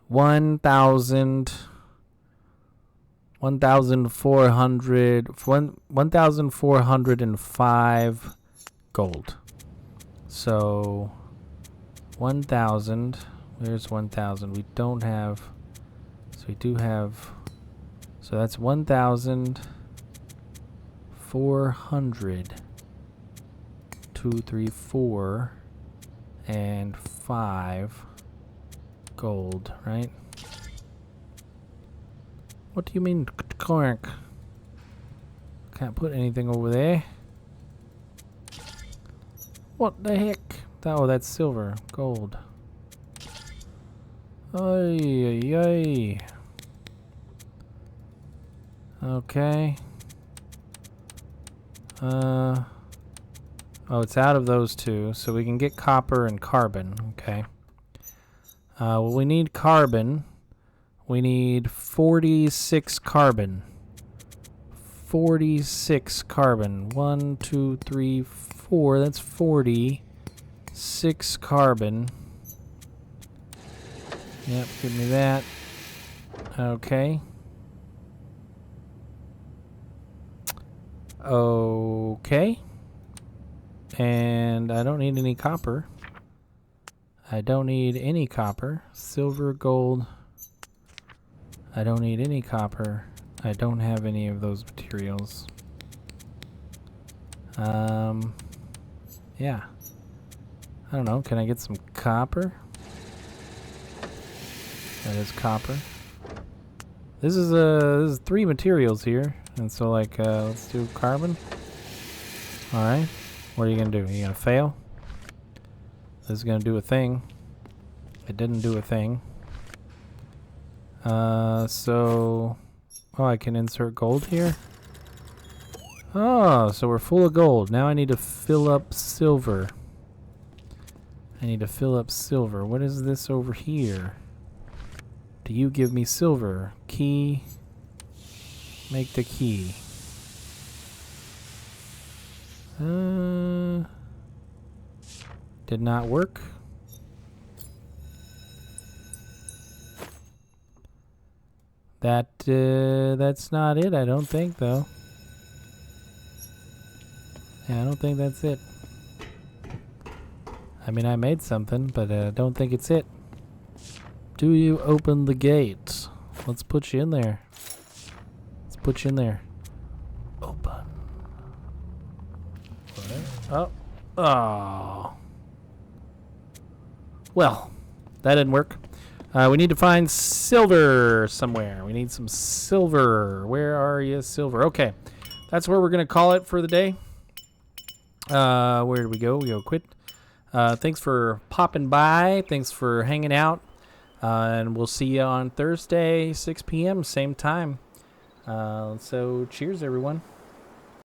1,405 gold. So 1,000. Where's 1,000? We don't have. So we do have. So that's 1,400. 2, 3, 4, and 5 gold, right? What do you mean, cork? Can't put anything over there. What the heck? Oh, that's silver. Gold. Ay, ay, ay. Okay. Oh, it's out of those two, so we can get copper and carbon. Okay. Well, we need carbon. We need 46 carbon. 46 carbon. 1, 2, 3, 4. That's 46 carbon. Yep, give me that. Okay. Okay. And I don't need any copper. I don't need any copper. Silver, gold. I don't need any copper. I don't have any of those materials. Yeah. I don't know. Can I get some copper? That is copper. This is 3 materials here. And so like let's do carbon. Alright. What are you gonna do? Are you gonna fail? This is gonna do a thing. It didn't do a thing. So oh, I can insert gold here. Oh, so we're full of gold. Now I need to fill up silver. I need to fill up silver. What is this over here? Do you give me silver? Key. Make the key. Did not work. That's not it, I don't think, though. Yeah, I don't think that's it. I mean, I made something, but I don't think it's it. Do you open the gate? Let's put you in there. Let's put you in there. Open. Oh. Oh. Well, that didn't work. We need to find silver somewhere. We need some silver. Where are you, silver? Okay. That's where we're going to call it for the day. Where did we go? We go quit. Thanks for popping by. Thanks for hanging out. And we'll see you on Thursday, 6 p.m., same time. So cheers, everyone.